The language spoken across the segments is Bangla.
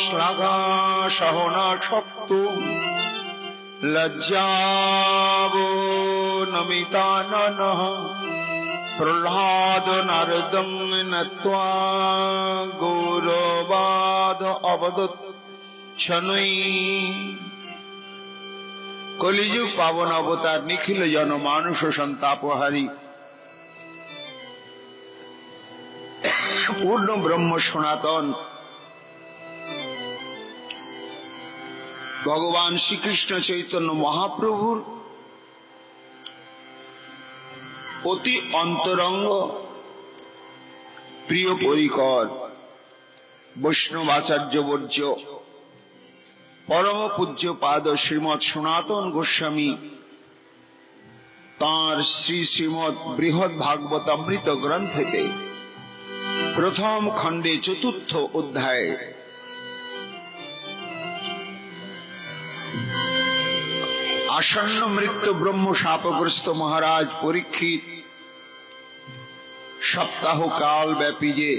শ্লাঘা সহনা শক্ত লজ্জাবো নমিতানন প্রহ্লাদ নারদং নত্বা গৌরবাদ অবদত শনৈ। কলিযুগ পাবন অবতার নিখিল জনমানুষ সন্তাপহারী পূর্ণ ব্রহ্ম সনাতন ভগবান শ্রীকৃষ্ণ চৈতন্য মহাপ্রভুর অতি অন্তরঙ্গ প্রিয় পরিকর বৈষ্ণবাচার্য বর্জ্য পরম পূজ্য পাদ শ্রীমৎ সনাতন গোস্বামী তাঁর শ্রী শ্রীমৎ বৃহৎ ভাগবতামৃত গ্রন্থেতে প্রথম খণ্ডে চতুর্থ অধ্যায় আসন্ন মৃত্যু ব্রহ্ম শাপগ্রস্ত মহারাজ পরীক্ষিত সপ্তাহ কাল ব্যাপী যে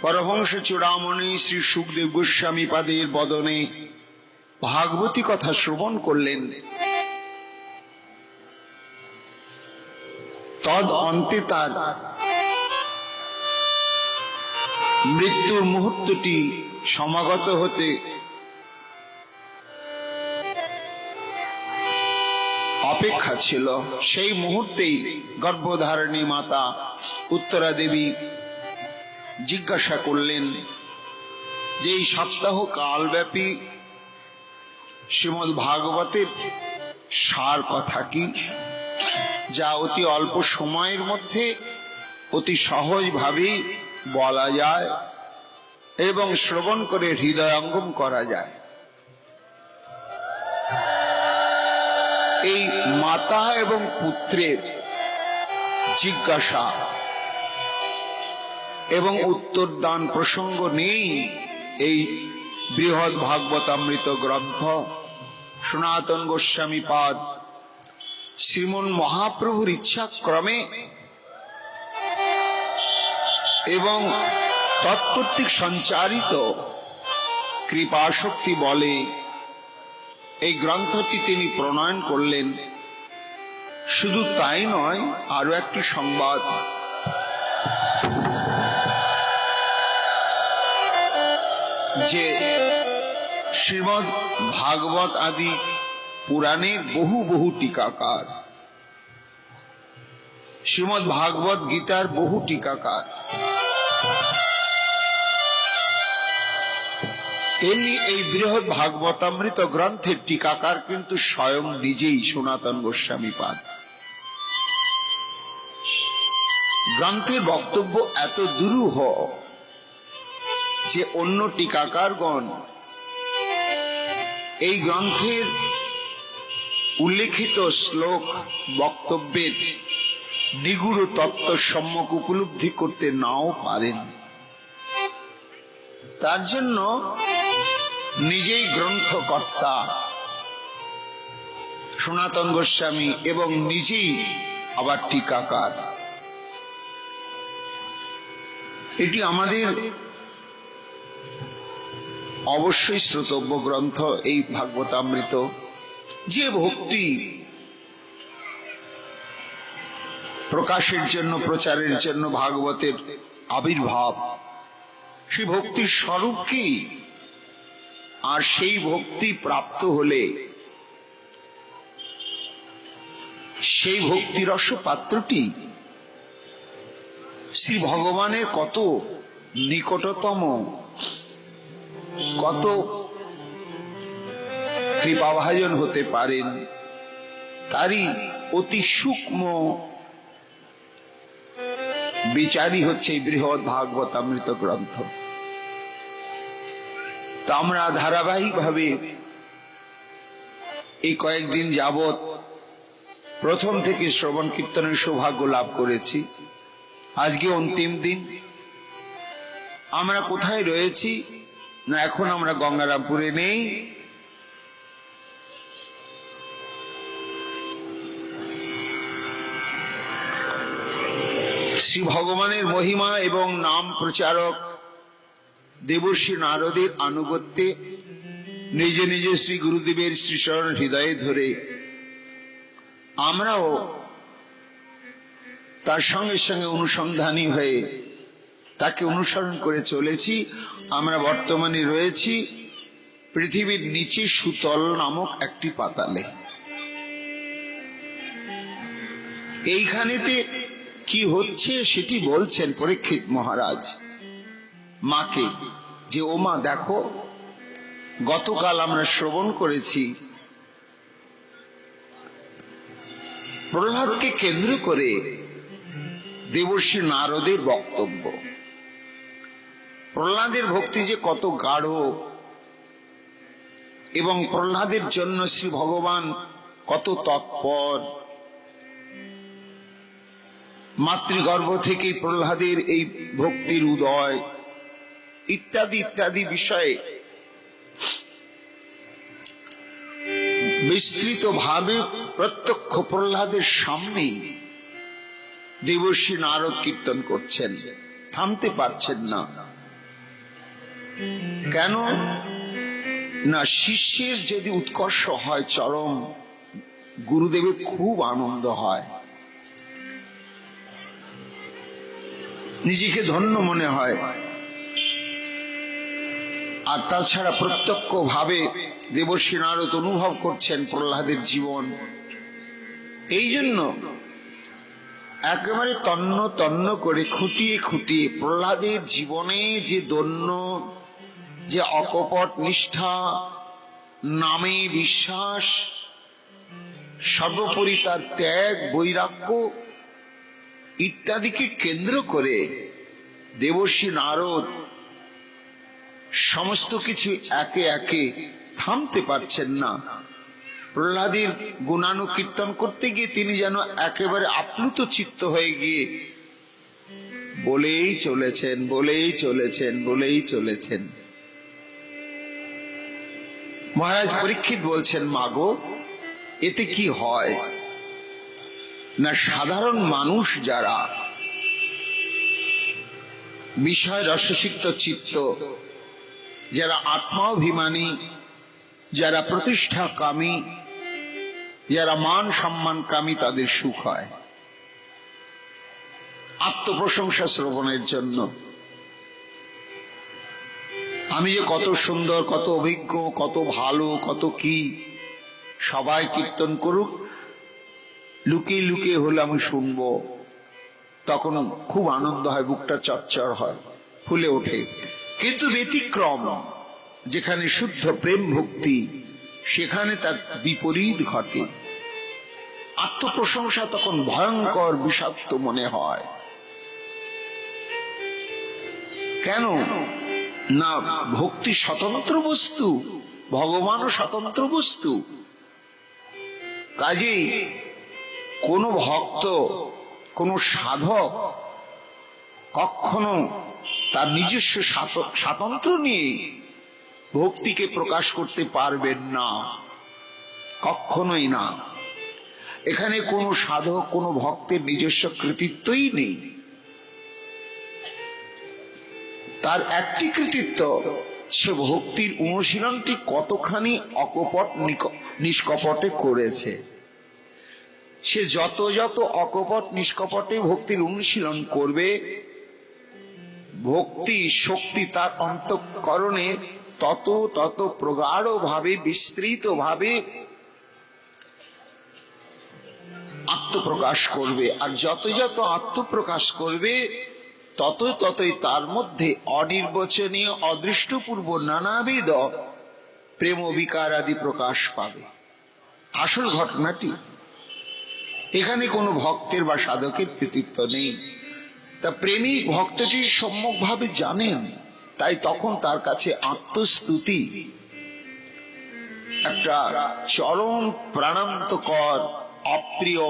পরমহংস চূড়ামণি শ্রী সুখদেব গোস্বামী পাদের বদনে ভাগবতী কথা শ্রবণ করলেন, তদ অন্তে তার মৃত্যুর মুহূর্তটি সমাগত হতে অপেক্ষা ছিল। সেই মুহূর্তেই গর্ভধারিণী মাতা উত্তরা দেবী জিজ্ঞাসা করলেন যে এই সপ্তাহ কালব্যাপী শ্রীমদ্ ভাগবতের সার কথা কি, যা অতি অল্প সময়ের মধ্যে অতি সহজভাবেই বলা যায় এবং শ্রবণ করে হৃদয়ঙ্গম করা যায়। এই মাতা এবং পুত্রের জিজ্ঞাসা এবং উত্তরদান প্রসঙ্গ নেই এই বৃহৎ ভাগবতামৃত গ্রন্থ সনাতন গোস্বামী পাদ শ্রীমন মহাপ্রভুর ইচ্ছা ক্রমে এবং তৎকর্তৃক সঞ্চারিত কৃপাশক্তি বলে এই গ্রন্থটি তিনি প্রণয়ন করলেন। শুধু তাই নয়, আরো একটি সংবাদ, যে শ্রীমদ্ ভাগবত আদি পুরাণের বহু বহু টিকাকার, শ্রীমদ্ ভাগবত গীতার বহু টিকাকার, তেমনি এই বৃহৎ ভাগবতামৃত গ্রন্থের টিকাকার কিন্তু স্বয়ং নিজেই সনাতন গোস্বামী পাদ। গ্রন্থের বক্তব্য এত দুরূহ যে অন্য টিকাকারগণ এই গ্রন্থের উল্লেখিত শ্লোক বক্তব্যের নিগুড় তত্ত্ব সম্যক উপলব্ধি করতে নাও পারেন। তার জন্য নিজেই গ্রন্থকর্তা সনাতন গোস্বামী এবং নিজেই আবার টিকাকার। এটি আমাদের অবশ্যই শ্রোতব্য গ্রন্থ এই ভাগবতামৃত। যে ভক্তি প্রকাশের জন্য প্রচারের জন্য ভাগবতের আবির্ভাব, সেই ভক্তির স্বরূপ কি, আর সেই ভক্তি প্রাপ্ত হলে সেই ভক্তিরস পাত্রটি শ্রী ভগবানের কত নিকটতম, কত কৃপাভাজন হতে পারেন, তারই অতি সূক্ষ্ম বিচারই হচ্ছে এই বৃহৎ ভাগবতামৃত গ্রন্থ। তা আমরা ধারাবাহিক ভাবে এই কয়েকদিন যাবৎ প্রথম থেকে শ্রবণ কীর্তনের সৌভাগ্য লাভ করেছি। আজকে অন্তিম দিন। আমরা কোথায় রয়েছি না, এখন আমরা গঙ্গারামপুরে নেই, শ্রী ভগবানের মহিমা এবং নাম প্রচারক দেবর্ষি নারদের আনুগত্যে নিজে নিজে শ্রী গুরুদেবের শ্রীচরণ হৃদয়ে ধরে আমরাও তার সঙ্গে সঙ্গে অনুসন্ধানী হয়ে তাকে অনুসরণ করে চলেছি। আমরা বর্তমানে রয়েছি পৃথিবীর নিচে সুতল নামক একটি পাতালে। এইখানেতে কি হচ্ছে সেটি বলছেন পরীক্ষিত মহারাজ মাকে, যে ও মা দেখো, গতকাল আমরা শ্রবণ করেছি প্রহ্লাদকে কেন্দ্র করে দেবর্ষি নারদের বক্তব্য। প্রহ্লাদের ভক্তি যে কত গাঢ় এবং প্রহ্লাদের জন্য শ্রী ভগবান কত তৎপর, মাতৃগর্ভ থেকে প্রহ্লাদের এই ভক্তির উদয় ইত্যাদি ইত্যাদি বিষয়ে বিস্তৃত ভাবে প্রত্যক্ষ প্রহ্লাদের সামনেই দেবর্ষি নারদ কীর্তন করছেন, থামতে পারছেন না। কেন না, শিষ্যের যদি উৎকর্ষ হয় চরম, গুরুদেবের খুব আনন্দ হয়, নিজেকে ধন্য মনে হয়। আর তাছাড়া প্রত্যক্ষ ভাবে দেবর্ষি নারদ অনুভব করছেন প্রহ্লাদের জীবন। এই জন্য একেবারে তন্ন তন্ন করে খুঁটিয়ে খুঁটিয়ে প্রহ্লাদের জীবনে যে দন্য, যে অকপট নিষ্ঠা, নামে বিশ্বাস, সর্বোপরি তার ত্যাগ, বৈরাগ্য ইত্যাদিকে কেন্দ্র করে দেবর্ষি নারদ সমস্ত কিছু একে একে থামতে পারছেন না। প্রহ্লাদের গুণানুকীর্তন করতে গিয়ে তিনি যেন একেবারে আপ্লুত চিত্ত হয়ে গিয়ে বলেই চলেছেন, বলেই চলেছেন, বলেই চলেছেন। মহারাজ পরীক্ষিত বলছেন, মাগো এতে কি হয় না, সাধারণ মানুষ যারা বিষয় রসসিক্ত চিত্ত, যারা আত্মাভিমানী, যারা প্রতিষ্ঠা কামী, যারা মান সম্মান কামী, তাদের সুখ হয় আত্মপ্রশংসা শ্রবণের জন্য। আমি যে কত সুন্দর, কত অভিজ্ঞ, কত ভালো, কত কি, সবাই কীর্তন করুক, লুকিয়ে লুকিয়ে হলে আমি শুনবো, তখন খুব আনন্দ হয়, বুকটা চচ্চর হয়, ফুলে ওঠে। কিন্তু ব্যতিক্রম, যেখানে শুদ্ধ প্রেম ভক্তি, সেখানে তার বিপরীত ঘটে। আত্মপ্রশংসা তখন ভয়ঙ্কর বিষাক্ত মনে হয়। কেন না, ভক্তি স্বতন্ত্র বস্তু, ভগবানও স্বতন্ত্র বস্তু। কাজেই কোন ভক্ত, কোন সাধক কখনো তার নিজস্ব স্বাতন্ত্র্য নিয়ে ভক্তিকে প্রকাশ করতে পারবেন না, কখনোই না। এখানে কোন সাধক, কোন ভক্তের নিজস্ব কৃতিত্বই নেই। তার একটি কৃতিত্ব, সে ভক্তির অনুশীলনটি কতখানি অকপট নিষ্কপটে করেছে। সে যত যত অকপট নিষ্কপটে ভক্তির অনুশীলন করবে, ভক্তি শক্তি তার অন্তঃকরণে তত তত প্রগাঢ় ভাবে, বিস্তৃত ভাবে আত্মপ্রকাশ করবে। আর যত যত আত্মপ্রকাশ করবে, তত ততই তার মধ্যে অনির্বচনীয়, অদৃষ্টপূর্ব নানাবিধ প্রেম বিকার আদি প্রকাশ পাবে। আসল ঘটনাটি এখানে কোনো ভক্তের বা সাধকের কৃতিত্ব নেই। তা প্রেমিক ভক্তটি সম্যকভাবে জানেন, তাই তখন তার কাছে আত্মস্তুতি একটা চরম প্রাণান্তকর, অপ্রিয়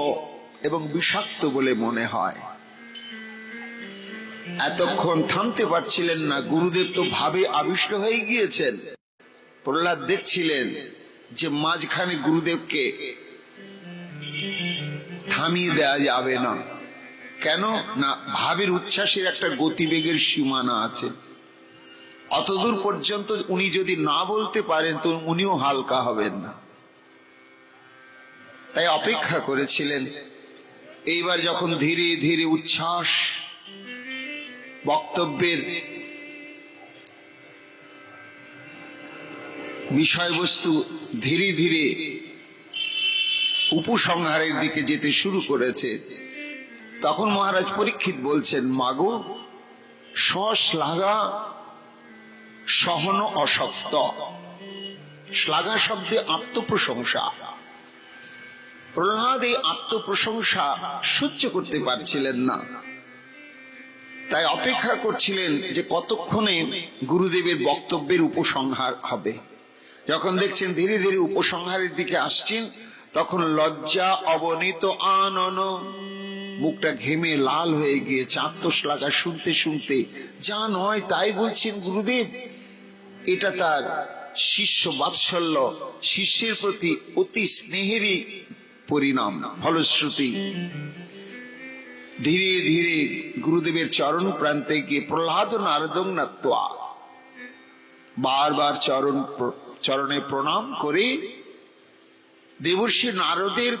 এবং বিষাক্ত বলে মনে হয়। এতক্ষণ থামতে পারছিলেন না, গুরুদেব তো ভাবে আবিষ্ট হয়ে গিয়েছেন। প্রহ্লাদ দেখছিলেন যে মাঝখানে গুরুদেবকে থামিয়ে দেওয়া যাবে না। কেন না, ভাবের উচ্ছ্বাসের একটা গতিবেগের সীমানা আছে। অতদূর পর্যন্ত উনি যদি না বলতে পারেন তো উনিও হালকা হবেন না। তাই অপেক্ষা করেছিলেন। এইবার যখন ধীরে ধীরে উচ্ছ্বাস বক্তব্যের বিষয়বস্তু ধীরে ধীরে উপসংহারের দিকে যেতে শুরু করেছে, তখন মহারাজ পরীক্ষিত বলছেন, মাগো শ্লাঘা সহন অশক্ত। শ্লাঘা শব্দে আত্মপ্রশংসা। প্রহ্লাদ এই আত্মপ্রশংসা সহ্য করতে পারছিলেন না, তাই অপেক্ষা করছিলেন যে কতক্ষণে গুরুদেবের বক্তব্যের উপসংহার হবে। যখন দেখছেন ধীরে ধীরে উপসংহারের দিকে আসছেন, তখন লজ্জা অবনীত আনন, মুখটা ঘেমে লাল হয়ে গিয়েছে আত্মশ্লাঘা শুনতে শুনতে। যা নয় তাই বলছেন গুরুদেব। এটা তার শিষ্য বাৎসল্য, শিষ্যের প্রতি অতি স্নেহেরই পরিণাম, ফলশ্রুতি। ধীরে ধীরে গুরুদেবের চরণ প্রান্তে গিয়ে প্রহ্লাদ নারদং নাত্বা বারবার চরণে প্রণাম করে দেবর্ষি নারদের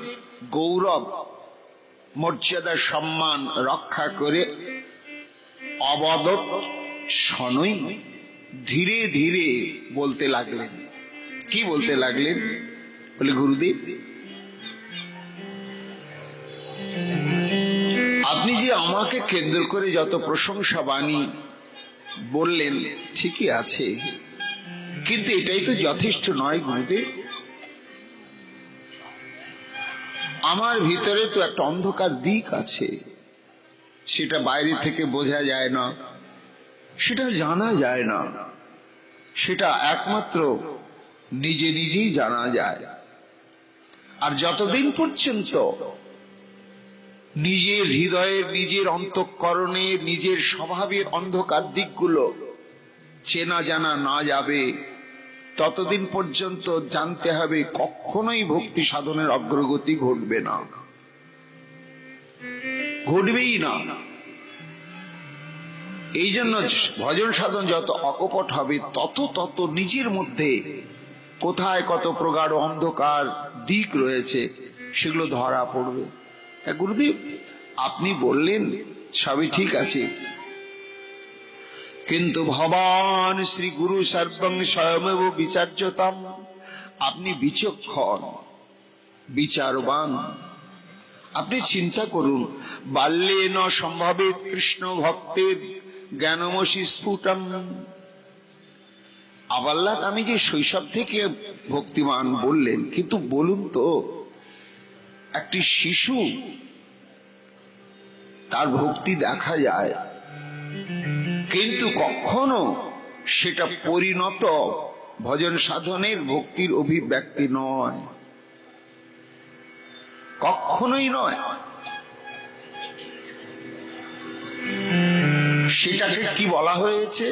গৌরব মর্যাদা সম্মান রক্ষা করে অবদত শনৈ ধীরে ধীরে বলতে লাগলেন। কি বলতে লাগলেন? বলে, গুরুদেব আপনি যে আমাকে কেন্দ্র করে যত প্রশংসা বাণী বললেন ঠিকই আছে, কিন্তু এটাই তো যথেষ্ট নয় গুরুদেব। আমার ভিতরে তো একটা অন্ধকার দিক আছে, সেটা বাইরে থেকে বোঝা যায় না, সেটা জানা যায় না, সেটা একমাত্র নিজে নিজেই জানা যায়। আর যতদিন পর্যন্ত নিজের হৃদয়ের, নিজের অন্তঃকরণে, নিজের স্বভাবের অন্ধকার দিকগুলো চেনা জানা না যাবে, ততদিন পর্যন্ত জানতে হবে কখনোই ভক্তি সাধনের অগ্রগতি ঘটবে না, ঘটবেই না। এই জন্য ভজন সাধন যত অকপট হবে, তত নিজের মধ্যে কোথায় কত প্রগাঢ় অন্ধকার দিক রয়েছে সেগুলো ধরা পড়বে। গুরুদেব আপনি বললেন সবই ঠিক আছে, কিন্তু ভবান শ্রী গুরু সর্বং স্বয়মেব বিচার্যতাম, আপনি বিচক্ষণ বিচারবান। আপনি চিন্তা করুন, বাল্যে ন সম্ভবে কৃষ্ণ ভক্তের জ্ঞানমসি স্ফুটম। আবাল্লাদ আমি যে শৈশব থেকে ভক্তিমান বললেন, কিন্তু বলুন তো একটি শিশু তার ভক্তি দেখা যায়, কিন্তু কখনো সেটা পরিণত ভজন সাধনের ভক্তির অভিব্যক্তি নয়, কখনোই নয়। সেটাকে কি বলা হয়েছে?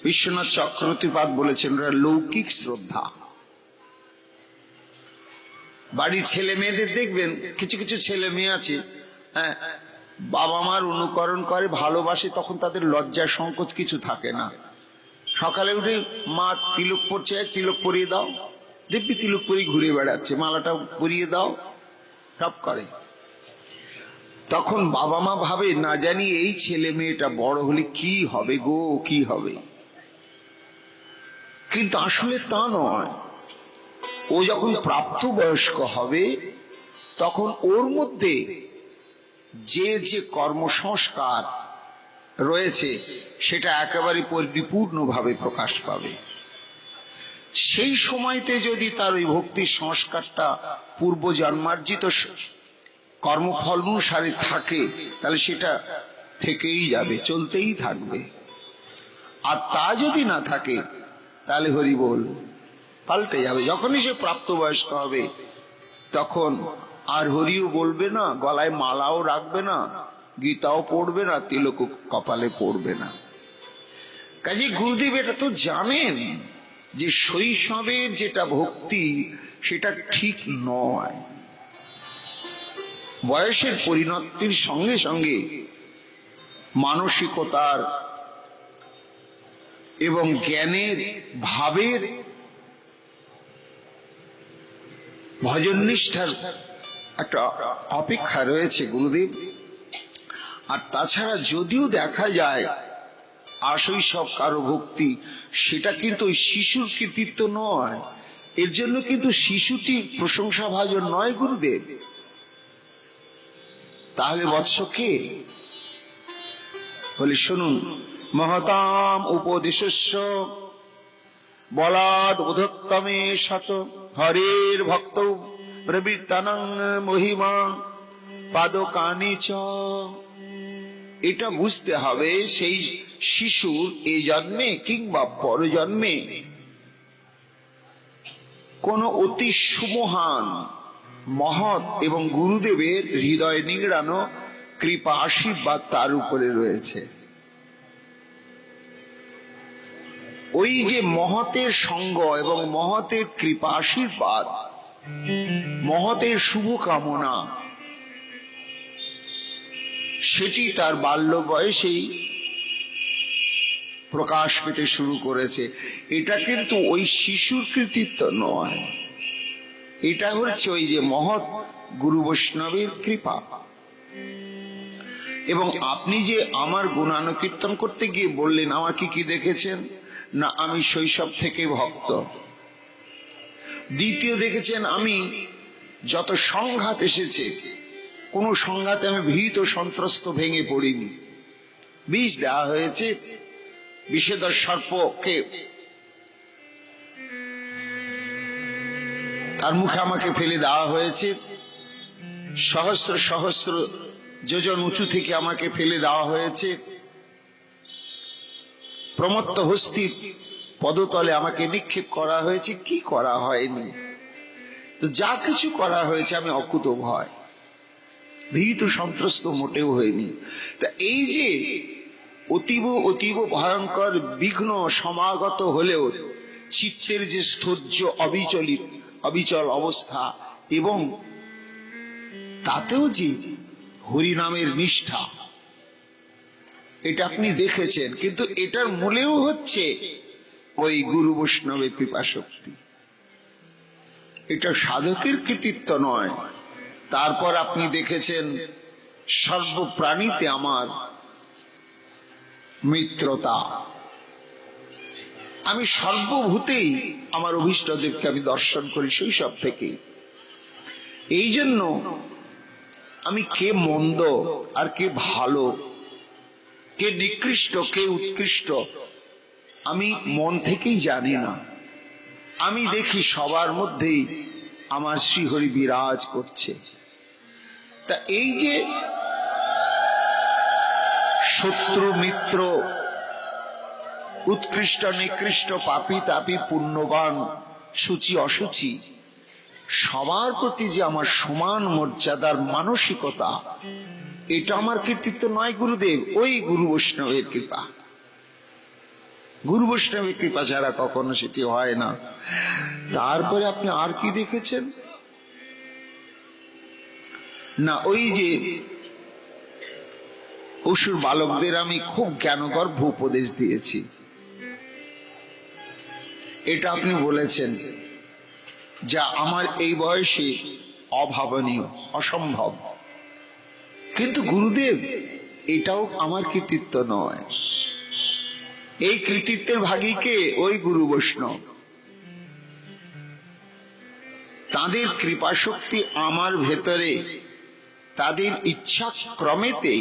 বিশ্বনাথ চক্রবর্তীপাদ বলেছেন লৌকিক শ্রদ্ধা। বাড়ির ছেলে মেয়েদের দেখবেন, কিছু কিছু ছেলে মেয়ে আছে হ্যাঁ বাবা মার অনুকরণ করে, ভালোবাসে, তখন তাদের লজ্জা সংকোচ কিছু থাকে না। সকালে উঠে মা তিলক পরছে, তিলক পরিয়ে দাও, দেখবি তিলক পরিয়ে ঘুরে বেড়াচ্ছে, মালাটা পরিয়ে দাও, সব করে। তখন বাবা মা ভাবে না জানি এই ছেলে মেয়েটা বড় হলে কি হবে গো, কি হবে। কিন্তু আসলে তা নয়। ও যখন প্রাপ্তবয়স্ক হবে তখন ওর মধ্যে যে যে কর্মসংস্কার রয়েছে সেটা একেবারে পরিপূর্ণভাবে প্রকাশ পাবে। সেই সময়তে যদি তার ওই ভক্তির সংস্কারটা পূর্ব জন্মার্জিত কর্মফল অনুসারে থাকে, তাহলে সেটা থেকেই যাবে, চলতেই থাকবে। আর তা যদি না থাকে তাহলে হরি বল পাল্টে যাবে। যখনই সে প্রাপ্তবয়স্ক হবে তখন আর হরিও বলবে না, গলায় মালাও রাখবে না, গীতাও পড়বে না, তিলক কপালে পড়বে না। কাজে গুরুদেব এটা তো জানেন যে শৈশবের যেটা ভক্তি সেটা ঠিক নয়। বয়সের পরিণতির সঙ্গে সঙ্গে মানসিকতার এবং জ্ঞানের ভাবের ভজন নিষ্ঠার একটা অপেক্ষা রয়েছে গুরুদেব। আর তাছাড়া যদিও দেখা যায় আশৈশব কারো ভক্তি, সেটা কিন্তু ওই শিশুর কৃতিত্ব নয়, এর জন্য কিন্তু শিশুটি প্রশংসা ভাজন নয় গুরুদেব। তাহলে বৎস কে? বলে শুনুন, মহতাম উপদেশস্য বলাদ উদ্ধত্তমে শত হরের ভক্ত প্রবৃত্তানং মহিমা পাদকানি চ। এটা বুঝতে হবে সেই শিশুর এই জন্মে কিংবা পরজন্মে কোন অতি সুমহান মহৎ এবং গুরুদেবের হৃদয় নিংড়ানো কৃপা আশীর্বাদ তার উপরে রয়েছে। ওই যে মহতের সঙ্গ এবং মহতের কৃপা আশীর্বাদ, মহতের শুভকামনা, সেটি তার বাল্য বয়সেই প্রকাশ পেতে শুরু করেছে। এটা কিন্তু ওই শিশুর কৃতিত্ব নয়, এটা হচ্ছে ওই যে মহৎ গুরু বৈষ্ণবের কৃপা। এবং আপনি যে আমার গুণানুকীর্তন করতে গিয়ে বললেন আমার কি কি দেখেছেন, না আমি শৈশব থেকে ভক্ত। দ্বিতীয় দেখেছেন আমি যত সংঘাত এসেছে, কোন সংঘাতে আমি ভীত সন্ত্রস্ত ভেঙে পড়িনি। বিষ দেওয়া হয়েছে, বিষধর সর্পকে তার মুখে আমাকে ফেলে দেওয়া হয়েছে, সহস্র সহস্র যোজন উঁচু থেকে আমাকে ফেলে দেওয়া হয়েছে, প্রমত্ত হস্তির পদতলে আমাকে নিক্ষেপ করা হয়েছে, কি করা হয়নি? তো যা কিছু করা হয়েছে আমি অকুত ভয়, ভীত সন্ত্রস্ত মোটেও হয়নি। তা এই যে অতীব অতীব ভয়ঙ্কর বিঘ্ন সমাগত হলেও চিত্তের যে স্থৈর্য অবিচল অবস্থা, এবং তাতেও যে হরিনামের নিষ্ঠা, এটা আপনি দেখেছেন। কিন্তু এটার মূলেও হচ্ছে ওই গুরু বৈষ্ণবের কৃপা শক্তি, এটা সাধকের কৃতিত্ব নয়। তারপর আপনি দেখেছেন সর্বপ্রাণীতে আমার মিত্রতা, আমি সর্বভূতেই আমার অভীষ্টদেবকে আমি দর্শন করি শৈশব থেকে। এই জন্য আমি কে মন্দ আর কে ভালো, কে নিকৃষ্ট কে উৎকৃষ্ট, আমি মন থেকেই জানি না। আমি দেখি সবার মধ্যেই আমার শ্রীহরি বিরাজ করছে। তা এই যে শত্রু মিত্র, উৎকৃষ্ট নিকৃষ্ট, পাপী তাপী, পুণ্যবান সূচি অসুচি, সবার প্রতি যে আমার সমান মর্যাদার মানসিকতা, এটা আমার কৃতিত্ব নয় গুরুদেব, ওই গুরু বৈষ্ণবের কৃপা। গুরু বৈষ্ণবের কৃপা ছাড়া কখনো সেটি হয় না। তারপরে আপনি আর কি দেখেছেন, না ওই যে অসুর বালকদের আমি খুব জ্ঞানগর্ভ উপদেশ দিয়েছি, এটা আপনি বলেছেন, যা আমার এই বয়সে অভাবনীয়, অসম্ভব। কিন্তু গুরুদেব এটাও আমার কৃতিত্ব নয়, এই কৃতিত্বের ভাগীকে ওই গুরু বৈষ্ণব। তাদের কৃপা শক্তি আমার ভেতরে তাদের ইচ্ছা ক্রমেতে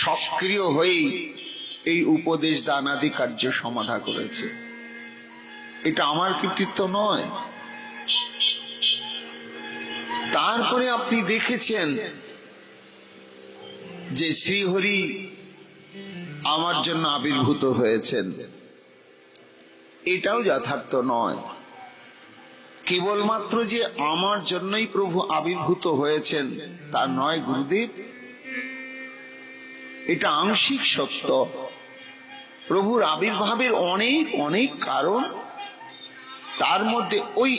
সক্রিয় হয়ে এই উপদেশ দানাদি কার্য সমাধা করেছে, এটা আমার কৃতিত্ব নয়। তারপরে আপনি দেখেছেন যে শ্রীহরি আমার জন্য আবির্ভূত হয়েছেন, এটাও যথার্থ নয়। কেবলমাত্র যে আমার জন্যই প্রভু আবির্ভূত হয়েছেন তা নয় গুরুদেব, এটা আংশিক সত্য। প্রভুর আবির্ভাবের অনেক অনেক কারণ, তার মধ্যে ওই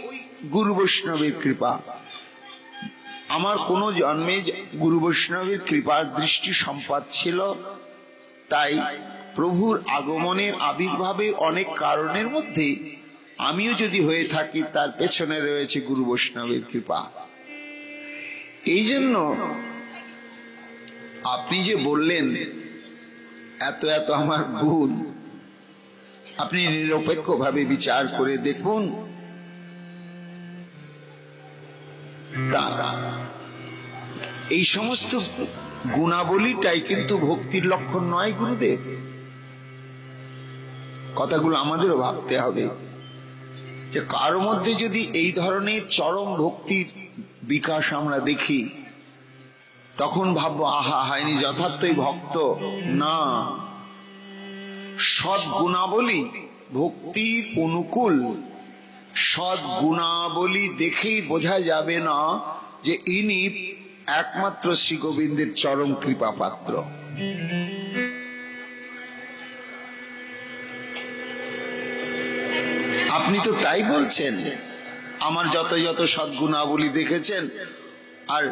গুরু বৈষ্ণবের কৃপা। আমার কোন জন্মে গুরু বৈষ্ণবের কৃপার দৃষ্টি সম্পাদ ছিল, তাই প্রভুর আগমনের আবির্ভাবের অনেক কারণের মধ্যে আমিও যদি হয়ে থাকি, তার পেছনে রয়েছে গুরু বৈষ্ণবের কৃপা। এই জন্য আপনি যে বললেন এত এত আমার গুণ, আপনি নিরপেক্ষভাবে বিচার করে দেখুন, তারা এই সমস্ত গুণাবলীটাই কিন্তু ভক্তির লক্ষণ নয় গুরুদেব। কথাগুলো আমাদেরও ভাবতে হবে যে কারো মধ্যে যদি এই ধরনের চরম ভক্তির বিকাশ আমরা দেখি, তখন ভাববো আহা, হয়নি যথার্থই ভক্ত। না, সৎ গুণাবলী ভক্তির অনুকূল সৎ গুণাবলী দেখেই বোঝা যাবে না যে ইনি একমাত্র শ্রী গোবিন্দের চরম কৃপা পাত্র। আপনি তো তাই বলছেন, আমার যত যত সদ্গুণাবলী দেখেছেন আর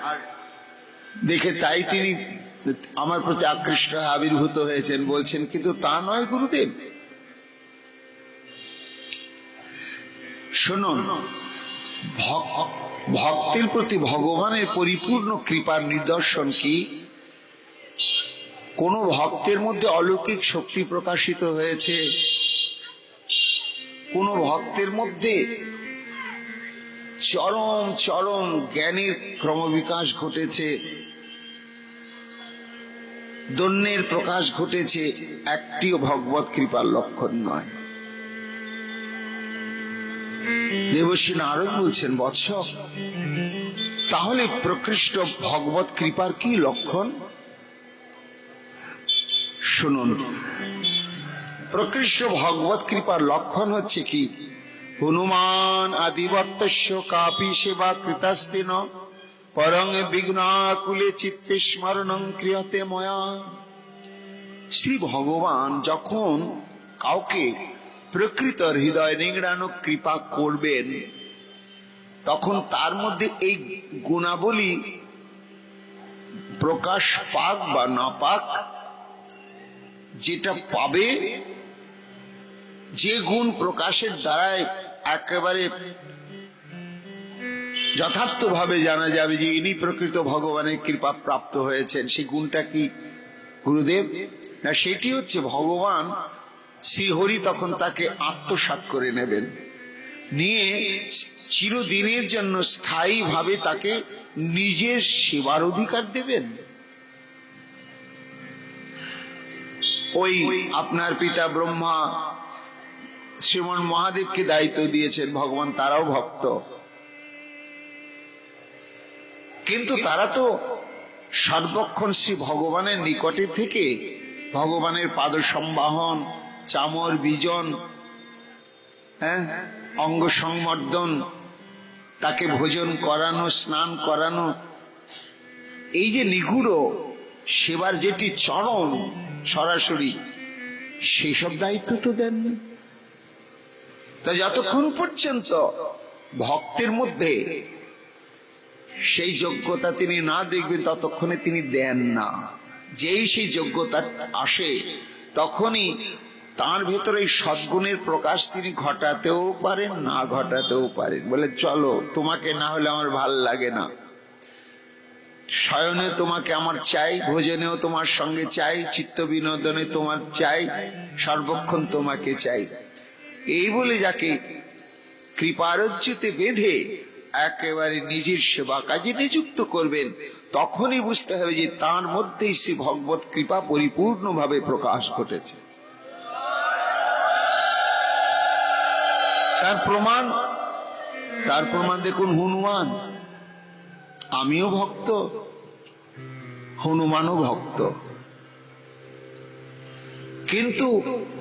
দেখে তাই তিনি আমার প্রতি আকৃষ্ট হয়ে আবির্ভূত হয়েছেন বলছেন, কিন্তু তা নয় গুরুদেব। শুনুন, ভক্তের প্রতি ভগবানের পরিপূর্ণ কৃপার নিদর্শন কি? কোন ভক্তের মধ্যে অলৌকিক শক্তি প্রকাশিত হয়েছে, কোন ভক্তের মধ্যে চরম চরম জ্ঞানের ক্রমবিকাশ ঘটেছে, দন্যের প্রকাশ ঘটেছে, একটিও ভগবত কৃপার লক্ষণ নয়। দেবর্ষি নারদ বলছেন, বৎস, তাহলে প্রকৃষ্ট ভগবত কৃপার কি লক্ষণ? শুনুন, প্রকৃষ্ট ভগবত কৃপার লক্ষণ হচ্ছে কি? হনুমান আদিবর্তস্য কাপি সেবা কৃতাস্তেন পরং বিঘ্নাকুলে চিত্তে স্মরণং ক্রিয়তে ময়া। শ্রী ভগবান যখন কাউকে প্রকৃত হৃদয় নিংড়ানো কৃপা করবেন, তখন তার মধ্যে এই গুণাবলী প্রকাশ পাক বা না পাক, যেটা পাবে, যে গুণ প্রকাশের দ্বারায় একেবারে যথার্থভাবে জানা যাবে যে ইনি প্রকৃত ভগবানের কৃপা প্রাপ্ত হয়েছেন, সেই গুণটা কি গুরুদেব? না, সেটি হচ্ছে ভগবান শ্রীহরি তখন তাকে আত্মসাৎ করে নেবেন, নিয়ে চিরদিনের জন্য স্থায়ীভাবে তাকে নিজের সেবার অধিকার দেবেন। ওই আপনার পিতা ব্রহ্মা শ্রীমন মহাদেবকে দায়িত্ব দিয়েছেন, ভগবান তারাও ভক্ত, কিন্তু তারা তো সর্বক্ষণ শ্রী ভগবানের নিকটে থেকে ভগবানের পাদ সম্বাহন, চামর বিজন, অঙ্গ সংবর্ধন, তাকে ভোজন করানো, স্নান করানো, এই যে নিগুড় সেবার যেটি চরম সরাসরি, সেই সব দায়িত্ব তো দেননি। তা যতক্ষণ পর্যন্ত ভক্তের মধ্যে সেই যোগ্যতা তিনি না দেখবেন, ততক্ষণে তিনি দেন না। যেই সেই যোগ্যতা আসে, তখনই তার ভেতরে সদ্গুণের প্রকাশ তিনি ঘটাতেও পারেন, না ঘটাতেও পারেন। বলে, চলো, তোমাকে না হলে আমার ভাল লাগে না, শয়নে তোমাকে আমার চাই, ভোজনেও তোমার সঙ্গে চাই, চিত্ত বিনোদনে তোমার চাই, সর্বক্ষণ তোমাকে চাই। এই বলে যাকে কৃপারজ্জুতে বেঁধে একেবারে নিজের সেবা কাজে নিযুক্ত করবেন, তখনই বুঝতে হবে যে তার মধ্যেই শ্রী ভগবত কৃপা পরিপূর্ণভাবে প্রকাশ ঘটেছে। তার প্রমাণ দেখুন, হনুমান। আমিও ভক্ত, হনুমানও ভক্ত, কিন্তু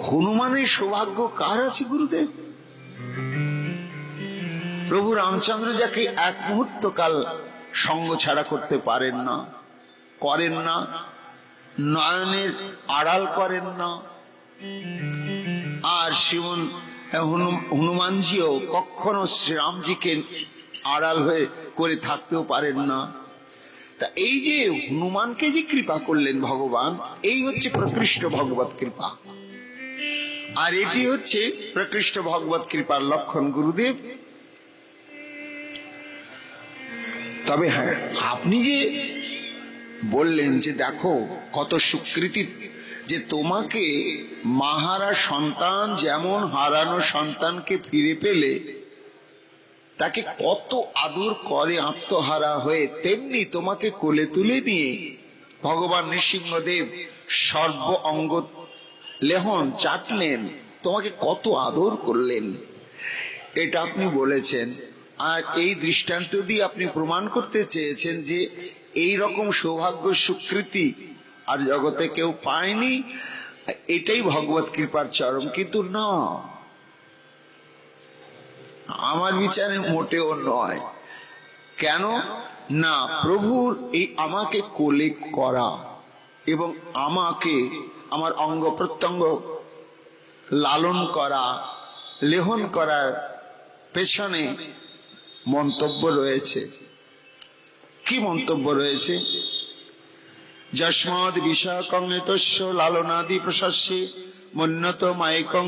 হনুমানের সৌভাগ্য কার আছে গুরুদেব? প্রভু রামচন্দ্র যাকে এক মুহূর্ত কাল সঙ্গ ছাড়া করতে পারেন না, করেন না, নয়নের আড়াল করেন না, আর শ্রীমন হনুমানজিও কখনো শ্রীরামজিকে আড়াল হয়ে করে থাকতেও পারেন না। তা এই যে হনুমানকে যে কৃপা করলেন ভগবান, এই হচ্ছে প্রকৃষ্ট ভগবত কৃপা। আর এটি হচ্ছে প্রকৃষ্ট ভগবত কৃপার লক্ষণ গুরুদেব। তবে হ্যাঁ, আপনি যে বললেন যে দেখো কত সুকৃতি, যে তোমাকে মাহারা সন্তান যেমন হারানো সন্তানকে ফিরে পেলে তাকে কত আদর করে আত্মহারা হয়ে, তেমনি তোমাকে কোলে তুলে নিয়ে ভগবান নৃসিংহদেব সর্ব অঙ্গ লেহন চাটলেন, তোমাকে কত আদর করলেন, এটা আপনি বলেছেন। আর এই দৃষ্টান্ত দিয়ে আপনি প্রমাণ করতে চেয়েছেন যে এই রকম সৌভাগ্য সুকৃতি আর জগতে কেউ পায়নি, এটাই ভগবত কৃপার চরম। কিন্তু না, আমার বিচারে মোটেও নয়। কেন না, প্রভুর এই আমাকে কোলে করা এবং আমাকে আমার অঙ্গ প্রত্যঙ্গ লালন করা, লেহন করার পেছনে মন্তব্য রয়েছে। কি মন্তব্য রয়েছে? যস্মাদ বিষয়কং তস্য লালনাদি প্রশস্যে মন্যত মায়কং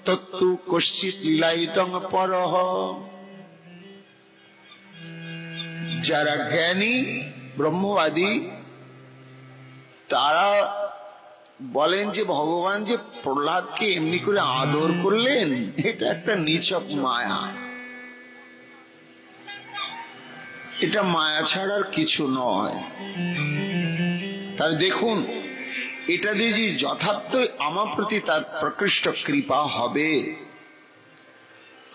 তত্তু কশ্চিৎ লীলায়িতং পরহ। যারা জ্ঞানী ব্রহ্মবাদী তারা বলেন যে ভগবান যে প্রহ্লাদকে এমনি করে আদর করলেন, এটা একটা নিছক মায়া, এটা মায়া ছাড়ার কিছু নয়। তাহলে দেখুন, এটা যদি যথার্থ আমার প্রতি তার প্রকৃষ্ট কৃপা হবে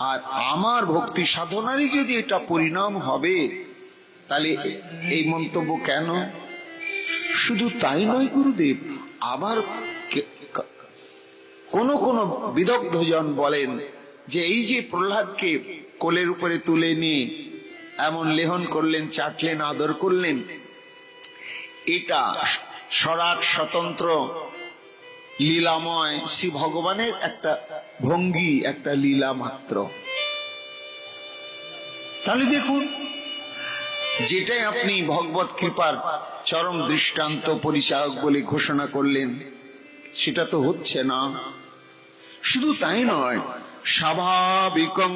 আর আমার ভক্তি সাধনারই যদি এটা পরিণাম হবে, তাহলে এই মন্তব্য কেন? শুধু তাই নয় গুরুদেব, আবার কোন কোন বিদগ্ধজন বলেন যে এই যে প্রহ্লাদকে কোলের উপরে তুলে নিয়ে এমন লেহন করলেন, চাটলেন, আদর করলেন, এটা সরাট স্বতন্ত্র লীলাময় শ্রী ভগবানের একটা ভঙ্গি, একটা লীলা মাত্র। তাহলে দেখুন, যেটাই আপনি ভগবত কৃপার চরম দৃষ্টান্ত পরিচায়ক বলে ঘোষণা করলেন, সেটা তো হচ্ছে না। শুধু তাই নয়, স্বাভাবিকং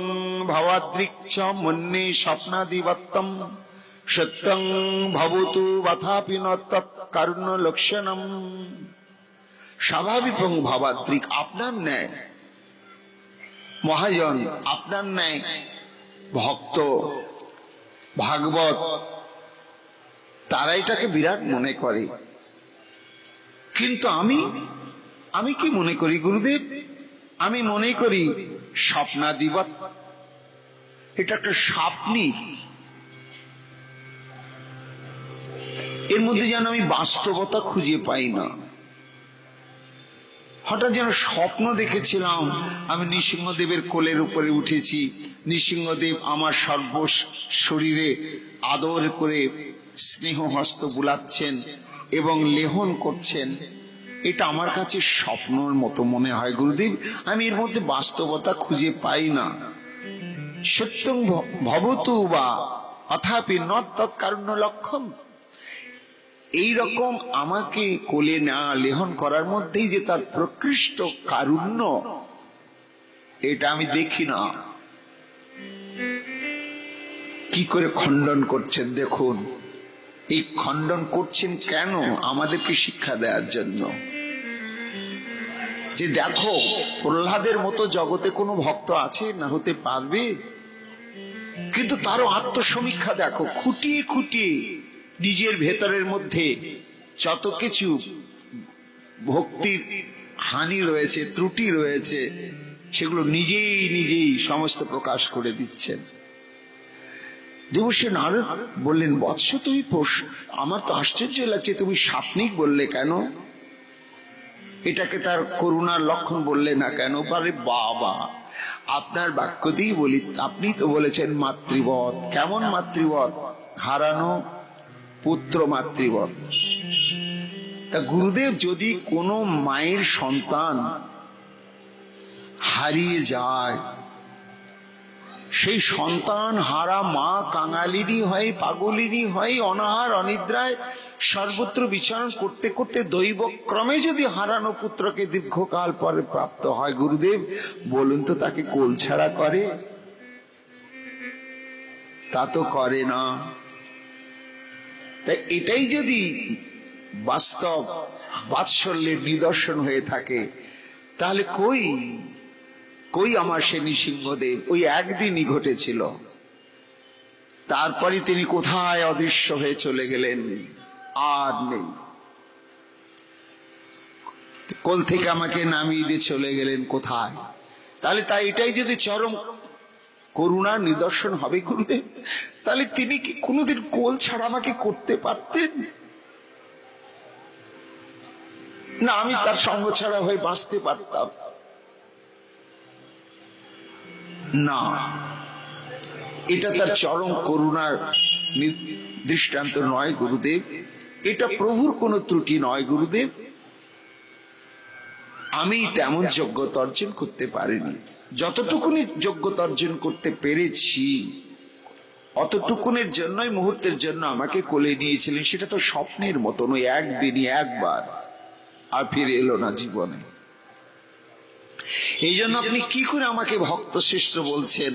ভবাদৃক্ষ মন্যে স্বপ্নাদিবত্তম সত্যং ভবতু বাথাপি ন তৎ কারুণ্য লক্ষণম। স্বাভাবিকং ভবাদৃক, আপনার ন্যায় মহাজন, আপনার ন্যায় ভক্ত ভাগবত, তারা এটাকে বিরাট মনে করে। কিন্তু আমি কি মনে করি গুরুদেব? আমি মনে করি স্বপ্নাদিবৎ, এটা একটা স্বপ্নিক, এর মধ্যে যেন আমি বাস্তবতা খুঁজে পাই না। হঠাৎ যেন স্বপ্ন দেখেছিলাম আমি নৃসিংহদেবের কোলের উপরে উঠেছি, নৃসিংহদেব আমার সর্ব শরীরে আদর করে স্নেহ হস্ত বুলাচ্ছেন এবং লেহন করছেন। এটা আমার কাছে স্বপ্নের মতো মনে হয় গুরুদেব, আমি এর মধ্যে বাস্তবতা খুঁজে পাই না। সত্যং ভবতু বা অথাপি ন তৎ কারুণ্য লক্ষণ, এইরকম আমাকে কোলে না লেহন করার মধ্যেই যে তার প্রকৃষ্ট কারুণ্য, এটা আমি দেখি না। কি করে খণ্ডন করছেন দেখুন। এই খণ্ডন করছেন কেন? আমাদেরকে শিক্ষা দেওয়ার জন্য, যে দেখো প্রহ্লাদের মতো জগতে কোনো ভক্ত আছে না, হতে পারবে। কিন্তু তারও আত্মসমীক্ষা দেখো, খুঁটিয়ে খুঁটিয়ে নিজের ভেতরের মধ্যে যত কিছু ভক্তির হানি রয়েছে, ত্রুটি রয়েছে, সেগুলো নিজেই নিজেই সমস্ত প্রকাশ করে দিচ্ছেন। দেবশ্রী নারদ বললেন, বৎস তুমি আমার তো আশ্চর্য লাগছে, তুমি স্বপ্নিক বললে কেন? এটাকে তার করুণার লক্ষণ বললে না কেন? বলে বাবা, আপনার বাক্য দিয়ে বলি, আপনি তো বলেছেন মাতৃবৎ। কেমন মাতৃবৎ? হারানো পুত্র মাতৃবৎ। তা গুরুদেব, যদি কোনো মায়ের সন্তান হারিয়ে যায়, সেই সন্তান হারা মা কাঙালিরই হয়, পাগলিরই হয়, অনাহার অনিদ্রায় সর্বত্র বিচরণ করতে করতে দৈবক্রমে যদি হারানো পুত্রকে দীর্ঘকাল পরে প্রাপ্ত হয়, গুরুদেব বলুন তো তাকে কোল ছাড়া করে? তা তো করে না। তাই এটাই যদি বাস্তব বাৎসল্যের নিদর্শন হয়ে থাকে, তাহলে কই আমার সে নৃসিংহদেব? ওই একদিনই ঘটেছিল, তারপরে তিনি কোথায় অদৃশ্য হয়ে চলে গেলেন, আর নেই। কোল থেকে আমাকে নামিয়ে দিয়ে চলে গেলেন কোথায়? তাহলে তাই এটাই যদি চরম করুণার নিদর্শন হবে গুরুদেব, তাহলে তিনি কি কোনোদিন কোল ছাড়া আমাকে করতে পারতেন না? আমি তার সঙ্গ ছাড়া হয়ে বাঁচতে পারতাম না। এটা তার চরম করুণার দৃষ্টান্ত নয় গুরুদেব, এটা প্রভুর কোনো ত্রুটি নয় গুরুদেব। আমি তেমন যোগ্যতা অর্জন করতে পারিনি, যতটুকুনি যোগ্যতা অর্জন করতে পেরেছি অতটুকুনের জন্যই মুহূর্তের জন্য আমাকে কোলে নিয়েছিলেন। সেটা তো স্বপ্নের মতন, ওই একদিনই একবার, আর ফিরে এলো না জীবনে। এই জন্য আপনি কি করে আমাকে ভক্ত শ্রেষ্ঠ বলছেন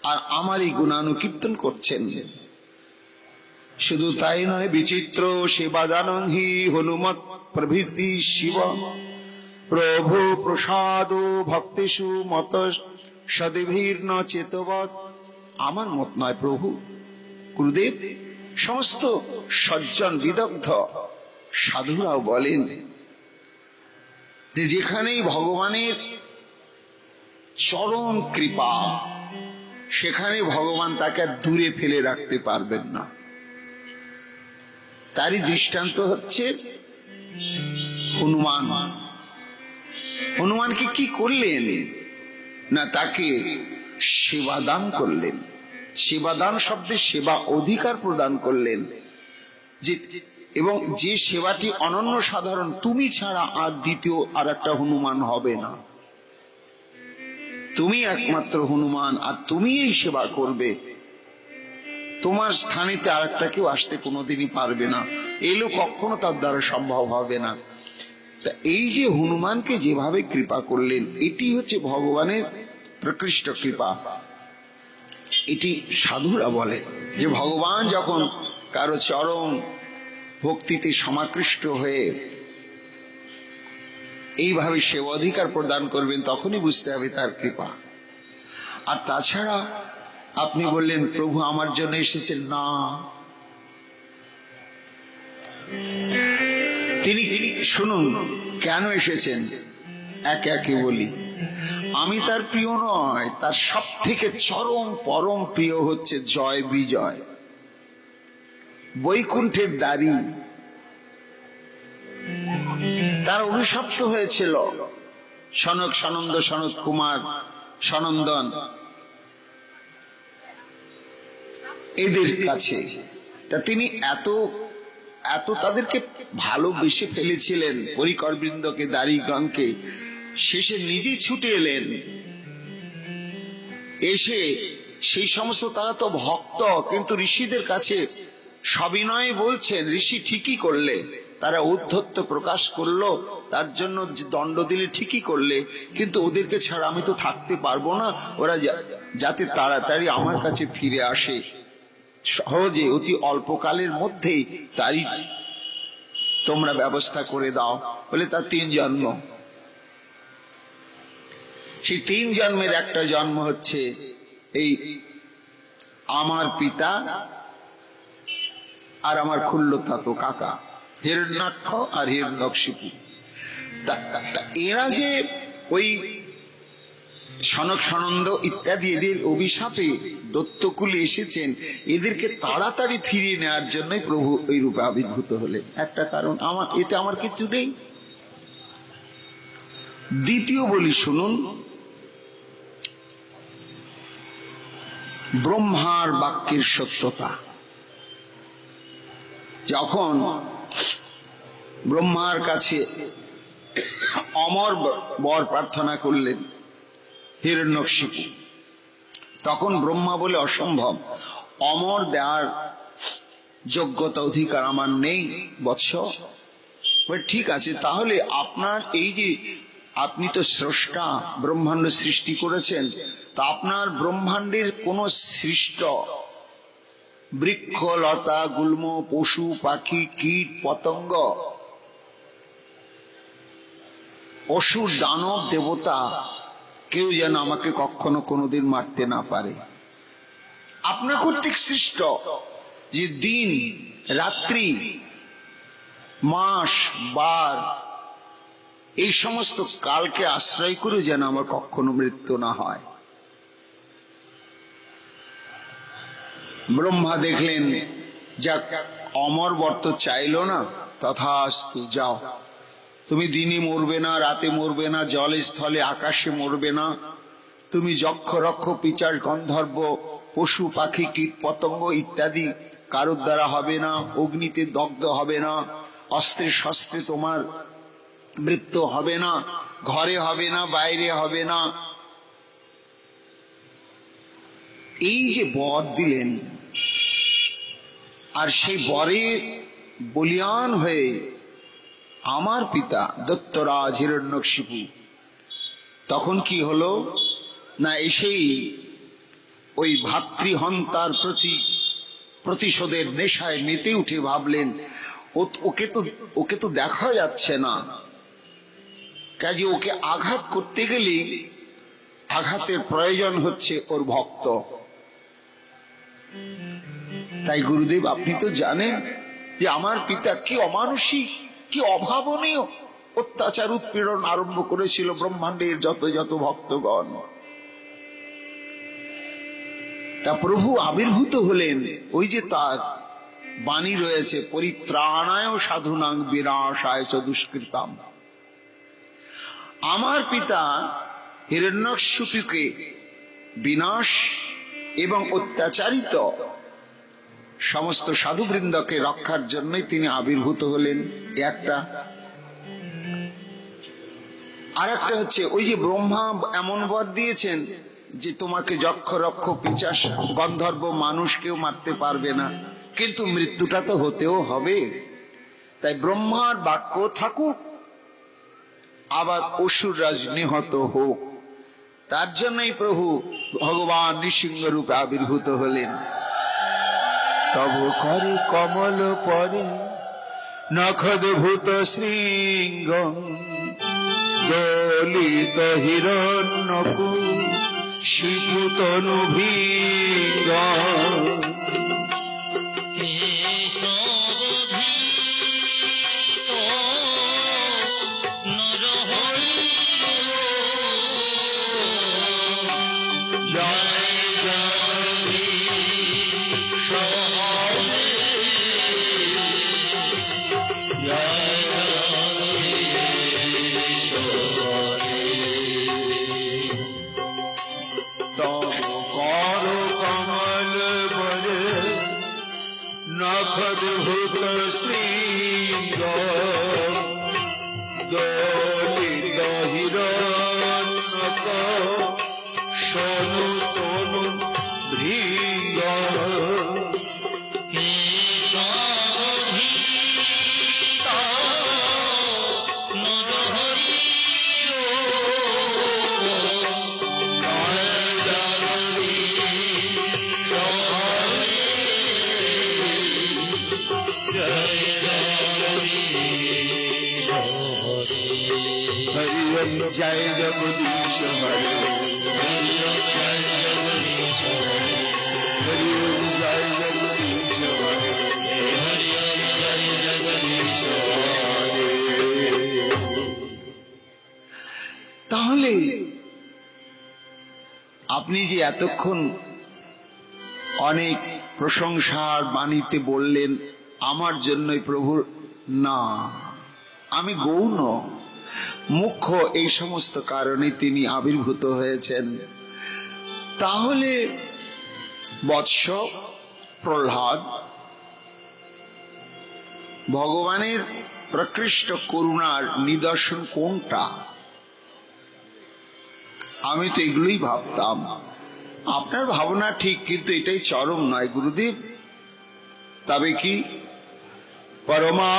আর আমারই গুণানুকীর্তন করছেন? শুধু তাই নয়, বিচিত্র সেবাদানহি হনুমৎ প্রভৃতি শিব প্রভু প্রসাদ ভক্তিষু মত সদেভীর্ণ চেতবৎ। আমার মত নয় প্রভু, গুরুদেব সমস্ত সজ্জন বিদগ্ধ সাধুরাও বলেন যে যেখানেই ভগবানের চরম কৃপা, সেখানে ভগবান তাকে দূরে ফেলে রাখতে পারবেন না। তারই দৃষ্টান্ত হচ্ছে হনুমান। হনুমানকে কি করলেন না, তাকে সেবা দান করলেন। সেবা দান শব্দে সেবা অধিকার প্রদান করলেন, যে এবং যে সেবাটি অনন্য সাধারণ, তুমি ছাড়া আর দ্বিতীয় আর একটা হনুমান হবে না, তুমি একমাত্র হনুমান, আর তুমি এই সেবা করবে, তোমার স্থানেতে আর একটা কেউ আসতে কোনোদিনই পারবে না, এলো কখনো তার দ্বারা সম্ভব হবে না। তা এই যে হনুমানকে যেভাবে কৃপা করলেন, এটি হচ্ছে ভগবানের প্রকৃষ্ট কৃপা। এটি সাধুরা বলে যে ভগবান যখন কারো চরম ভক্তিতে সমাকৃষ্ট হয়ে এইভাবে সেবা অধিকার প্রদান করবেন, তখনই বুঝতে হবে তার কৃপা। আর তাছাড়া আপনি বললেন প্রভু আমার জন্য এসেছেন, না, তিনি শুনুন কেন এসেছেন, একে একে বলি। আমি তার প্রিয় নয়, তার সব থেকে চরম পরম প্রিয় হচ্ছে জয় বিজয়, বৈকুণ্ঠের দ্বারী। তার অভিশপ্ত হয়েছিল সনক সনন্দ সনত কুমার সনন্দন এদের কাছে। তা তিনি এত এত তাদেরকে ভালোবেসে ফেলেছিলেন, পরিকর বৃন্দকে, দাড়িগণকে, শেষে নিজেই ছুটে এলেন। এসে সেই সমস্ত, তারা তো ভক্ত, কিন্তু ঋষিদের কাছে সবিনয়ে বলছেন, ঋষি ঠিকই করলে, তারা ঔদ্ধত্য প্রকাশ করলো, তার জন্য দণ্ড দিলে ঠিকই করলে, কিন্তু ওদেরকে ছাড়া আমি তো থাকতে পারবো না, ওরা যাতে তাড়াতাড়ি আমার কাছে ফিরে আসে, সহজে অতি অল্পকালের মধ্যেই তারই তোমরা ব্যবস্থা করে দাও। বলে তার 3 জন্ম, সেই 3 জন্মের একটা জন্ম হচ্ছে এই আমার পিতা আর আমার খুল্লতাতো কাকা হিরণ্যাক্ষ আর হিরণ্যকশিপু। এরা যে ওই সনক সনন্দ ইত্যাদি এদের অভিশাপে দত্তকুলে এসেছেন, এদেরকে তাড়াতাড়ি ফিরিয়ে নেওয়ার জন্যই প্রভু এই রূপে আবির্ভূত হলেন। একটা কারণ, এতে আমার কিছু নেই। দ্বিতীয় বলি শুনুন, ব্রহ্মার বাক্যের সত্যতা। যখন ব্রহ্মার কাছে অমর বর প্রার্থনা করলেন হিরণ্যকশিপু, তখন ব্রহ্মা বলে অসম্ভব, অমর দেওয়ার যোগ্যতা অধিকার আমার নেই বৎস। ঠিক আছে, তাহলে আপনার এই যে আপনি তো স্রষ্টা, ব্রহ্মাণ্ড সৃষ্টি করেছেন, তা আপনার ব্রহ্মাণ্ডের কোন সৃষ্ট বৃক্ষ লতা গুল্ম পশু পাখি কীট পতঙ্গ অসুর দানব দেবতা কেউ যেন আমাকে কখনো কোনোদিন মারতে না পারে। আপনার কর্তৃক সৃষ্ট যে দিন রাত্রি মাস বার এই সমস্ত কালকে আশ্রয় করে যেন আমার কখনো মৃত্যু না হয়। ব্রহ্মা দেখলেন যাক অমর বর্ত চাইল না, তথাস্তু, যাও, তুমি দিনে মরবে না, রাতে মরবে না, জলে স্থলে আকাশে মরবে না, তুমি যক্ষ রক্ষ পিচাস গন্ধর্ব পশু পাখি কীট পতঙ্গ ইত্যাদি কারোর দ্বারা হবে না, অগ্নিতে দগ্ধ হবে না, অস্ত্রে শস্ত্রে তোমার মৃত্যু হবে না, ঘরে হবে না, বাইরে হবে না। এই যে বর দিলেন, আর সেই বরে বলিয়ান হয়ে আমার পিতা দত্তরাজ হিরণ্যকশিপু তখন কি হলো না, এসেই ওই ভাতৃহন্তার প্রতি প্রতিশোধের নেশায় মেতে উঠে ভাবলেন ওকে তো দেখা যাচ্ছে না, কাজে ওকে আঘাত করতে গেলে আঘাতের প্রয়োজন হচ্ছে ওর ভক্ত। তাই গুরুদেব আপনি তো জানেন যে আমার পিতা কি অমানুষিক, কি অভাবনীয় অত্যাচার উৎপীড়ন আরম্ভ করেছিল ব্রহ্মাণ্ডের যত যত ভক্তগণ। তা প্রভু আবির্ভূত হলেন, ওই যে তার বাণী রয়েছে পরিত্রাণায় সাধুনাং বিনাশায় চ দুষ্কৃতাম। আমার পিতা হিরণ্যকশিপুকে বিনাশ এবং অত্যাচারিত সমস্ত সাধুবৃন্দকে রক্ষার জন্যই তিনি আবির্ভূত হলেন, একটা। আর একটা হচ্ছে ওই যে ব্রহ্মা এমন বর দিয়েছেন যে তোমাকে যক্ষ রক্ষ পিচাস গন্ধর্ব মানুষ কেউ মারতে পারবে না, কিন্তু মৃত্যুটা তো হতেও হবে। তাই ব্রহ্মার বাক্য থাকুক, আবার অসুররাজ নিহত হোক, তার জন্যই প্রভু ভগবান নৃসিংহ রূপে আবির্ভূত হলেন। তব করে কমল পরে নখদ্ভূত শৃঙ্গ দলিত হিরণ্যকু শিপুতনু ভৃঙ্গ নখদ্ভূত শৃঙ্গ দলিত হিরণ্যক সোনু তনু ভৃঙ্গ জয় জগদীশ হরে হরি জয় জগদীশ হরি জয় জগদীশ হরে হরি জয় জগদীশ হরে। তাহলে আপনি যে এতক্ষণ অনেক প্রশংসার বাণীতে বললেন আমার জন্যই প্রভুর, না, আমি গৌণ, মুখ্য এই সমস্ত কারণে তিনি আবির্ভূত হয়েছেন। তাহলে বৎস প্রহ্লাদ, ভগবানের প্রকৃষ্ট করুণার নিদর্শন কোনটা? আমি তো এগুলোই ভাবতাম আপনার ভাবনা ঠিক, কিন্তু এটাই চরম নয় গুরুদেব। তবে কি? পরমা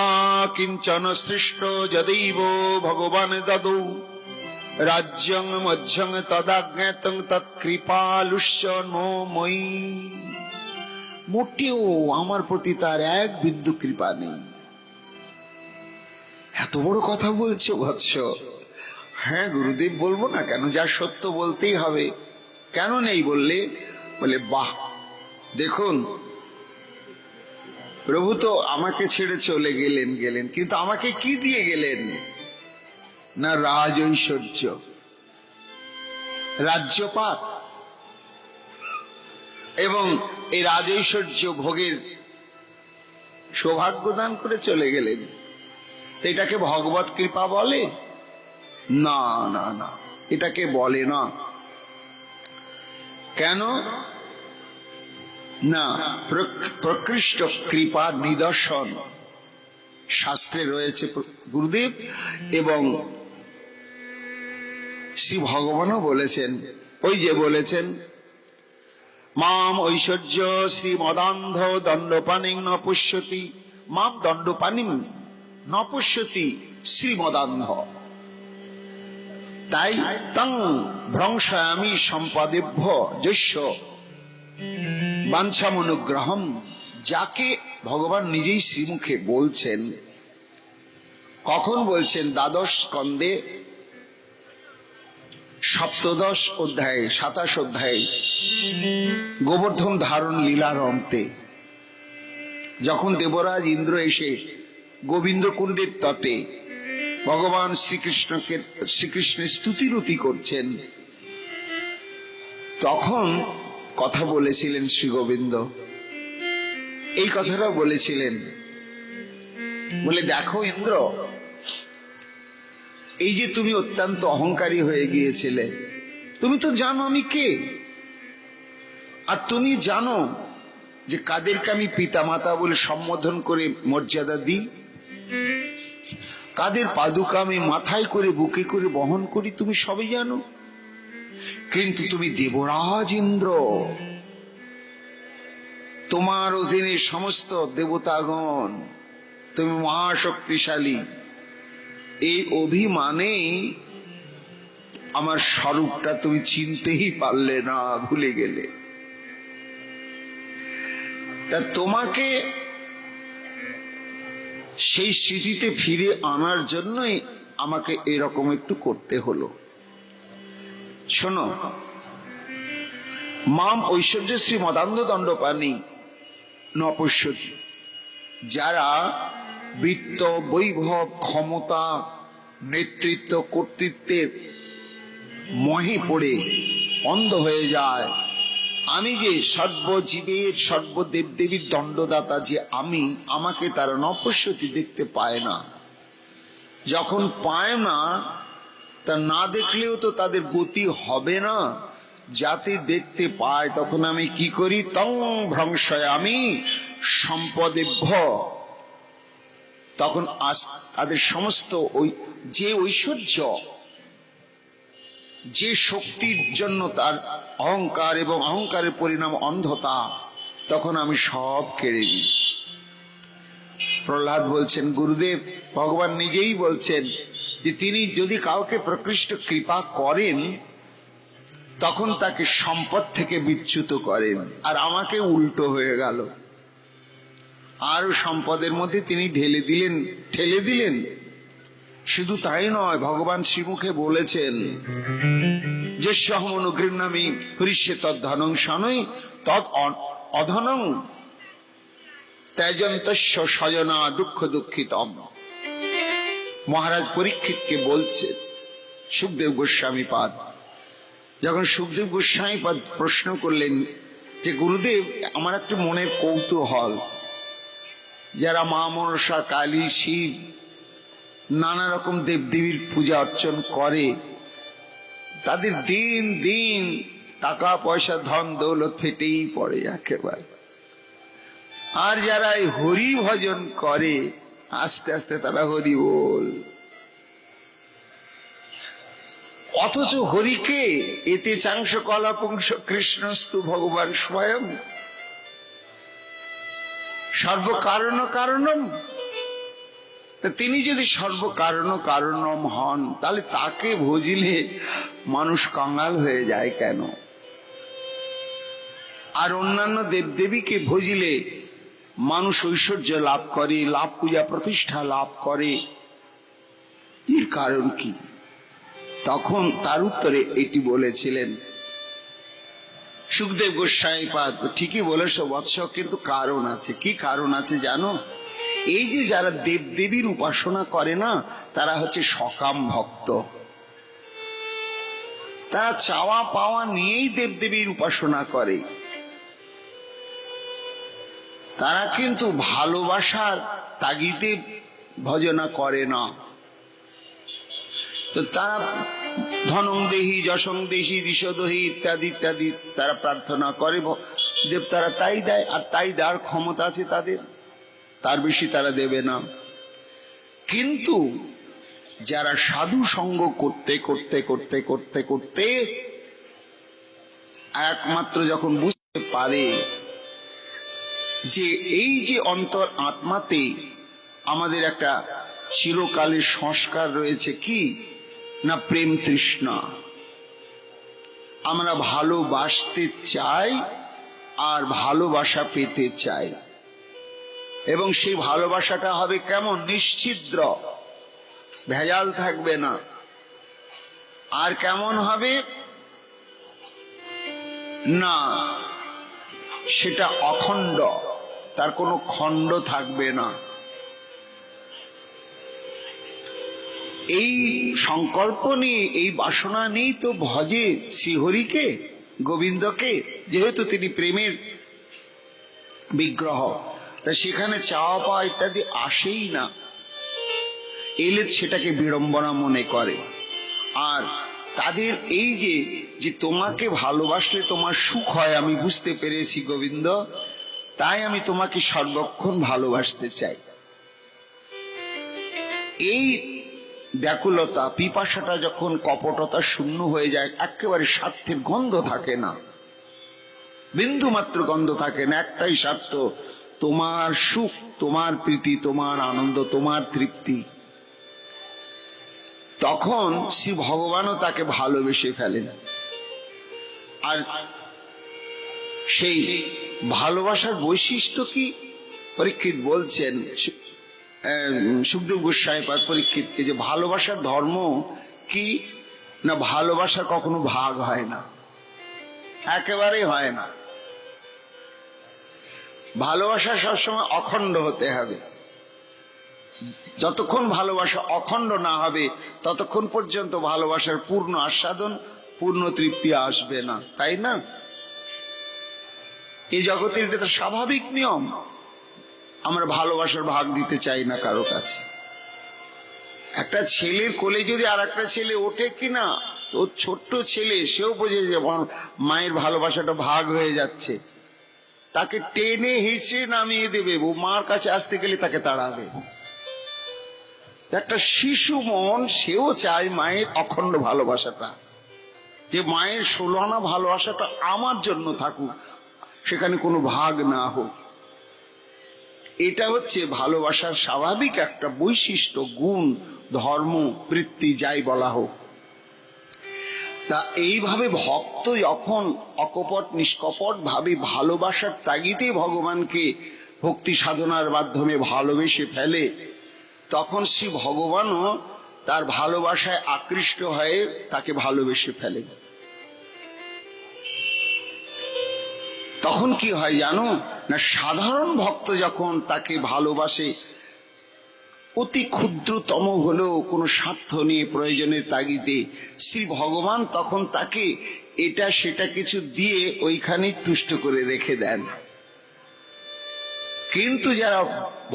কিঞ্চন সৃষ্ট যदैব ভগবান দদৌ রাজ্যং মধ্যং তদাজ্ঞাতং তৎকৃপালুষ্য নো ময়ি। মোটেও আমার প্রতি তার এক বিন্দু কৃপা নেই। এত বড় কথা বলছো বৎস? হ্যাঁ গুরুদেব, বলবো না কেন? যা সত্য বলতেই হবে। কেন নেই বললে? বলে বাহ, দেখুন প্রভু তো আমাকে ছেড়ে চলে গেলেন, কিন্তু আমাকে কি দিয়ে গেলেন? না রাজ ঐশ্বর্য, রাজ্যপাট, এবং এই রাজ ঐশ্বর্য ভোগের সৌভাগ্য দান করে চলে গেলেন। এটাকে ভগবত কৃপা বলে? না না না, এটাকে বলে না। কেন না? প্রকৃষ্ট কৃপা নিদর্শন শাস্ত্রে রয়েছে গুরুদেব, এবং শ্রী ভগবানও বলেছেন। ওই যে বলেছেন, মাম ঐশ্বর্য শ্রীমদান্ধ দণ্ডপানিং ন পুষ্যতি, মাম দণ্ডপানিং ন পুষ্যতি শ্রীমদান্ধ। তাই তং ভ্রংশামি সম্পদেভ্য যস্য বাঞ্ছামনুগ্রহম। যাকে ভগবান নিজেই শ্রীমুখে বলছেন। কখন বলছেন? দ্বাদশ স্কন্ধে 17 অধ্যায়ে 27 অধ্যায়ে গোবর্ধন ধারণ লীলার অন্তে, যখন দেবরাজ ইন্দ্র এসে গোবিন্দ কুণ্ডের তটে ভগবান শ্রীকৃষ্ণের স্তুতিরুতি করছেন, তখন কথা বলেছিলেন শ্রী গোবিন্দ। এই কথাটা বলেছিলেন, বলে দেখো ইন্দ্র, এই যে তুমি অত্যন্ত অহংকারী হয়ে গিয়েছিলে, তুমি তো জানো আমি কে, আর তুমি জানো যে কাদেরকে আমি পিতামাতা বলে সম্বোধন করে মর্যাদা দিই, কাদের পাদুকা আমি মাথায় করে বুকে করে বহন করি, তুমি সবই জানো। কিন্তু তুমি দেবরাজ ইন্দ্র, তোমার অধীনে সমস্ত দেবতাগণ, তুমি মহাশক্তিশালী। এই অভিমানে আমার স্বরূপটা তুমি চিনতেই পারলে না, ভুলে গেলে। তা তোমাকে সেই স্মৃতিতে ফিরে আনার জন্যই আমাকে এরকম একটু করতে হলো। শোনো, মাম ঐশ্বর্য শ্রী মদান্ধ দণ্ডপানি নপশ্যতি। যারা বিত্ত, বৈভব, ক্ষমতা, নেতৃত্ব, কর্তৃত্বের মোহে পড়ে অন্ধ হয়ে যায়, আমি যে সর্বজীবের সর্বদেবদেবীর দণ্ডদাতা যে আমি, আমাকে তারা নপশ্যতি দেখতে পায় না। যখন পায় না, তা না দেখলেও তো তাদের গতি হবে না। যাতে দেখতে পায়, তখন আমি কি করি? তং ভ্রংশয় আমি সম্পদেভ্য। তখন তাদের সমস্ত যে ঐশ্বর্য, যে শক্তির জন্য তার অহংকার এবং অহংকারের পরিণাম অন্ধতা, তখন আমি সব কেড়ে নিই। প্রহ্লাদ বলছেন, গুরুদেব ভগবান নিজেই বলছেন যে তিনি যদি কাউকে প্রকৃষ্ট কৃপা করেন, তখন তাকে সম্পদ থেকে বিচ্যুত করেন, আর আমাকে উল্টো হয়ে গেল। আরো সম্পদের মধ্যে তিনি ঠেলে দিলেন। শুধু তাই নয়, ভগবান শ্রীমুখে বলেছেন, যে সহমনুগৃহ্ণামি হরিষ্যে তদ্ধনং শনৈ তদ অধনং ত্যাজন্তস্য স্বজনা দুঃখ দুঃখিতম। মহারাজ পরীক্ষিতকে বলছে সুখদেব গোস্বামী পাদ, যখন সুখদেব গোস্বামী পাদ প্রশ্ন করলেন যে গুরুদেব, আমার একটু মনের কৌতূহল, যারা মা মনসা, কালী, শিব, নানা রকম দেবদেবীর পূজা অর্চন করে, তাদের দিন দিন টাকা পয়সা ধন দৌলত ফেটেই পড়ে একেবারে। আর যারা এই হরি ভজন করে, আস্তে আস্তে তারা হরি বল, অথচ হরিকে এতে চাংশ কলাপুংস কৃষ্ণস্তু ভগবান স্বয়ং সর্বকারণ কারণম। তিনি যদি সর্বকারণ কারণম হন, তাহলে তাকে ভজিলে মানুষ কাঙাল হয়ে যায় কেন? আর অন্যান্য দেবদেবীকে ভজিলে মানুষ ঐশ্বর্য লাভ করে, লাভ পূজা প্রতিষ্ঠা লাভ করে, এর কারণ কি? তখন তার উত্তরে এটি বলেছিলেন সুখদেব গোস্বামী পাদ, ঠিকই বলেছ বৎস, কিন্তু কারণ আছে। কি কারণ আছে জানো? এই যে যারা দেবদেবীর উপাসনা করে না, তারা হচ্ছে সকাম ভক্ত। তারা চাওয়া পাওয়া নিয়েই দেবদেবীর উপাসনা করে। তারা কিন্তু ভালোবাসার তাগিদে ভজনা করে না। তো তারা ধনং দেহি, যশং দেহি, দিশদহি ইত্যাদি ইত্যাদি তারা প্রার্থনা করে, দেব তারা তাই দেয়, আর তাই দেওয়ার ক্ষমতা আছে তাদের, তার বেশি তারা দেবে না। কিন্তু যারা সাধু সঙ্গ করতে করতে করতে করতে করতে একমাত্র যখন বুঝতে পারে যে এই যে অন্তর আত্মাতে আমাদের একটা চিরকালের সংস্কার রয়েছে, কি না প্রেম তৃষ্ণা। আমরা ভালোবাসতে চাই আর ভালোবাসা পেতে চাই, এবং সেই ভালোবাসাটা হবে কেমন? নিশ্ছিদ্র, ভেজাল থাকবে না। আর কেমন হবে না, সেটা অখণ্ড, তার কোনো খণ্ড থাকবে না। এই সংকল্প নিয়ে, এই বাসনা নিয়েই তো ভজে শ্রীহরিকে, গোবিন্দকে, যেহেতু তিনি প্রেমের বিগ্রহ, তা সেখানে চাওয়া পাওয়া ইত্যাদি আসেই না। এলে সেটাকে বিড়ম্বনা মনে করে। আর তাদের এই যে তোমাকে ভালোবাসলে তোমার সুখ হয়, আমি বুঝতে পেরেছি গোবিন্দ, তাই আমি তোমাকে সর্বক্ষণ ভালোবাসতে চাই। এই ব্যাকুলতা, পিপাসাটা যখন কপটতা শূন্য হয়ে যায়, একেবারে স্বার্থের গন্ধ থাকে না, বিন্দু মাত্র গন্ধ থাকে না, একটাই স্বার্থ, তোমার সুখ, তোমার প্রীতি, তোমার আনন্দ, তোমার তৃপ্তি। তখন শ্রী ভগবানও তাকে ভালোবেসে ফেলেন। আর সেই ভালোবাসার বৈশিষ্ট্য কি? পরীক্ষিত বলছেন, সুখদেব গোস্বামী পাদ পরীক্ষিতকে, যে ভালোবাসার ধর্ম কি না, ভালোবাসা কখনো ভাগ হয় না, একেবারেই হয় না। ভালোবাসা সবসময় অখণ্ড হতে হবে। যতক্ষণ ভালোবাসা অখণ্ড না হবে, ততক্ষণ পর্যন্ত ভালোবাসার পূর্ণ আস্বাদন, পূর্ণ তৃপ্তি আসবে না, তাই না? এই জগতের এটা তো স্বাভাবিক নিয়ম। আমরা ভালোবাসার ভাগ দিতে চাই না কারো কাছে। একটা ছেলের কোলে যদি আর একটা ছেলে ওঠে কিনা, ওর ছোট্ট ছেলে, সেও বোঝে যে মায়ের ভালোবাসাটা ভাগ হয়ে যাচ্ছে, তাকে টেনে হিঁচড়ে নামিয়ে দেবে, ও মার কাছে আসতে গেলে তাকে তাড়াবে। একটা শিশু মন, সেও চায় মায়ের অখণ্ড ভালোবাসাটা, যে মায়ের 16 আনা ভালোবাসাটা আমার জন্য থাকুক, সেখানে কোনো ভাগ না হোক। এটা হচ্ছে ভালোবাসার স্বাভাবিক একটা বৈশিষ্ট্য, গুণ, ধর্ম, বৃত্তি, যাই বলা হোক। তা এইভাবে ভক্ত যখন অকপট নিষ্কপট ভাবে ভালোবাসার তাগিদে ভগবানকে ভক্তি সাধনার মাধ্যমে ভালোবেসে ফেলে, তখন শ্রী ভগবানও তার ভালোবাসায় আকৃষ্ট হয়ে তাকে ভালোবেসে ফেলেন। তখন কি হয় জানো না, সাধারণ ভক্ত যখন তাকে ভালোবাসে, অতি ক্ষুদ্রতম হলেও কোনো স্বার্থ নিয়ে, প্রয়োজনের তাগিদে, শ্রী ভগবান তখন তাকে এটা সেটা কিছু দিয়ে ওইখানেই তুষ্ট করে রেখে দেন। কিন্তু যারা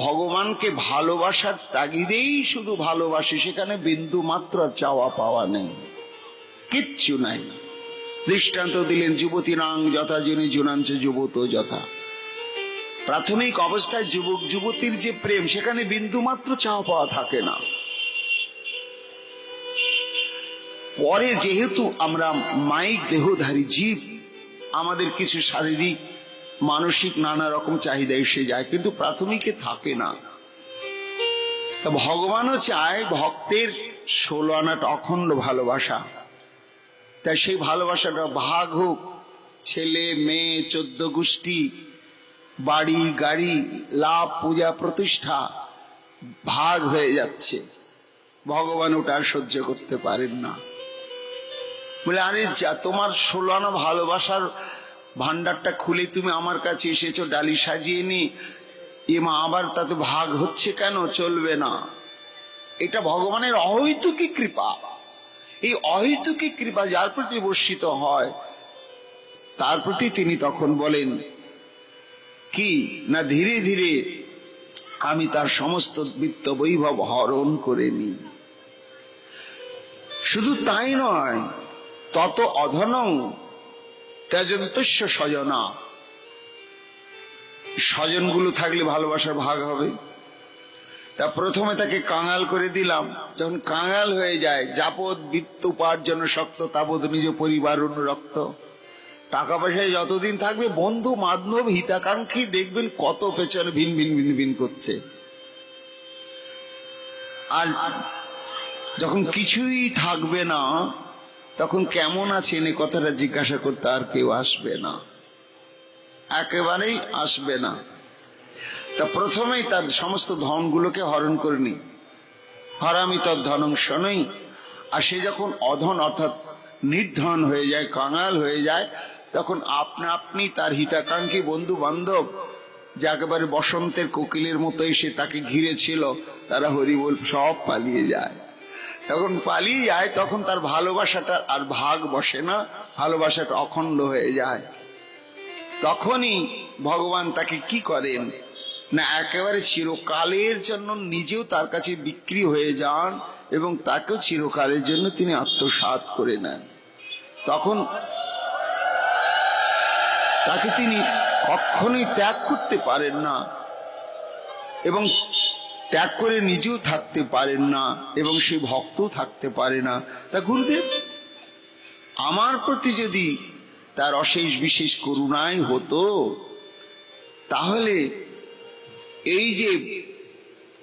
ভগবানকে ভালোবাসার তাগিদেই শুধু ভালোবাসে, সেখানে বিন্দু মাত্র চাওয়া পাওয়া নেই, কিচ্ছু নাই। দৃষ্টান্ত দিলেন, যুবতী রাং যথা যিনি জুনাঞ্চ যুবত যথা। প্রাথমিক অবস্থায় যুবক যুবতীর যে প্রেম, সেখানে বিন্দু মাত্র চাওয়া পাওয়া থাকে না। পরে যেহেতু আমরা মাইক দেহধারী জীব, আমাদের কিছু শারীরিক মানসিক নানা রকম চাহিদা এসে যায়, কিন্তু প্রাথমিকে থাকে না। তা ভগবানও চায় ভক্তের 16 আনাটা অখণ্ড ভালোবাসা। তাই সেই ভালোবাসাটা ভাগ হোক, ছেলে মেয়ে 14 গোষ্ঠী, বাড়ি গাড়ি, লাভ পূজা প্রতিষ্ঠা ভাগ হয়ে যাচ্ছে। ভগবান ওটা সহ্য করতে পারেন না, বলে আরে যা তোমার 16 আনা ভালোবাসার ভান্ডারটা খুলে তুমি আমার কাছে এসেছো ডালি সাজিয়ে নি, মা আবার তাতে ভাগ হচ্ছে কেন? চলবে না। এটা ভগবানের অহৈতুকী কৃপা। এই অহৈতুকী কৃপা যার প্রতি বর্ষিত হয় তার প্রতি তিনি তখন বলেন কি না, ধীরে ধীরে আমি তার সমস্ত বিত্ত বৈভব হরণ করে নিই। শুধু তাই নয়, তত অধনং ত্যজন্তস্য স্বজনা, স্বজনগুলো থাকলে ভালোবাসার ভাগ হবে। তা প্রথমে তাকে কাঙাল করে দিলাম, যখন কাঙাল হয়ে যায়, যাবৎ বিত্ত উপার্জন শক্ত তাবৎ নিজ পরিবার অনুরক্ত। টাকা পয়সায় যতদিন থাকবে বন্ধু বান্ধব হিতাকাঙ্ক্ষী দেখবেন কত পেছনে ভিন ভিন ভিন ভিন করছে। আর যখন কিছুই থাকবে না তখন কেমন আছেন এ কথাটা জিজ্ঞাসা করতে আর কেউ আসবে না, একেবারেই আসবে না। তা প্রথমেই তার সমস্ত ধনগুলোকে হরণ করে নি, হরামি তৎ ধনং শনৈ। আর সে যখন অধন অর্থাৎ নির্ধন হয়ে যায়, কাঙাল হয়ে যায়, তখন আপনা আপনি তার হিতাকাঙ্ক্ষী বন্ধু বান্ধব যা একেবারে বসন্তের কোকিলের মতো এসে তাকে ঘিরে ছিল, তারা হরিবোল সব পালিয়ে যায়। যখন পালিয়ে যায় তখন তার ভালোবাসাটা আর ভাগ বসে না, ভালোবাসাটা অখণ্ড হয়ে যায়। তখনই ভগবান তাকে কি করেন না, একেবারে চিরকালের জন্য নিজেও তার কাছে বিক্রি হয়ে যান এবং তাকেও চিরকালের জন্য তিনি আত্মসাৎ করে নেন। তখন তাকে তিনি কখনোই ত্যাগ করতে পারেন না এবং ত্যাগ করে নিজেও থাকতে পারেন না এবং সে ভক্তও থাকতে পারে না। তা গুরুদেব, আমার প্রতি যদি তার অশেষ বিশেষ করুণাই হতো, তাহলে এই যে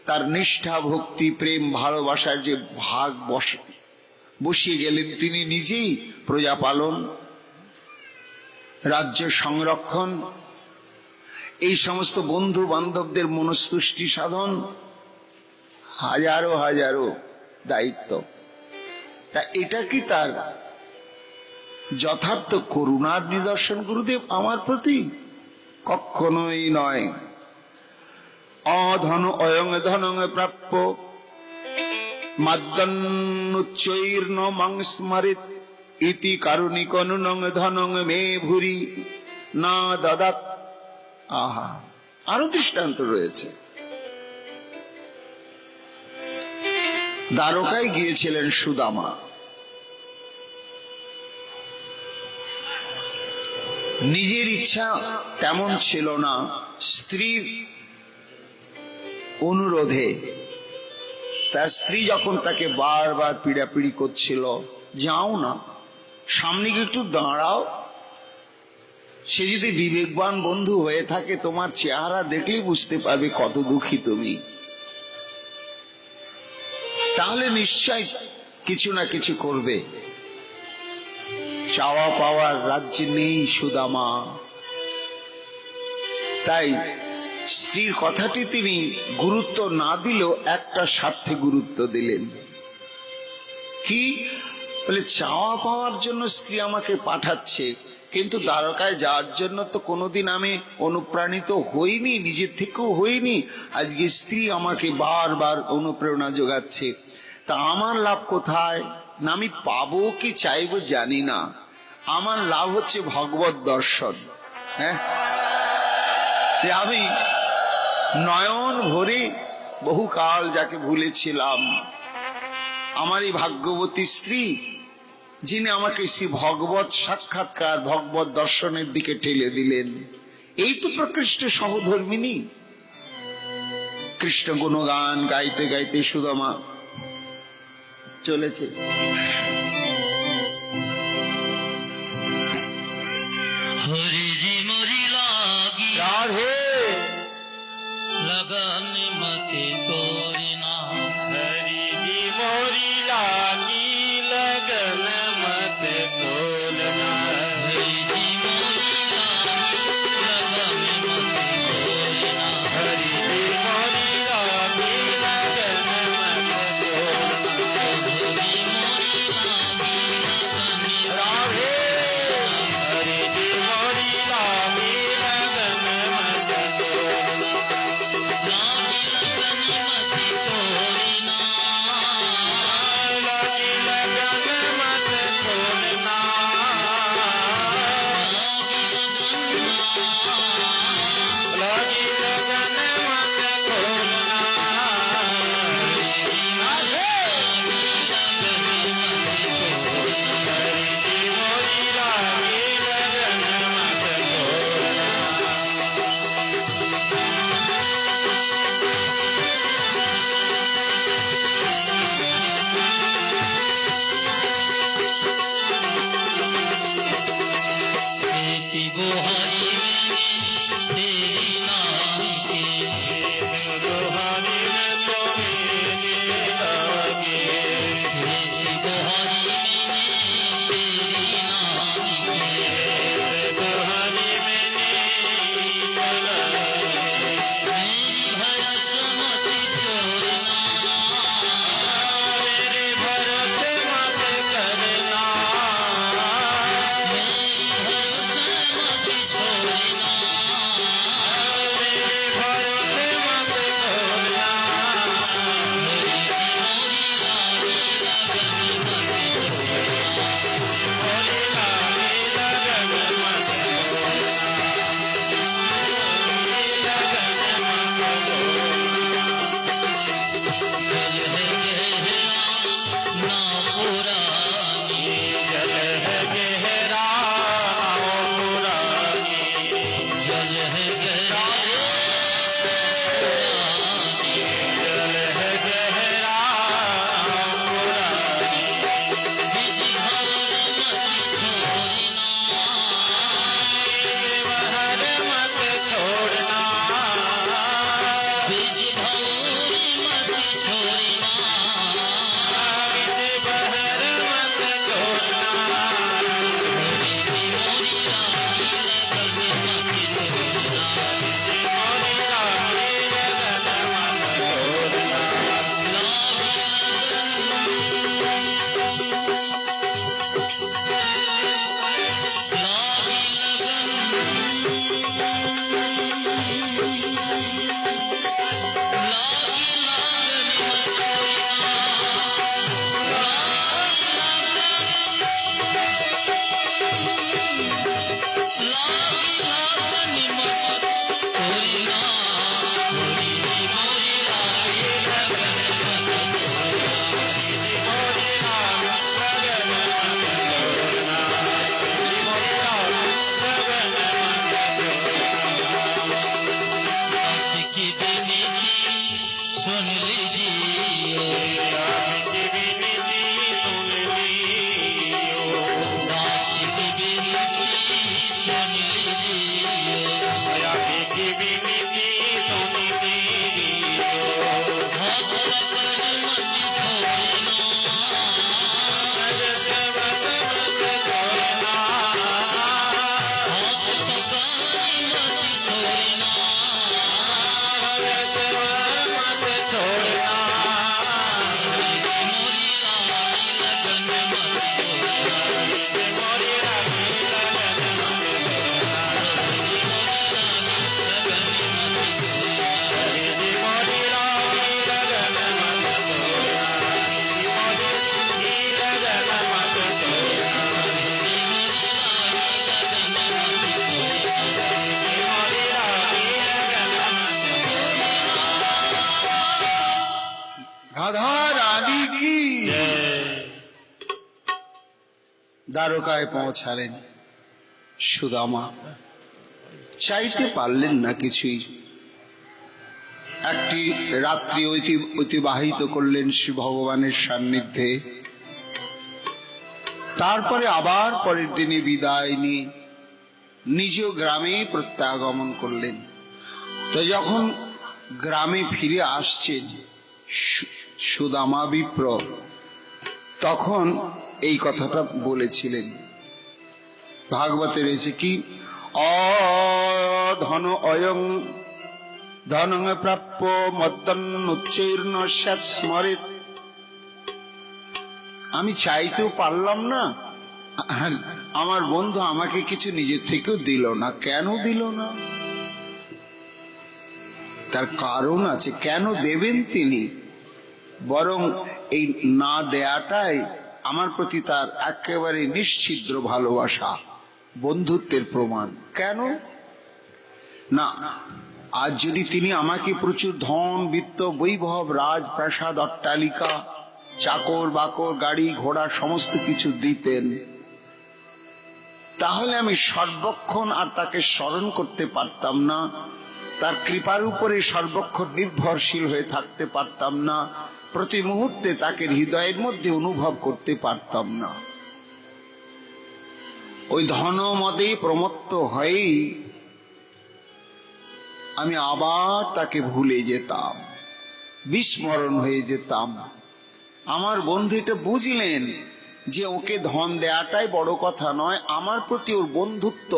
তার নিষ্ঠা ভক্তি প্রেম ভালোবাসার যে ভাগ বসিয়ে গেলেন, তিনি নিজেই প্রজা পালন, রাজ্য সংরক্ষণ, এই সমস্ত বন্ধু বান্ধবদের মনস্তুষ্টি সাধন, হাজারো হাজারো দায়িত্ব। তা এটা কি তার যথার্থ করুণার নিদর্শন গুরুদেব আমার প্রতি? কখনোই নয়। অধন অয়ং ধনং প্রাপ্য মাদ্দন্নুচ্চৈর্ন মাং স্মরিত ইতি কারুণিকনুনং ধনং মে ভুরি না দদাত। আহা, আরো দৃষ্টান্ত রয়েছে। দ্বারকায় গিয়েছিলেন সুদামা, নিজের ইচ্ছা তেমন ছিল না, স্ত্রীর অনুরোধে। তার স্ত্রী যখন তাকে বারবার পীড়াপিড়ি করছিল, যাও না, সামনে গিয়ে একটু দাঁড়াও, সে যদি বিবেকবান বন্ধু হয়ে থাকে তোমার চেহারা দেখলেই বুঝতে পারবে কত দুঃখী তুমি, তাহলে নিশ্চয় কিছু না কিছু করবে। চাওয়া পাওয়ার রাজ্যে নেই সুদামা। তাই স্ত্রীর কথাটি তিনি গুরুত্ব না দিলেও একটা স্বার্থে গুরুত্ব দিলেন। কি বলে, চাওয়া পাওয়ার জন্য স্ত্রী আমাকে পাঠাচ্ছে, কিন্তু দ্বারকায় যাওয়ার জন্য তো কোনোদিন আমি অনুপ্রাণিত হইনি, নিজের থেকেও হইনি। আজকে স্ত্রী আমাকে বারবার অনুপ্রেরণা যোগাচ্ছে, তা আমার লাভ কোথায়? না আমি পাবো কি চাইবো জানি না, আমার লাভ হচ্ছে ভগবত দর্শন। হ্যাঁ, আমি নয়ন ভরে বহুকাল যাকে ভুলেছিলাম, আমার এই ভাগ্যবতী স্ত্রী যিনি আমাকে শ্রী ভগবত সাক্ষাৎকার ভগবত দর্শনের দিকে ঠেলে দিলেন, এই তো প্রকৃষ্ট সহধর্মিনী। কৃষ্ণ গুণগান গাইতে গাইতে সুদামা চলেছে। हरि जी मोरी लागी राधे लगन मति तोड़ना। हरि जी मोरी लागी लगन मत खोलना। हरि जी मोरी लागी लगन मति तोड़ना। हरि जी मोरी लागी लगन मत खोलना। हरि मोरी लागी लगन राधे हरि जी मोरी लागी लगन मत खोलना। लागी लगन मति तोड़ना। लागी लगन मत खोलना। लागी लगन लागी लगन मत खोलना। हरि जी मोरी लागी लगन मत खोलना। बेटी गोहारी मैंने तेरी नाम की। दुहारी में तो मेरे लागे। बेटी गोहारी मैंने तेरी नाम की। दुहारी मैंने लागे। मेरी भरस मत छोड़ना। मेरे भरोसे मत करना। मेरी भरस मत छोड़ना। मेरे भरोसे मत छोड़ना। हरि जी मोरी लागी लगन मत छोड़ना। मोरी लागी लगन मत छोड़ना। लगन मत छोड़ना। जल है गहरा ना पुरानी। जल है गहरा पुरानी। जल है गहरा पुरानी। जल है गहरा पुरानी। बीज भवर मत छोड़ना। बहर मत छोड़ना। बीज भवर मत छोड़ना। बहर मत छोड़ना। हरि जी मोरी लागी लगन मत छोड़ना। मोरी लागी लगन मत छोड़ना। लागी की विनती सुन लीजिए। दास की विनती सुन लीजिए। हाथ पकड़ मत छोड़ना। हाथ पकड़ मत छोड़ना। मोरी लागी लगन मत छोड़ना। मोरी लागी लगन मत छोड़ना। রাধা রানী কি দ্বারকায় পৌঁছালেন সুদামা। চাইতে পারলেন না কিছুই। একটি রাত্রি অতিবাহিত করলেন শ্রী ভগবানের সান্নিধ্যে। তারপরে আবার পরের দিনে বিদায় নিয়ে নিজ গ্রামে প্রত্যাগমন করলেন। তো যখন গ্রামে ফিরে আসছেন সুদামা বিপ্র, তখন এই কথাটা বলেছিলেন। ভাগবতে রয়েছে কি, অধন অয়ং ধনং প্রাপ্য মদ্দন্নুচ্চৈর্ণ স্যাৎ স্মরেত। আমি চাইতেও পারলাম না, আমার বন্ধু আমাকে কিছু নিজের থেকেও দিল না। কেন দিল না? তার কারণ আছে। কেন দেবেন তিনি? বরং এই না দেয়াটাই আমার প্রতি তার একেবারে নিশ্ছিদ্র ভালোবাসা, বন্ধুত্বের প্রমাণ। কেন না? আজ যদি তিনি আমাকে প্রচুর ধন, বিত্ত, বৈভব, রাজপ্রাসাদ, অট্টালিকা, চাকর বাকর, গাড়ি ঘোড়া সমস্ত কিছু দিতেন, তাহলে আমি সর্বক্ষণ আর তাকে স্মরণ করতে পারতাম না, তার কৃপার উপরে সর্বক্ষণ নির্ভরশীল হয়ে থাকতে পারতাম না, প্রতি মুহূর্তে তাকে হৃদয়ের মধ্যে অনুভব করতে পারতাম না। ওই ধন মদে প্রমত্ত হয়েই আমি আবার তাকে ভুলে যেতাম, বিস্মরণ হয়ে যেতাম। আমার বন্ধু এটা বুঝলেন যে ওকে ধন দেয়াটাই বড় কথা নয়, আমার প্রতি ওর বন্ধুত্ব,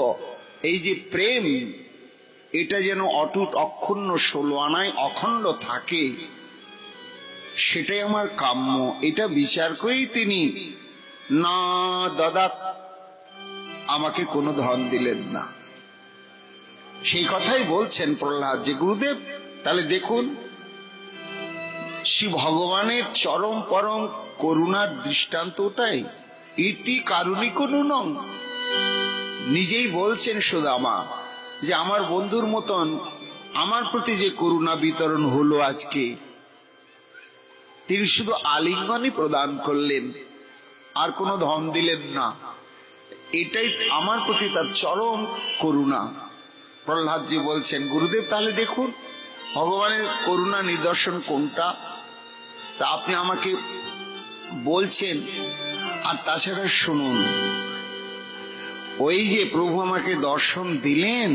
এই যে প্রেম, এটা যেন অটুট অক্ষুণ্ণ 16 আনায় অখণ্ড থাকে, সেটাই আমার কাম্য। এটা বিচার করেই তিনি না দাদা আমাকে কোনো ধন দিলেন না। সেই কথাই বলছেন প্রহ্লাদ যে গুরুদেব, তাহলে দেখুন শ্রী ভগবানের চরম পরম করুণার দৃষ্টান্ত ওটাই। ইতি কারুণিক নুনং, নিজেই বলছেন সুদামা যে আমার বন্ধুর মতন আমার প্রতি যে করুণা বিতরণ হলো আজকে, তিনি শুধু আলিঙ্গনই প্রদান করলেন, আর কোনো ধন দিলেন না। এটাই আমার প্রতি তার চরম করুণা। প্রহ্লাদজি বলছেন গুরুদেব তাহলে দেখুন ভগবানের করুণা নিদর্শন কোনটা, তা আপনি আমাকে বলছেন। আর তাছাড়া শুনুন, ওই যে প্রভু আমাকে দর্শন দিলেন,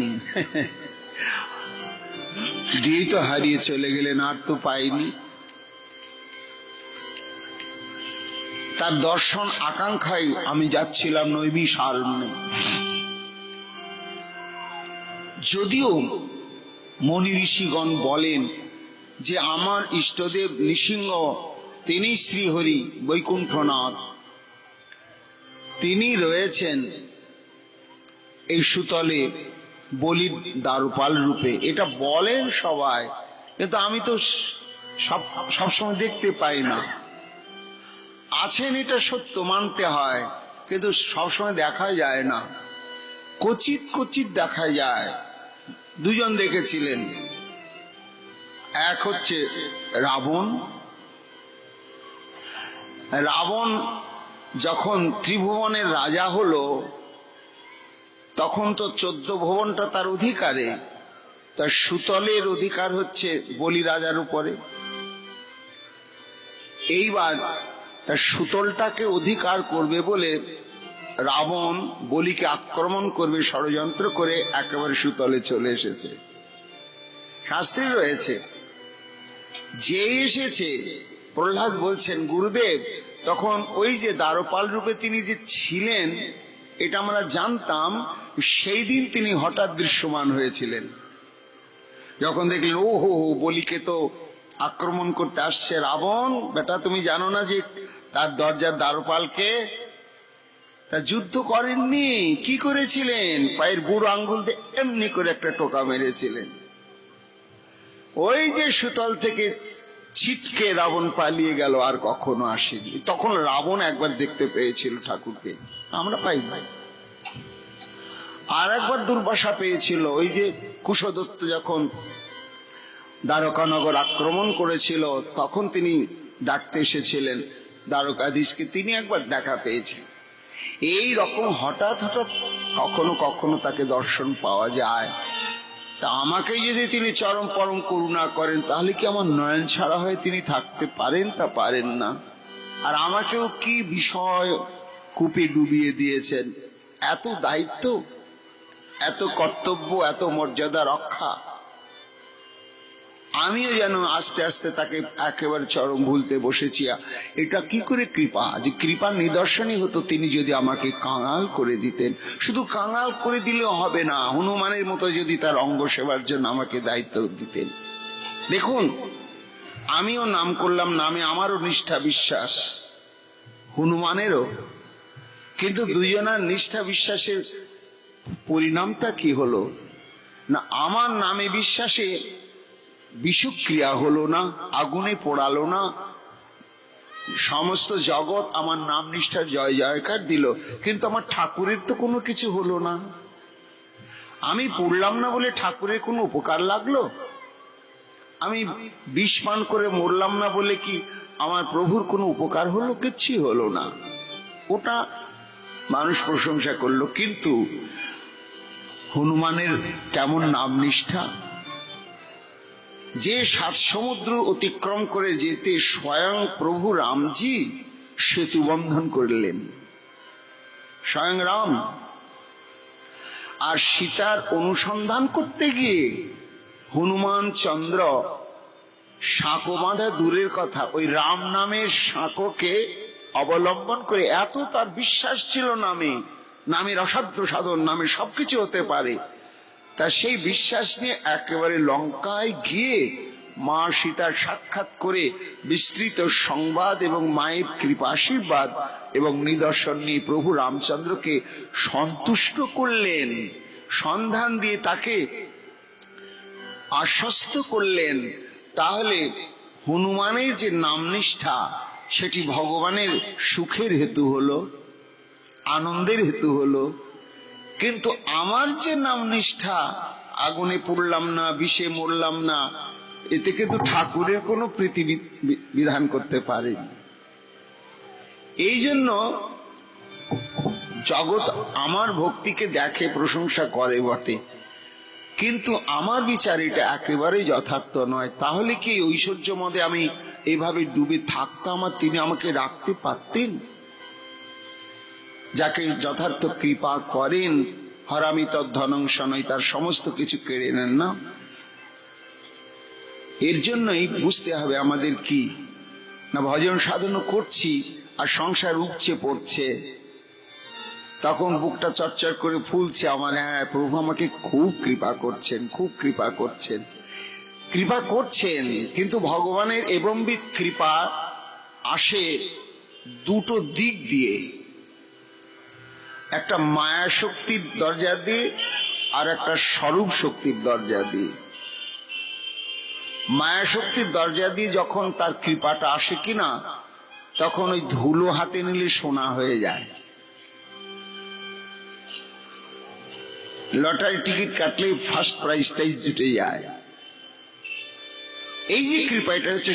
দিয়ে তো হারিয়ে চলে গেলেন, আর তো পাইনি। তার দর্শন আকাঙ্ক্ষায় আমি যাচ্ছিলাম নৈমিষারণ্যে। যদিও মনি ঋষিগণ বলেন যে আমার ইষ্টদেব নৃসিংহ, তিনি শ্রীহরি বৈকুণ্ঠনাথ, তিনি রয়েছেন এই সুতলে বলির দ্বারপাল রূপে, এটা বলেন সবাই, কিন্তু আমি তো সবসময় দেখতে পাই না। আছেন এটা সত্য, মানতে হয়, কিন্তু সবসময় দেখা যায় না, কচিত কচিত দেখা যায়। দুজন দেখেছিলেন, এক হচ্ছে রাবণ। রাবণ যখন ত্রিভুবনের রাজা হলো, তখন তো 14 ভুবনটা তার অধিকারে, তার সুতলের অধিকার হচ্ছে বলি রাজার উপরে। এইবার তার সুতলটাকে অধিকার করবে বলে রাবণ বলিকে আক্রমণ করবে ষড়যন্ত্র করে একেবারে সুতলে চলে এসেছে। শাস্ত্রে রয়েছে যে এসেছে, প্রহ্লাদ বলছেন গুরুদেব তখন ওই যে দ্বারপাল রূপে তিনি যে ছিলেন এটা আমরা জানতাম, সেই দিন তিনি হঠাৎ দৃশ্যমান হয়েছিলেন। যখন দেখলেন ও হো বলিকে তো আক্রমণ করতে আসছে রাবণ, বেটা তুমি জানো না যে তার দরজার দ্বারপালকে? তা যুদ্ধ করেননি, কি করেছিলেন? পায়ের বুড়ো আঙ্গুল দিয়ে এমনি করে একটা টোকা মেরেছিলেন। ওই যে সুতল থেকে ছিটকে রাবণ পালিয়ে গেল, আর কখনো আসেনি। তখন রাবণ একবার দেখতে পেয়েছিল ঠাকুরকে, আমরা পাই নাই। আর একবার দুর্বাসা পেয়েছিল, ওই যে কুশদত্ত যখন দ্বারকানগর আক্রমণ করেছিল, তখন তিনি ডাকতে এসেছিলেন দ্বারকাধীশকে, তিনি একবার দেখা পেয়েছেন। এই রকম হঠাৎ হঠাৎ কখনো কখনো তাকে দর্শন পাওয়া যায়। তা আমাকে যদি তিনি চরম পরম করুণা করেন, তাহলে কি আমার নয়ন ছাড়া হয়ে তিনি থাকতে পারেন? তা পারেন না। আর আমাকেও কি বিষয় কূপে ডুবিয়ে দিয়েছেন, এত দায়িত্ব, এত কর্তব্য, এত মর্যাদা রক্ষা, আমিও যেন আস্তে আস্তে তাকে একেবারে চরম ভুলতে বসেছি। এটা কি করে কৃপা? যে কৃপার নিদর্শনই হতো তিনি যদি আমাকে কাঙাল করে দিতেন। শুধু কাঙাল করে দিলেও হবে না, হনুমানের মতো যদি তার অঙ্গ সেবার জন্য আমাকে দায়িত্ব দিতেন। দেখুন, আমিও নাম করলাম, নামে আমারও নিষ্ঠা বিশ্বাস, হনুমানেরও, কিন্তু দুজনার নিষ্ঠা বিশ্বাসের পরিণামটা কি হলো না, আমার নামে বিশ্বাসে বিষক্রিয়া হলো না, আগুনে পোড়ালো না, সমস্ত জগৎ আমার নাম নিষ্ঠার জয় জয়কার দিল, কিন্তু আমার ঠাকুরের তো কোনো কিছু হলো না। আমি পড়লাম না বলে ঠাকুরের কোনো উপকার লাগলো? আমি বিষ পান করে মরলাম না বলে কি আমার প্রভুর কোনো উপকার হলো? কিচ্ছুই হলো না। ওটা মানুষ প্রশংসা করলো, কিন্তু হনুমানের কেমন নাম নিষ্ঠা! যে 7 সমুদ্র অতিক্রম করে যেতে স্বয়ং প্রভু রামজি সেতু বন্ধন করলেন, স্বয়ং রাম। আর সীতার অনুসন্ধান করতে গিয়ে হনুমান চন্দ্র সাঁকো বাঁধা দূরের কথা, ওই রাম নামের সাঁকোকে অবলম্বন করে, এত তার বিশ্বাস ছিল নামে, নামের অসাধ্য সাধন, নামে সবকিছু হতে পারে, তা সেই বিশ্বাস নিয়ে একেবারে লঙ্কায় গিয়ে মা সীতার সাক্ষাৎ করে বিস্তৃত সংবাদ এবং মায়ের কৃপা আশীর্বাদ এবং নিদর্শন নিয়ে প্রভু রামচন্দ্রকে সন্তুষ্ট করলেন, সন্ধান দিয়ে তাকে আশ্বস্ত করলেন। তাহলে হনুমানের যে নামনিষ্ঠা, সেটি ভগবানের সুখের হেতু হলো, আনন্দের হেতু হলো। কিন্তু আমার যে নামনিষ্ঠা, আগুনে পুড়লাম না, বিষে মরলাম না, এতে কিন্তু ঠাকুরের কোনো প্রীতি বিধান করতে পারেনি। এই জন্য জগৎ আমার ভক্তিকে দেখে, প্রশংসা করে বটে, কিন্তু আমার বিচার এটা একেবারেই যথার্থ নয়। তাহলে কি ঐশ্বর্য মদে আমি এইভাবে ডুবে থাকতাম আর তিনি আমাকে রাখতে পারতেন? যাকে যথার্থ কৃপা করেন, হরামি তদ্ধনং শনৈ, তার সমস্ত কিছু কেড়ে নেন না। এর জন্যই বুঝতে হবে আমাদের কি না, ভজন সাধন করছি আর সংসার উপচে পড়ছে, তখন বুকটা চরচর করে ফুলছে আমার, হ্যাঁ প্রভু আমাকে খুব কৃপা করছেন, খুব কৃপা করছেন, কৃপা করছেন। কিন্তু ভগবানের এবম্বিত কৃপা আসে দুটো দিক দিয়ে, একটা মায়া শক্তির দরজা দিয়ে আর একটা স্বরূপ শক্তির দরজা দিয়ে। মায়া শক্তির দরজা দিয়ে যখন তার কৃপাটা আসে কিনা, তখন ওই ধুলো হাতে নিলে সোনা হয়ে যায়। লটারি টিকিট কাটলে ফার্স্ট প্রাইজটাই জুটে যায়। এই যে কৃপা, এটা হচ্ছে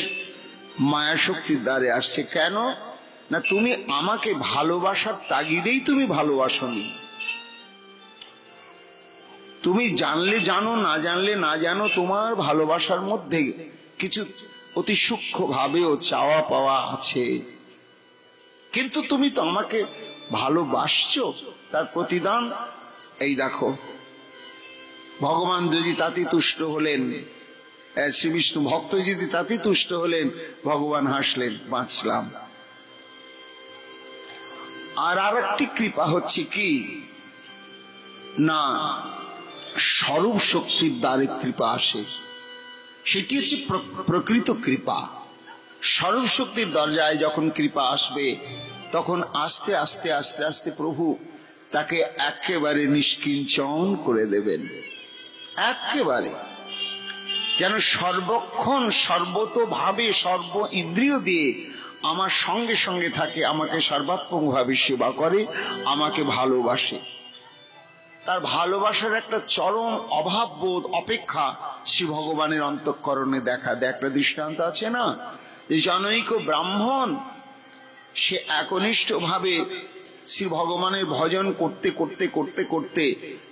মায়া শক্তির দ্বারে আসছে। কেন না, তুমি আমাকে ভালোবাসার তাগিদেই তুমি ভালোবাসনি। তুমি জানলে জানো, না জানলে না জানো, তোমার ভালোবাসার মধ্যে কিছু অতি সূক্ষ্ম ভাবেও চাওয়া পাওয়া আছে, কিন্তু তুমি তো আমাকে ভালোবাসছো। তার প্রতিদান এই দেখো, ভগবান যদি তাতে তুষ্ট হলেন, শ্রী বিষ্ণু ভক্ত যদি তাতে তুষ্ট হলেন, ভগবান হাসলেন, বাঁচলাম। আর একটি কৃপা হচ্ছে কি না, স্বরূপ শক্তির দ্বারে কৃপা আসে, সেটি হচ্ছে প্রকৃত কৃপা। স্বরূপ শক্তির দরজায় যখন কৃপা আসবে, তখন আস্তে আস্তে আস্তে আস্তে প্রভু তাকে একেবারে নিষ্কিঞ্চন করে দেবেন, একেবারে যেন সর্বক্ষণ সর্বতোভাবে সর্ব ইন্দ্রিয় দিয়ে আমার সঙ্গে সঙ্গে থাকে, আমাকে সর্বাত্মক ভাবে সেবা করে, আমাকে ভালোবাসে। তার ভালোবাসার একটা চরম অভাব বোধ অপেক্ষা শ্রী ভগবানের অন্তঃকরণে দেখা দেয়। একটা দৃষ্টান্ত আছে না, যে জনৈক ব্রাহ্মণ, সে একনিষ্ঠ ভাবে শ্রী ভগবানের ভজন করতে করতে করতে করতে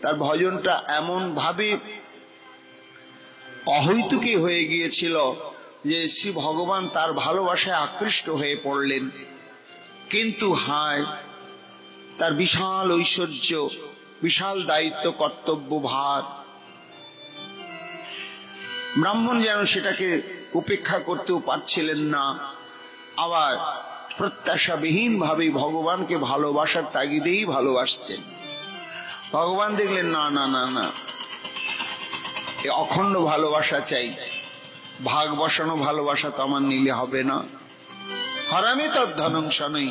তার ভজনটা এমন ভাবে অহৈতুকী হয়ে গিয়েছিল যে শ্রী ভগবান তার ভালোবাসায় আকৃষ্ট হয়ে পড়লেন। কিন্তু হায়, তার বিশাল ঐশ্বর্য, বিশাল দায়িত্ব, কর্তব্য, ভার। ব্রাহ্মণ যেন সেটাকে উপেক্ষা করতেও পারছিলেন না, আবার প্রত্যাশাবিহীন ভাবে ভগবানকে ভালোবাসার তাগিদেই ভালোবাসছেন। ভগবান দেখলেন না না না না, এ অখণ্ড ভালোবাসা চাই, ভাগ বসানো ভালোবাসা তো আমার নিলে হবে না। হরামি তৎ ধনংস নেই,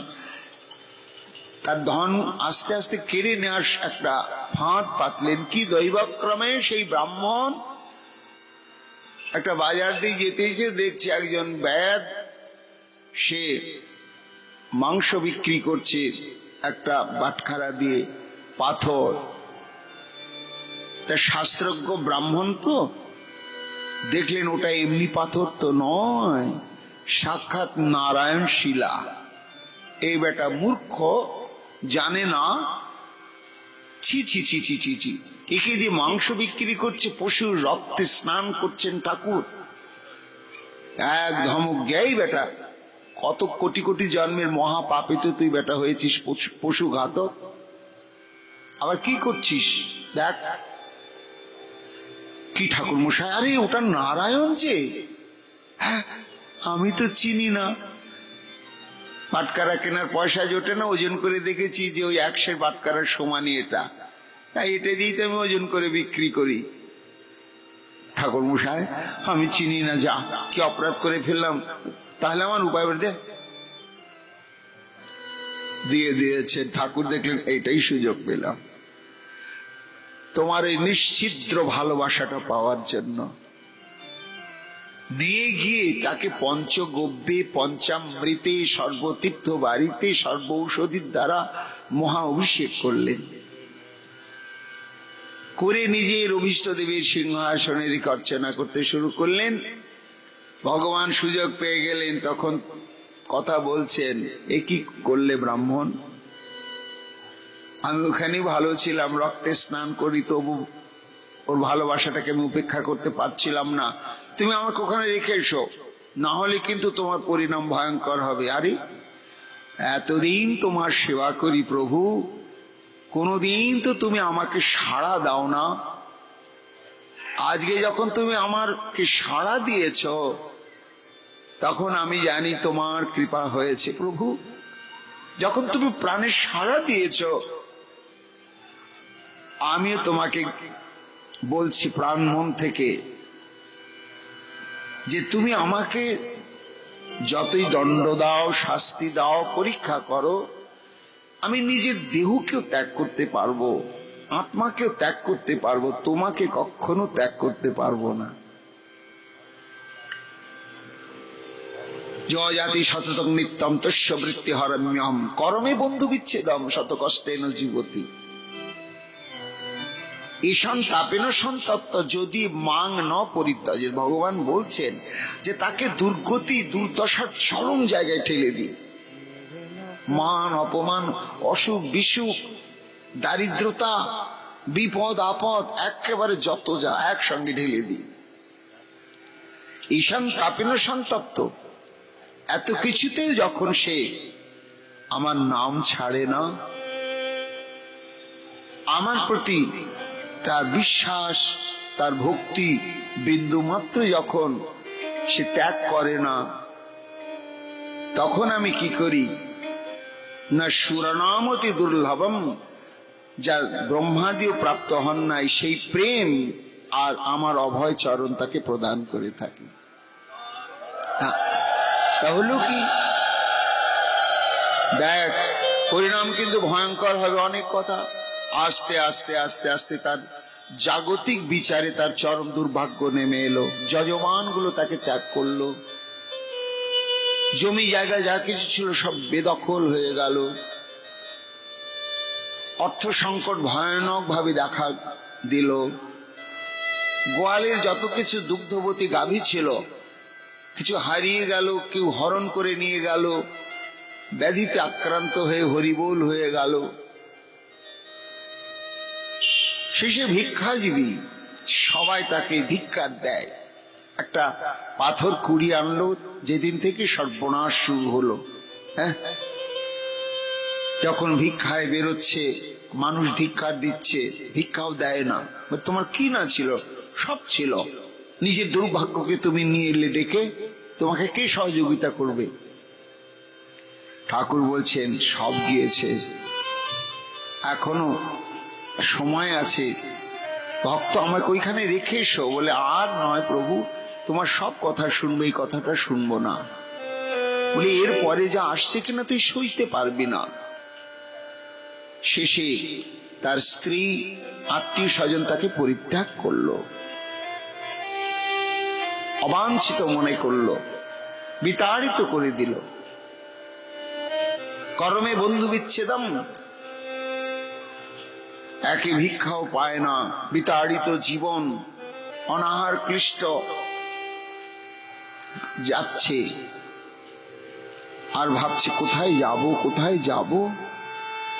তার ধন আস্তে আস্তে কেড়ে নেওয়ার একটা ফাঁদ পাতলেন। কি দৈবক্রমে সেই ব্রাহ্মণ একটা বাজার দিয়ে যেতেছে, দেখছে একজন বৈদ সে মাংস বিক্রি করছে একটা বাটখারা দিয়ে, পাথর। তা শাস্ত্রজ্ঞ ব্রাহ্মণ তো দেখলেন ওটা এমনি পাথর তো নয়, সাক্ষাৎ নারায়ণ শিলা। এই বেটা মূর্খ, জানে না। ছি ছি ছি ছি ছি ছি, একে দিয়ে মাংস বিক্রি করছে, পশুর রক্তে স্নান করছেন ঠাকুর। এক ধমক গেই বেটা, কত কোটি কোটি জন্মের মহাপাপিত তুই বেটা হয়েছিস, পশু ঘাতক। আবার কি করছিস দেখ। কি ঠাকুর মশাই, আরে ওটা নারায়ণ যে। হ্যাঁ, আমি তো চিনি না। বাটকারা কেনার পয়সা জোটে না, ওজন করে দেখেছি যে ওই 100 বাটকারার সমানই এটা, তাই এটা দিয়ে তো আমি ওজন করে বিক্রি করি। ঠাকুর মশাই আমি চিনি না, যা কি অপরাধ করে ফেললাম, তাহলে আমার উপায় বলে দে। দিয়ে দিয়েছে। ঠাকুর দেখলেন এইটাই সুযোগ পেলাম তোমার এই নিশ্ছিদ্র ভালোবাসাটা পাওয়ার জন্য। নিয়ে গিয়ে তাকে পঞ্চগব্যে, পঞ্চামৃতে, সর্বতীর্থ বাড়িতে, সর্ব ঔষধির দ্বারা মহা অভিষেক করলেন, করে নিজের অভীষ্ট দেবীর সিংহাসনের অর্চনা করতে শুরু করলেন। ভগবান সুযোগ পেয়ে গেলেন, তখন কথা বলছেন, এ কি করলে ব্রাহ্মণ? আমি ওখানে ভালো ছিলাম, রক্তে স্নান করি, তবু ওর ভালোবাসাটাকে আমি উপেক্ষা করতে পারছিলাম না। তুমি আমাকে ওখানে রেখে এসো, না হলে কিন্তু তোমার পরিণাম ভয়ঙ্কর হবে। আরে এতদিন তোমার সেবা করি প্রভু, কোনদিন তো তুমি আমাকে সাড়া দাও না। আজকে যখন তুমি আমাকে সাড়া দিয়েছ, তখন আমি জানি তোমার কৃপা হয়েছে প্রভু। যখন তুমি প্রাণের সাড়া দিয়েছ, আমিও তোমাকে বলছি প্রাণ মন থেকে যে তুমি আমাকে যতই দণ্ড দাও, শাস্তি দাও, পরীক্ষা করো, আমি নিজের দেহকেও ত্যাগ করতে পারবো, আত্মাকেও ত্যাগ করতে পারবো, তোমাকে কখনো ত্যাগ করতে পারবো না। জয়াতি শততং নিত্যম তস্য বৃত্তি হরম্যহম করমে বন্ধু বিচ্ছেদম শত কষ্টেন জীবতি ঈশান তাপেন সন্তপ্ত যদি মাং ন পরিত্যজেৎ। ভগবান বলছেন যে তাকে দুর্গতি, দুর্দশার চরম জায়গায় ঠেলে দিয়ে, মান অপমান, অসুখ বিসুখ, দারিদ্রতা, বিপদ আপদ, একেবারে যত যা একসঙ্গে ঢেলে দিয়ে। ঈশান তাপেন সন্তপ্ত, এত কিছুতেও যখন সে আমার নাম ছাড়ে না, আমার প্রতি তার বিশ্বাস, তার ভক্তি বিন্দু মাত্র যখন সে ত্যাগ করে না, তখন আমি কি করি না, সুরনামতি দুর্লভম, যা ব্রহ্মাদিও প্রাপ্ত হন নাই, সেই প্রেম আর আমার অভয় চরণ তাকে প্রদান করে থাকি। তাহলে কি দেখ, পরিণাম কিন্তু ভয়ঙ্কর হবে। অনেক কথা, আস্তে আস্তে আস্তে আস্তে তার জাগতিক বিচারে তার চরম দুর্ভাগ্য নেমে এলো। যজমান গুলো তাকে ত্যাগ করলো, জমি জায়গা যা কিছু ছিল সব বেদখল হয়ে গেল, অর্থ সংকট ভয়ানক ভাবে দেখা দিল, গোয়ালের যত কিছু দুগ্ধবতী গাভী ছিল কিছু হারিয়ে গেল, কেউ হরণ করে নিয়ে গেল, ব্যাধিতে আক্রান্ত হয়ে হরিবোল হয়ে গেল। শেষে ভিক্ষাজীবী সবাই তাকে ধিক্কার দেয়। একটা পাথর কুড়িয়ে আনলো, যেদিন থেকে সর্বনাশ শুরু হলো। হ্যাঁ, যখন ভিক্ষায় বেরোচ্ছে, মানুষ ধিক্কার দিচ্ছে, ভিক্ষাও দেয় না। তোমার কি না ছিল? সব ছিল। নিজের দুর্ভাগ্যকে তুমি নিয়ে এলে ডেকে, তোমাকে কে সহযোগিতা করবে? ঠাকুর বলছেন সব গিয়েছে, এখনো সময় আছে, ভক্ত আমাকে ওইখানে রেখে এসো। বলে আর নয় প্রভু, তোমার সব কথা শুনবো, এই কথাটা শুনবো না। বলে এর পরে যা আসছে কিনা তুই সইতে পারবি না। শেষে তার স্ত্রী, আত্মীয় স্বজন তাকে পরিত্যাগ করলো, অবাঞ্ছিত মনে করলো, বিতাড়িত করে দিল। করমে বন্ধু বিচ্ছেদম, একে ভিক্ষাও পায় না, বিতাড়িত জীবন, অনাহার ক্লিষ্ট যাচ্ছে, আর ভাবছে কোথায় যাব, কোথায় যাব।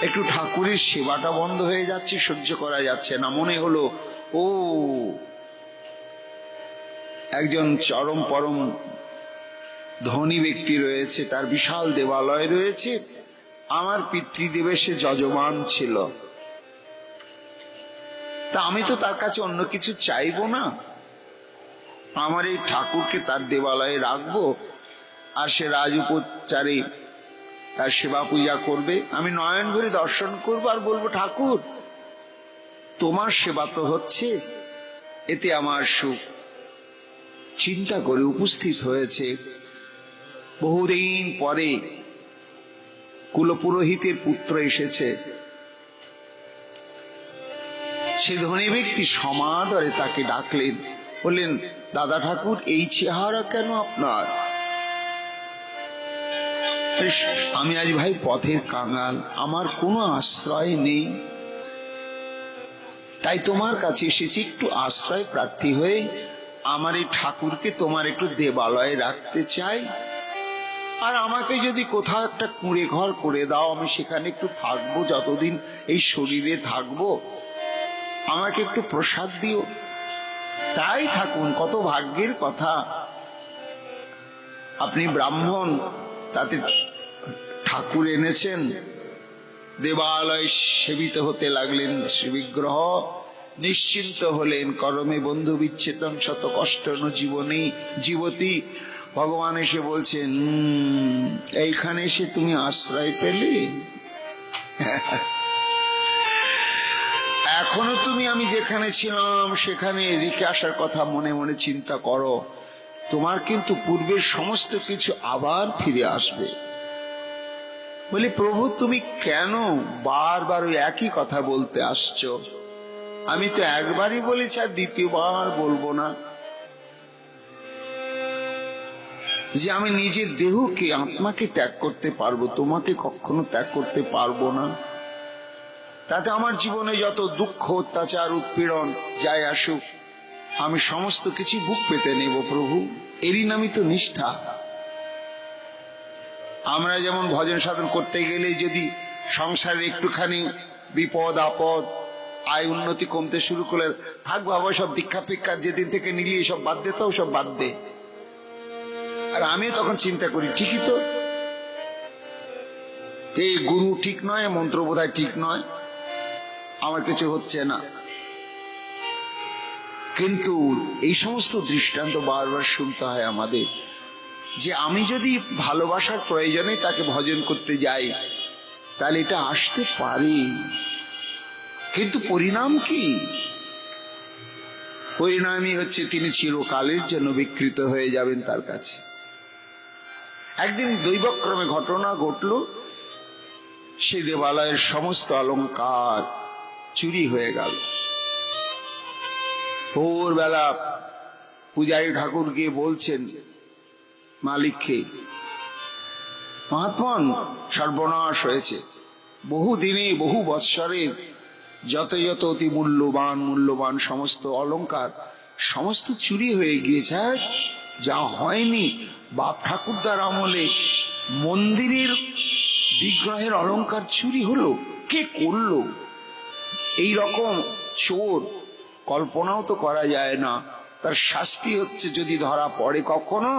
একটু ঠাকুরের সেবাটা বন্ধ হয়ে যাচ্ছে, সহ্য করা যাচ্ছে না। মনে হলো ও একজন চরম পরম ধনী ব্যক্তি রয়েছে, তার বিশাল দেবালয় রয়েছে, আমার পিতৃদেবে সে যজমান ছিল, তা আমি তো তার কাছে অন্য কিছু চাইবো না, আমার এই ঠাকুরকে তার দেবালয়ে রাখবো, আর সে রাজ উপচারে তার সেবা পূজা করবে, আমি নয়ন ভরে দর্শন করবো আর বলবো ঠাকুর তোমার সেবা তো হচ্ছে, এতে আমার সুখ। চিন্তা করে উপস্থিত হয়েছে বহুদিন পরে কুলপুরোহিতের পুত্র এসেছে। সে ধনী ব্যক্তি সমাদরে তাকে ডাকলেন, বললেন দাদা ঠাকুর এই চেহারা কেন আপনার? আমি আজ ভাই পথের কাঙাল, আমার কোনো আশ্রয় নেই, তাই তোমার কাছে এসেছি একটু আশ্রয় প্রার্থী হয়ে। আমার এই ঠাকুরকে তোমার একটু দেবালয়ে রাখতে চাই, আর আমাকে যদি কোথাও একটা কুঁড়ে ঘর করে দাও, আমি সেখানে একটু থাকবো, যতদিন এই শরীরে থাকবো, আমাকে একটু প্রসাদ দিও। তাই থাকুন, কত ভাগ্যের কথা, আপনি ব্রাহ্মণ, তাতে ঠাকুর এনেছেন। দেবালয় সেবিত হতে লাগলেন, শ্রী বিগ্রহ নিশ্চিন্ত হলেন। করমে বন্ধু বিচ্ছেদং শত কষ্ট জীবনী জীবতী। ভগবান এসে বলছেন এইখানে এসে তুমি আশ্রয় পেলে, এখনো তুমি আমি যেখানে ছিলাম সেখানে রেখে আসার কথা মনে মনে চিন্তা করো, তোমার কিন্তু পূর্বের সমস্ত কিছু আবার ফিরে আসবে। বলি প্রভু তুমি কেন বারবার ওই একই কথা বলতে আসছো? আমি তো একবারই বলেছি, আর দ্বিতীয়বার বলবো না, যে আমি নিজের দেহকে আত্মাকে ত্যাগ করতে পারবো, তোমাকে কখনো ত্যাগ করতে পারবো না। তাতে আমার জীবনে যত দুঃখ অত্যাচার উৎপীড়ন যাই আসুক, আমি সমস্ত কিছু বুক পেতে নেব প্রভু, এরই নামই তো নিষ্ঠা। আমরা যেমন ভজন সাধন করতে গেলে যদি সংসারে একটুখানি বিপদ আপদ, আয় উন্নতি কমতে শুরু করলে, থাক বাবা সব দীক্ষা ফিক্ষা যেদিন থেকে নিলি সব বাদ দে, তো সব বাদ দে। আর আমি তখন চিন্তা করি ঠিকই তো, এই গুরু ঠিক নয়, মন্ত্র বোধহয় ঠিক নয়, আমার কিছু হচ্ছে না। কিন্তু এই সমস্ত দৃষ্টান্ত বারবার শুনতে হয় আমাদের, যে আমি যদি ভালোবাসার প্রয়োজনে তাকে ভজন করতে যাই, তাহলে এটা আসতে পারে, কিন্তু পরিণাম কি? পরিণামই হচ্ছে তিনি চিরকালের জন্য বিকৃত হয়ে যাবেন তার কাছে। একদিন দৈবক্রমে ঘটনা ঘটল, সে দেবালয়ের সমস্ত অলংকার চুরি হয়ে গেল। ভোরবেলা পূজারী ঠাকুর গিয়ে বলছেন মালিককে, মহাত্মন সর্বনাশ হয়েছে, বহু দিনে বহু বৎসরের যত যত অতি মূল্যবান সমস্ত অলংকার সমস্ত চুরি হয়ে গিয়েছে। যা হয়নি, বাপ ঠাকুরদার আমলে মন্দিরের বিগ্রহের অলংকার চুরি হলো, কে করলো? এই রকম চোর কল্পনাও তো করা যায় না। তার শাস্তি হচ্ছে যদি ধরা পড়ে কখনো,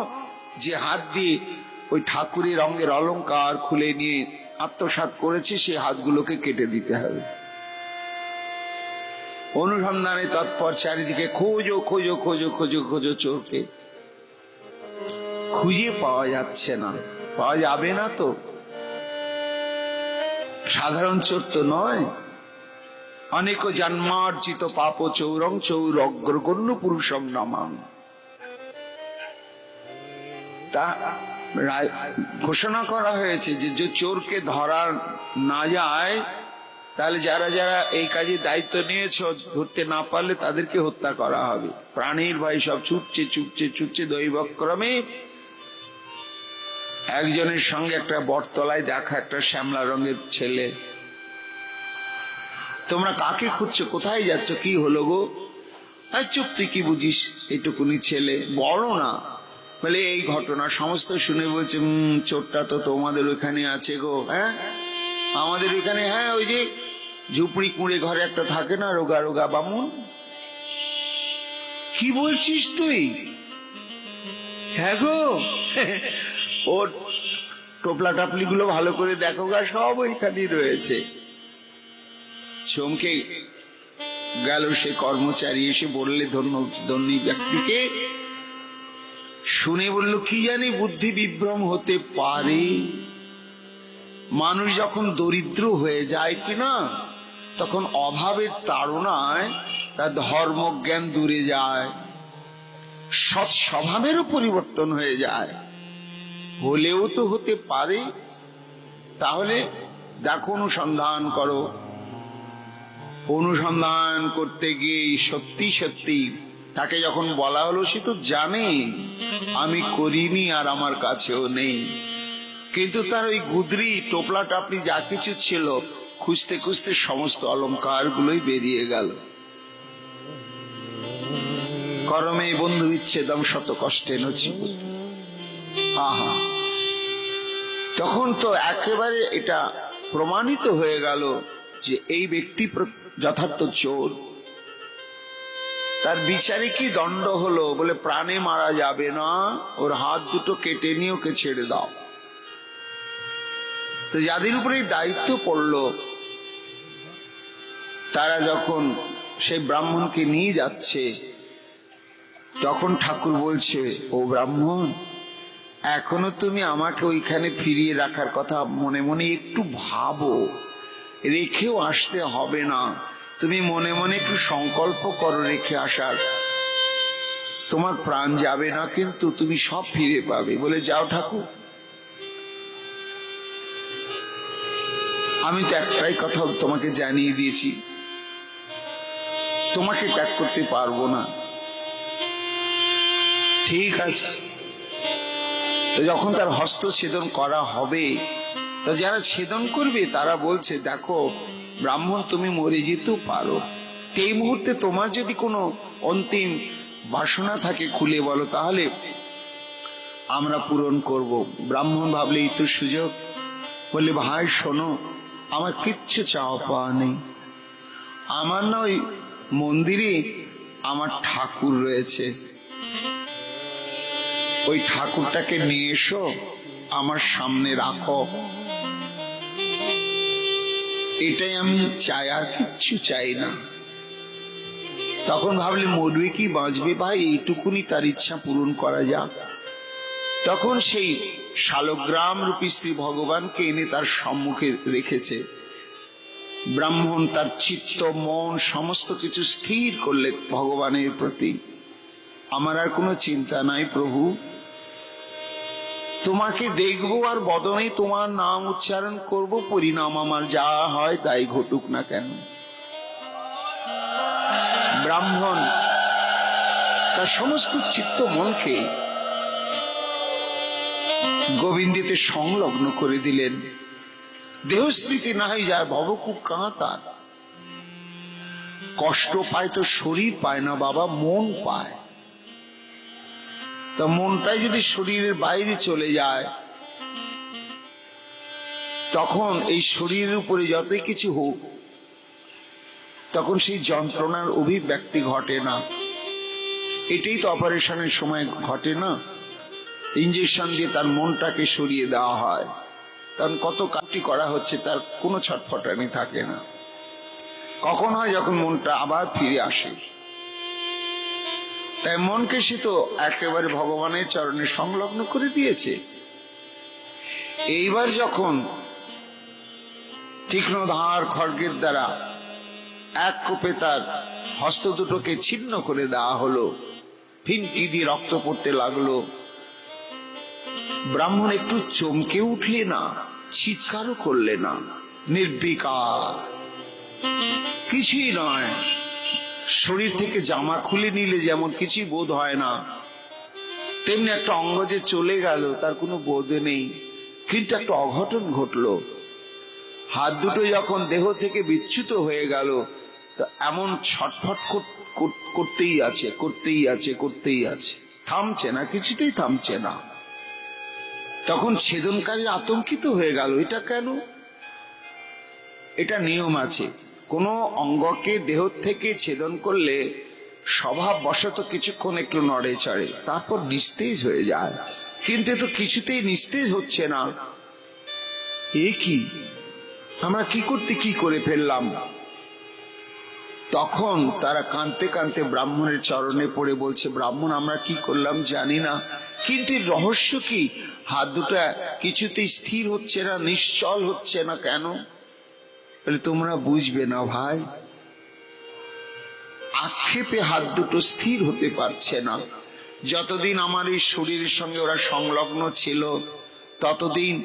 যে হাত দিয়ে ওই ঠাকুরের অঙ্গের অলংকার খুলে নিয়ে আত্মসাৎ করেছে সেই হাতগুলোকে কেটে দিতে হবে। অনুসন্ধানে তৎপর চারিদিকে খোঁজো খোঁজো খোঁজো খোঁজো খোঁজো চোরকে, খুঁজে পাওয়া যাচ্ছে না। পাওয়া যাবে না তো, সাধারণ চোর তো নয়। অনেক জন্মার্জিত পাপ চৌরং চৌর অগ্রগণ্য পুরুষম নামাম। তা ঘোষণা করা হয়েছে যে যে চোরকে ধরা না যায়, তাহলে যারা যারা এই কাজে দায়িত্ব নিয়েছ ধরতে না পারলে তাদেরকে হত্যা করা হবে। প্রাণীর ভাই সব ছুটছে ছুটছে ছুটছে। দৈবক্রমে একজনের সঙ্গে একটা বটতলায় দেখা একটা শ্যামলা রঙের ছেলে। তোমরা কাকে খুঁজছো, কোথায় যাচ্ছ, কি হলো গো? চুপ, তুই কি বুঝিস? এইটুকুনি ছেলে, বড় না। বলে এই ঘটনা সমস্ত শুনে বলছে, চোরটা তো তোমাদের ওইখানে আছে গো। হ্যাঁ, আমাদের ওইখানে? হ্যাঁ, ওই যে ঝুপড়ি কুঁড়ে ঘরে একটা থাকে না, রোগা রোগা বামুন। কি বলছিস তুই? হ্যাঁ গো, ওর টোপলা টাপলি গুলো ভালো করে দেখো গা, সব ওইখানেই রয়েছে। চমকে গেল সে কর্মচারী, এসে বললে ধনী ব্যক্তিকে, শুনে বলল, কি জানি বুদ্ধি বিভ্রম হতে পারে। মানুষ যখন দরিদ্র হয়ে যায় কিনা, তখন অভাবের তাড়নায় তার ধর্মজ্ঞান দূরে যায়, সৎ স্বভাবেরও পরিবর্তন হয়ে যায়। হলেও তো হতে পারে। তাহলে দেখো, অনুসন্ধান করো। অনুসন্ধান করতে গিয়ে সত্যি সত্যি তাকে যখন বলা হলো, সে তো জানে আমি করিনি আর আমার কাছেও নেই, কিন্তু তার ওই গুদরি টোপলা টাপলি যা কিছু ছিল, খুঁজতে খুঁজতে সমস্ত অলংকার গুলোই বেরিয়ে গেল। করমে বন্ধু বিচ্ছেদম শত কষ্টে নচিব। আহা, তখন তো একেবারে এটা প্রমাণিত হয়ে গেল যে এই ব্যক্তি যথার্থ চোর। তার বিচারে কি দণ্ড হলো? বলে প্রাণে মারা যাবে না, ওর হাত দুটো কেটে নিয়ে ওকে ছেড়ে দাও। তো যাদের উপরে দায়িত্ব পড়লো, তারা যখন সেই ব্রাহ্মণকে নিয়ে যাচ্ছে, তখন ঠাকুর বলছে, ও ব্রাহ্মণ, এখনো তুমি আমাকে ওইখানে ফিরিয়ে রাখার কথা মনে মনে একটু ভাবো, রেখেও আসতে হবে না। তুমি মনে মনে একটু সংকল্প করো রেখে আসার, তোমার প্রাণ যাবে না, কিন্তু তুমি সব ফিরে পাবে। বলে, যাও ঠাকুর, আমি তো একটাই কথা তোমাকে জানিয়ে দিয়েছি, তোমাকে ত্যাগ করতে পারবো না। ঠিক আছে। তো যখন তার হস্ত ছেদন করা হবে, তো যারা ছেদন করবে তারা বলছে, দেখো ব্রাহ্মণ, তুমি মরে যেতেও পারো, এই মুহূর্তে তোমার যদি কোনো অন্তিম বাসনা থাকে খুলে বলো, তাহলে আমরা পূরণ করব। ব্রাহ্মণ ভাবলে এই তো সুযোগ। বললে, ভাই শোনো, আমার কিচ্ছু চাওয়া পাওয়া নেই। আমার না ওই মন্দিরে আমার ঠাকুর রয়েছে, ওই ঠাকুরটাকে নিয়ে এসো, আমার সামনে রাখো, এটাই আমি চাই, আর কিচ্ছু চাই না। তখন ভাবলে, মরবে কি বাঁচবে ভাই, এইটুকুনি তার ইচ্ছা পূরণ করা যাক। তখন সেই শালগ্রাম রূপী শ্রী ভগবানকে এনে তার সম্মুখে রেখেছে। ব্রাহ্মণ তার চিত্ত মন সমস্ত কিছু স্থির করলে ভগবানের প্রতি। আমার আর কোনো চিন্তা নাই প্রভু, তোমাকে দেখবো আর বদনে তোমার নাম উচ্চারণ করব, পরিণাম আমার যা হয় তাই ঘটুক না কেন। ব্রাহ্মণ তার সমস্ত চিত্ত মনকে গোবিন্দিতে সংলগ্ন করে দিলেন। দেহস্মৃতি না হয়ে যায়, ভবকূপ কাহা তার। কষ্ট পায় তো শরীর পায় না বাবা, মন পায়। তা মনটাই যদি শরীরের বাইরে চলে যায়, তখন এই শরীরের উপরে যতই কিছু হোক, তখন সেই যন্ত্রণার অভিব্যক্তি ঘটে না। এটাই তো অপারেশনের সময় ঘটে না, ইঞ্জেকশন দিয়ে তার মনটাকে সরিয়ে দেওয়া হয়। কারণ কত কাটি করা হচ্ছে, তার কোনো ছটফটানি থাকে না। কখন হয় যখন মনটা আবার ফিরে আসে। তাই মনকে সে তো একেবারে ভগবানের চরণে সংলগ্ন করে দিয়েছে। এইবার যখন তীক্ষ্ণ ধার খড়গের দ্বারা এক কোপে তার হস্ত দুটোকে ছিন্ন করে দেওয়া হলো, ফিনকি দিয়ে রক্ত পড়তে লাগলো, ব্রাহ্মণ একটু চমকে উঠলে না, চিৎকারও করলে না, নির্বিকার, কিছুই নয়। শরীর থেকে জামা খুলে নিলে যেমন কিছু বোধ হয় না, তেমনি একটা অঙ্গ যে চলে গেল তার কোনো বোধ নেই। কিন্তু একটা অঘটন ঘটলো। হাত দুটো যখন দেহ থেকে বিচ্যুত হয়ে গেল, তা এমন ছটফট করতেই আছে, করতেই আছে, করতেই আছে, থামছে না, কিছুতেই থামছে না। তখন ছেদনকারী আতঙ্কিত হয়ে গেল, এটা কেন? এটা নিয়ম আছে, কোন অঙ্গকে দেহ থেকে ছেদন করলে স্বভাব বশত কিছুক্ষণ একটু নড়ে চড়ে, তারপর নিস্তেজ হয়ে যায়। কিন্তু তো কিছুতেই নিস্তেজ হচ্ছে না। এ কি, আমরা কি করতে কি করে ফেললাম? তখন তারা কাঁদতে কাঁদতে ব্রাহ্মণের চরণে পড়ে বলছে, ব্রাহ্মণ আমরা কি করলাম জানি না, কিন্তু রহস্য কি? হাত দুটো কিছুতেই স্থির হচ্ছে না, নিশ্চল হচ্ছে না, কেন? বলে তোমরা বুঝবে না ভাই, আক্ষেপে হাত দুটো স্থির হতে পারছে না। যতদিন আমার এই শরীরের সঙ্গে ওরা সংলগ্ন ছিল, ততদিন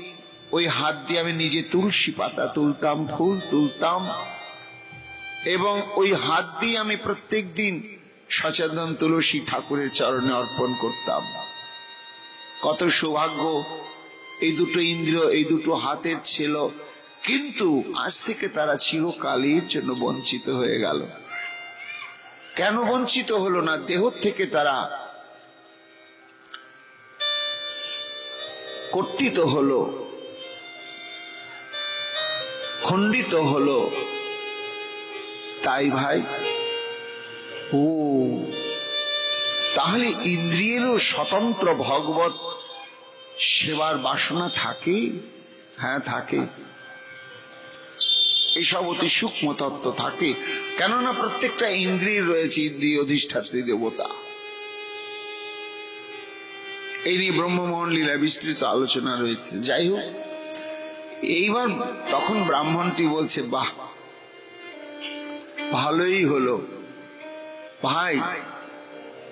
ওই হাত দিয়ে আমি নিজে তুলসী পাতা তুলতাম, ফুল তুলতাম, এবং ওই হাত দিয়ে আমি প্রত্যেক দিন সচেতন তুলসী ঠাকুরের চরণে অর্পণ করতাম। কত সৌভাগ্য এই দুটো ইন্দ্রিয়, এই দুটো হাতের ছিল। কিন্তু আজ থেকে তারা চিরকালের জন্য বঞ্চিত হয়ে গেল। কেন বঞ্চিত হলো না? দেহ থেকে তারা কর্তিত হলো, খণ্ডিত হলো। তাই ভাই, ও তাহলে ইন্দ্রিয়েরও স্বতন্ত্র ভগবত সেবার বাসনা থাকে? হ্যাঁ থাকে। এসব অতি সূক্ষ্ম তত্ত্ব থাকে। কেননা প্রত্যেকটা ইন্দ্রিয় রয়েছে ইন্দ্রিয় অধিষ্ঠাত্রী দেবতা। এই নিয়ে ব্রহ্মমোহন লীলা বিস্তৃত আলোচনা রয়েছে। যাই হোক, এইবার তখন ব্রাহ্মণটি বলছে, বাহ, ভালোই হলো ভাই,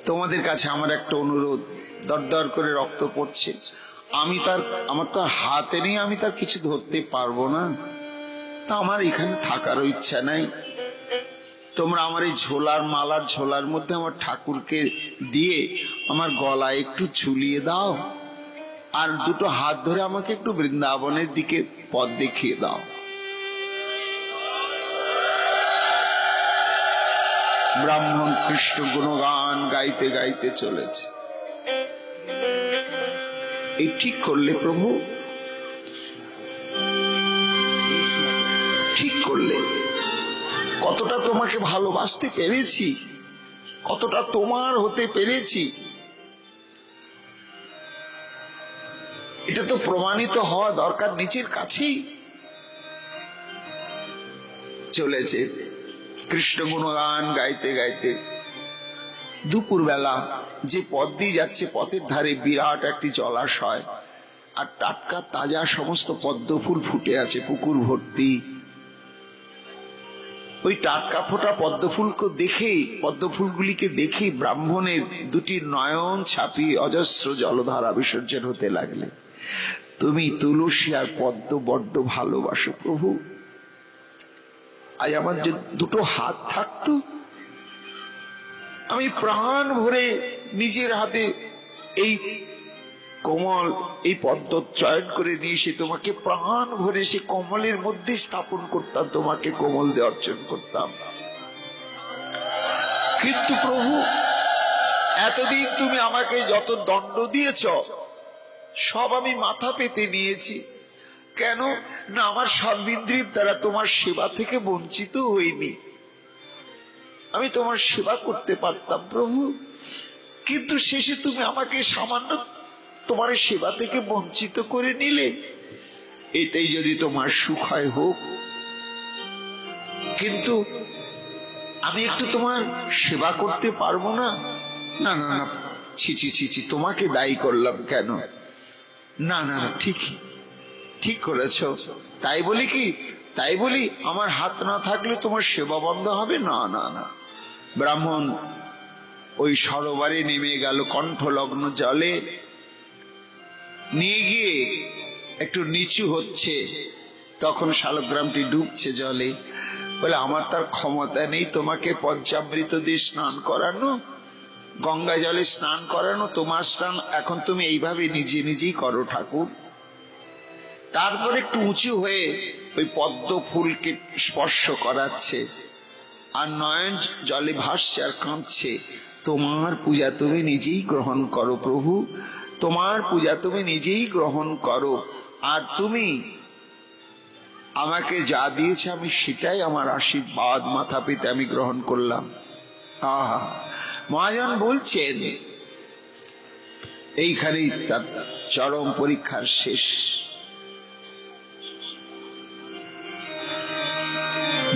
তোমাদের কাছে আমার একটা অনুরোধ। দরদর করে রক্ত পড়ছে, আমার তো হাতে নেই, আমি তার কিছু ধরতে পারবো না, তা আমার এখানে থাকারও ইচ্ছা নাই। তোমরা আমার এই মালার ঝোলার মধ্যে আমার ঠাকুরকে দিয়ে আমার গলায় একটু ঝুলিয়ে দাও, আর দুটো হাত ধরে আমাকে একটু বৃন্দাবনের দিকে পথ দেখিয়ে দাও। ব্রাহ্মণ কৃষ্ণ গুণগান গাইতে গাইতে চলেছে। এই ঠিক করলে প্রভু, ঠিক করলে। কতটা তোমাকে ভালোবাসতে পেরেছি, কতটা তোমার হতে পেরেছি, এটা তো প্রমাণিত হওয়া দরকার নিচের কাছেই। চলেছে কৃষ্ণ গুণগান গাইতে গাইতে। দুপুর বেলা যে পথ দিয়ে যাচ্ছে, পথের ধারে বিরাট একটি জলাশয়, আর টাটকা তাজা সমস্ত পদ্ম ফুল ফুটে আছে পুকুর ভর্তি। ওই টাটকা ফোটা পদ্ম ফুলগুলিকে দেখে ব্রাহ্মণের দুটি নয়ন ছাপিয়ে অজস্র জলধারা বিসর্জন হতে লাগলে। তুমি তুলসী আর পদ্ম বড্ড ভালোবাসো প্রভু। আজ আমার যে দুটো হাত থাকতো, আমি প্রাণ ভরে নিজের হাতে এই কোমল এই পদ্ম চয়ন করে নিয়ে এসে তোমাকে প্রাণ ভরে সে কমলের মধ্যে স্থাপন করতাম, তোমাকে কোমল দিয়ে অর্চন করতাম। কিন্তু প্রভু, এতদিন তুমি আমাকে যত দণ্ড দিয়েছ সব আমি মাথা পেতে নিয়েছি। কেন না, আমার সর্বিন্দ্রিয়ের দ্বারা তোমার সেবা থেকে বঞ্চিত হইনি। আমি তোমার সেবা করতে পারতাম প্রভু, কিন্তু শেষে তুমি আমাকে সামান্য তোমার সেবা থেকে বঞ্চিত করে নিলে। এতেই যদি তোমার সুখ হয় হোক, কিন্তু আমি একটু তোমার সেবা করতে পারবো না? না না না, ছি ছি ছি ছি, তোমাকে দায়ী করলাম কেন? না না না, ঠিক করেছ। তাই বলি আমার হাত না থাকলে তোমার সেবা বন্ধ হবে? না না না। ব্রাহ্মণ ওই সরোবরে নেমে গেল, কণ্ঠলগ্ন জলে নিয়ে গিয়ে একটু নিচু হচ্ছে, তখন শালগ্রামটি ডুবছে জলে। বলে আমার তার ক্ষমতা নেই তোমাকে পঞ্চামৃত দিয়ে স্নান করানো, গঙ্গা জলে স্নান করানো। তোমার স্নান এখন তুমি এইভাবে নিজে নিজেই করো ঠাকুর। তারপর একটু উঁচু হয়ে ওই পদ্ম ফুলকে স্পর্শ করাচ্ছে, আর নয়ন জলে ভাসছে আর কাঁদছে। তোমার পূজা তুমি নিজেই গ্রহণ করো প্রভু, তোমার পূজা তুমি নিজেই গ্রহণ করো। আর তুমি আমাকে যা দিয়েছে আমি সেটাই আমার আশীর্বাদ, মাথা পেতে আমি গ্রহণ করলাম। আহা, মহাজন বলছেন এইখানেই তার চরম পরীক্ষার শেষ।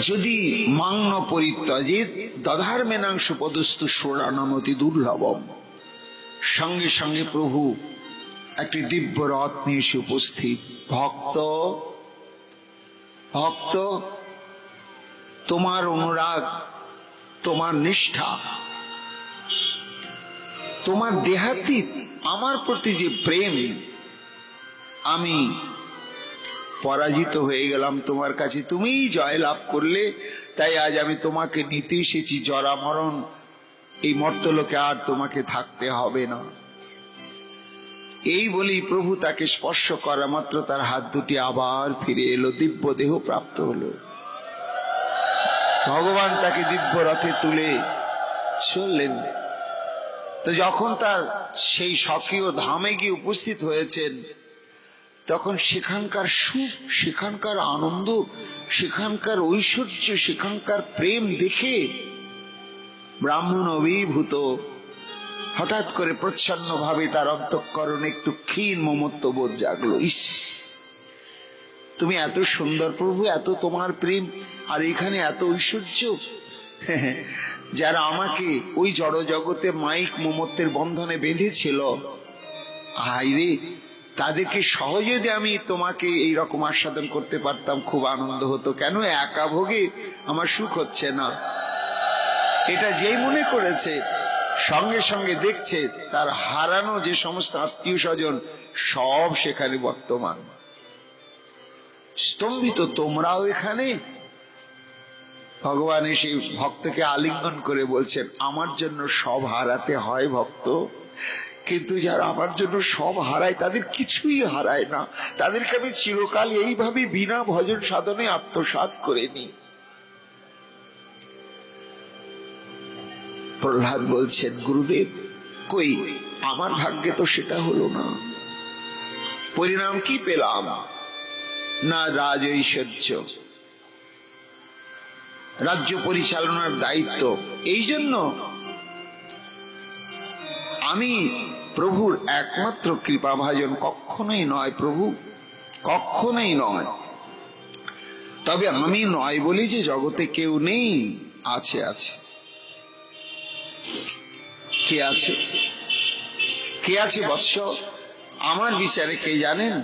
যদি মাংন পরিত্যজেত দধার্মেনাংশ পদস্তু ষোড়ানমতি দুর্লভম। সঙ্গে সঙ্গে প্রভু একটি দিব্য রথ নিয়ে এসে উপস্থিত। ভক্ত ভক্ত তোমার অনুরাগ, তোমার নিষ্ঠা, তোমার দেহাতীত আমার প্রতি যে প্রেম, আমি পরাজিত হয়ে গেলাম তোমার কাছে, তুমিই জয় লাভ করলে। তাই আজ আমি তোমাকে নিতে এসেছি, জরা মরণ এই মর্তলোকে আর তোমাকে থাকতে হবে না। এই বলি প্রভু তাকে স্পর্শ করা মাত্র তার হাত দুটি আবার ফিরে এলো, দিব্য দেহ প্রাপ্ত হলো। ভগবান তাকে দিব্য রথে তুলে চললেন। তো যখন তার সেই স্বকীয় ধামে গিয়ে উপস্থিত হয়েছেন, তখন সেখানকার সুখ, সেখানকার আনন্দ, সেখানকার ঐশ্বর্য, সেখানকার প্রেম দেখে ব্রাহ্মণ অভিভূত। হঠাৎ করে প্রচ্ছন্ন ভাবে তার অন্তঃকরণে একটু ক্ষীণ মমত্ব বোধ জাগলো। ইস, তুমি এত সুন্দর প্রভু, এত তোমার প্রেম, আর এখানে এত ঐশ্বর্য। যারা আমাকে ওই জড় জগতে মাইক মমত্বের বন্ধনে বেঁধেছিল, হায়রে, তাদেরকে সহজে যদি আমি তোমাকে এই রকম আস্বাদন করতে পারতাম খুব আনন্দ হতো। কেন একা ভোগে আমার সুখ হচ্ছে না? এটা যেই মনে করেছে, সঙ্গে সঙ্গে দেখছে তার হারানো যে সমস্ত আত্মীয় স্বজন সব সেখানে বর্তমান। স্তম্ভিত তোমরাও এখানে। ভগবান এসে ভক্তকে আলিঙ্গন করে বলছেন, আমার জন্য সব হারাতে হয় ভক্ত, কিন্তু যারা আমার জন্য সব হারায় তাদের কিছুই হারায় না। তাদেরকে আমি চিরকাল এইভাবে বিনা ভজন সাধনে আত্মসাৎ করে নিই। প্রহ্লাদ বলছেন, গুরুদেব কই, আমার ভাগ্যে তো সেটা হলো না। পরিণাম কি পেলাম? না রাজ ঐশ্বর্য, রাজ্য পরিচালনার দায়িত্ব। এই জন্য আমি প্রভুর একমাত্র কৃপাভাজন কখনোই নয় প্রভু, কখনোই নয়। তবে আমি নয় বলি যে জগতে কেউ নেই, আছে আছে। কে আছে? কে আছে বৎস? আমার বিচারে কে জানেন?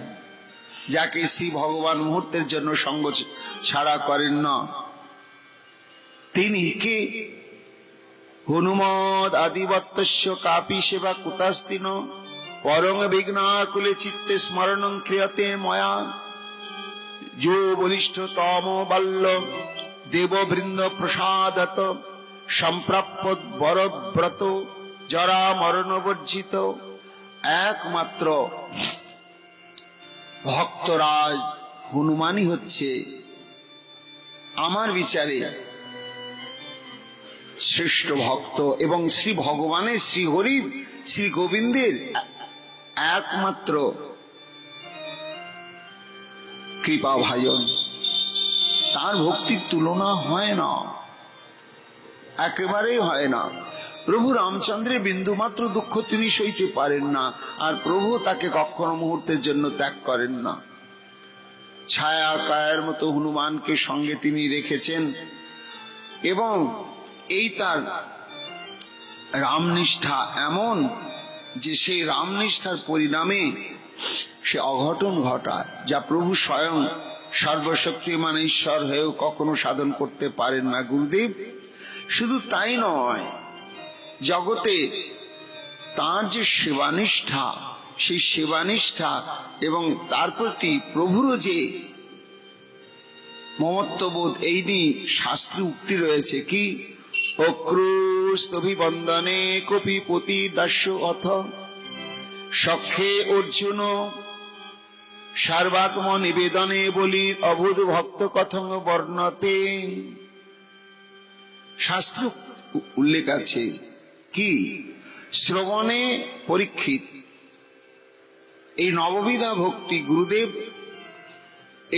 যাকে শ্রী ভগবান মুহূর্তের জন্য সঙ্গ ছাড়া করেন না, তিনি কে? হনুমদ আদিবত্তস্য কাপি সেবা কুতাস্তিন পরং বিঘ্নাকুলে চিত্তে স্মরণং ক্রিয়তে ময়া যো বলিষ্ঠতম বাল্য দেববৃন্দ প্রসাদত সম্প্রাপ্য বরব্রত জরা মরণবর্জিত। একমাত্র ভক্তরাজ হনুমানই হচ্ছে আমার বিচারে শ্রেষ্ঠ ভক্ত, এবং শ্রী ভগবানের, শ্রী হরির, শ্রী গোবিন্দের একমাত্র কৃপা ভাজন। তার ভক্তির তুলনা হয় না, একেবারেই হয় না। প্রভু রামচন্দ্রের বিন্দুমাত্র দুঃখ তিনি সইতে পারেন না, আর প্রভু তাকে কখনো মুহূর্তের জন্য ত্যাগ করেন না। ছায়া কায়ের মতো হনুমানকে সঙ্গে তিনি রেখেছেন এবং এই তার রামনিষ্ঠা এমন যে সেই রামনিষ্ঠার পরিণামে সে অঘটন ঘটায়, যা প্রভু স্বয়ং সর্বশক্তিমান ঈশ্বর হয়েও কখনো সাধন করতে পারেন না গুরুদেব। শুধু তাই নয়, জগতে তার যে সেবানিষ্ঠা, সেই সেবানিষ্ঠা এবং তার প্রতি প্রভুরও যে মমত্ববোধ, এই নিয়ে শাস্ত্রে উক্তি রয়েছে কি, অক্রুস্তভিবন্দনে কপিপতি দাস্য অথ সখ্যে অর্জুন সর্বাত্ম নিবেদনে বলির অবুধ ভক্ত কথং বর্ণতে। শাস্ত্র উল্লেখ আছে কি, শ্রবণে পরীক্ষিত এই নববিধা ভক্তি গুরুদেব,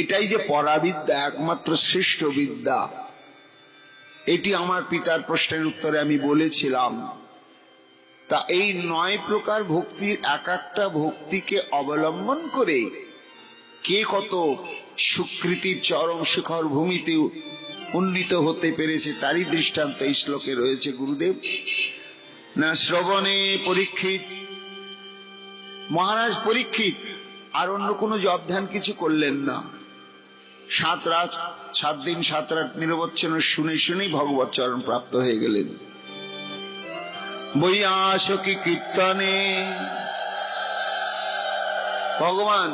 এটাই যে পরাবিদ্যা, একমাত্র শ্রেষ্ঠ বিদ্যা। এটি আমার পিতার প্রশ্নের উত্তরে আমি বলেছিলাম। তা এই 9 প্রকার ভক্তির এক একটা ভক্তিকে অবলম্বন করে কে কত সুকৃতির চরম শিখর ভূমিতে উন্নীত হতে পেরেছে তারই দৃষ্টান্ত এই শ্লোকে রয়েছে গুরুদেব। না শ্রবণে পরীক্ষিত, মহারাজ পরীক্ষিত আর অন্য কোনো জপ ধ্যান কিছু করলেন না, 7 দিন 7 রাত নিরবচ্ছিন্ন শুনে শুনেই ভগবত চরণ প্রাপ্ত হয়ে গেলেন। বৈয়াসকি কীর্তনে ভগবান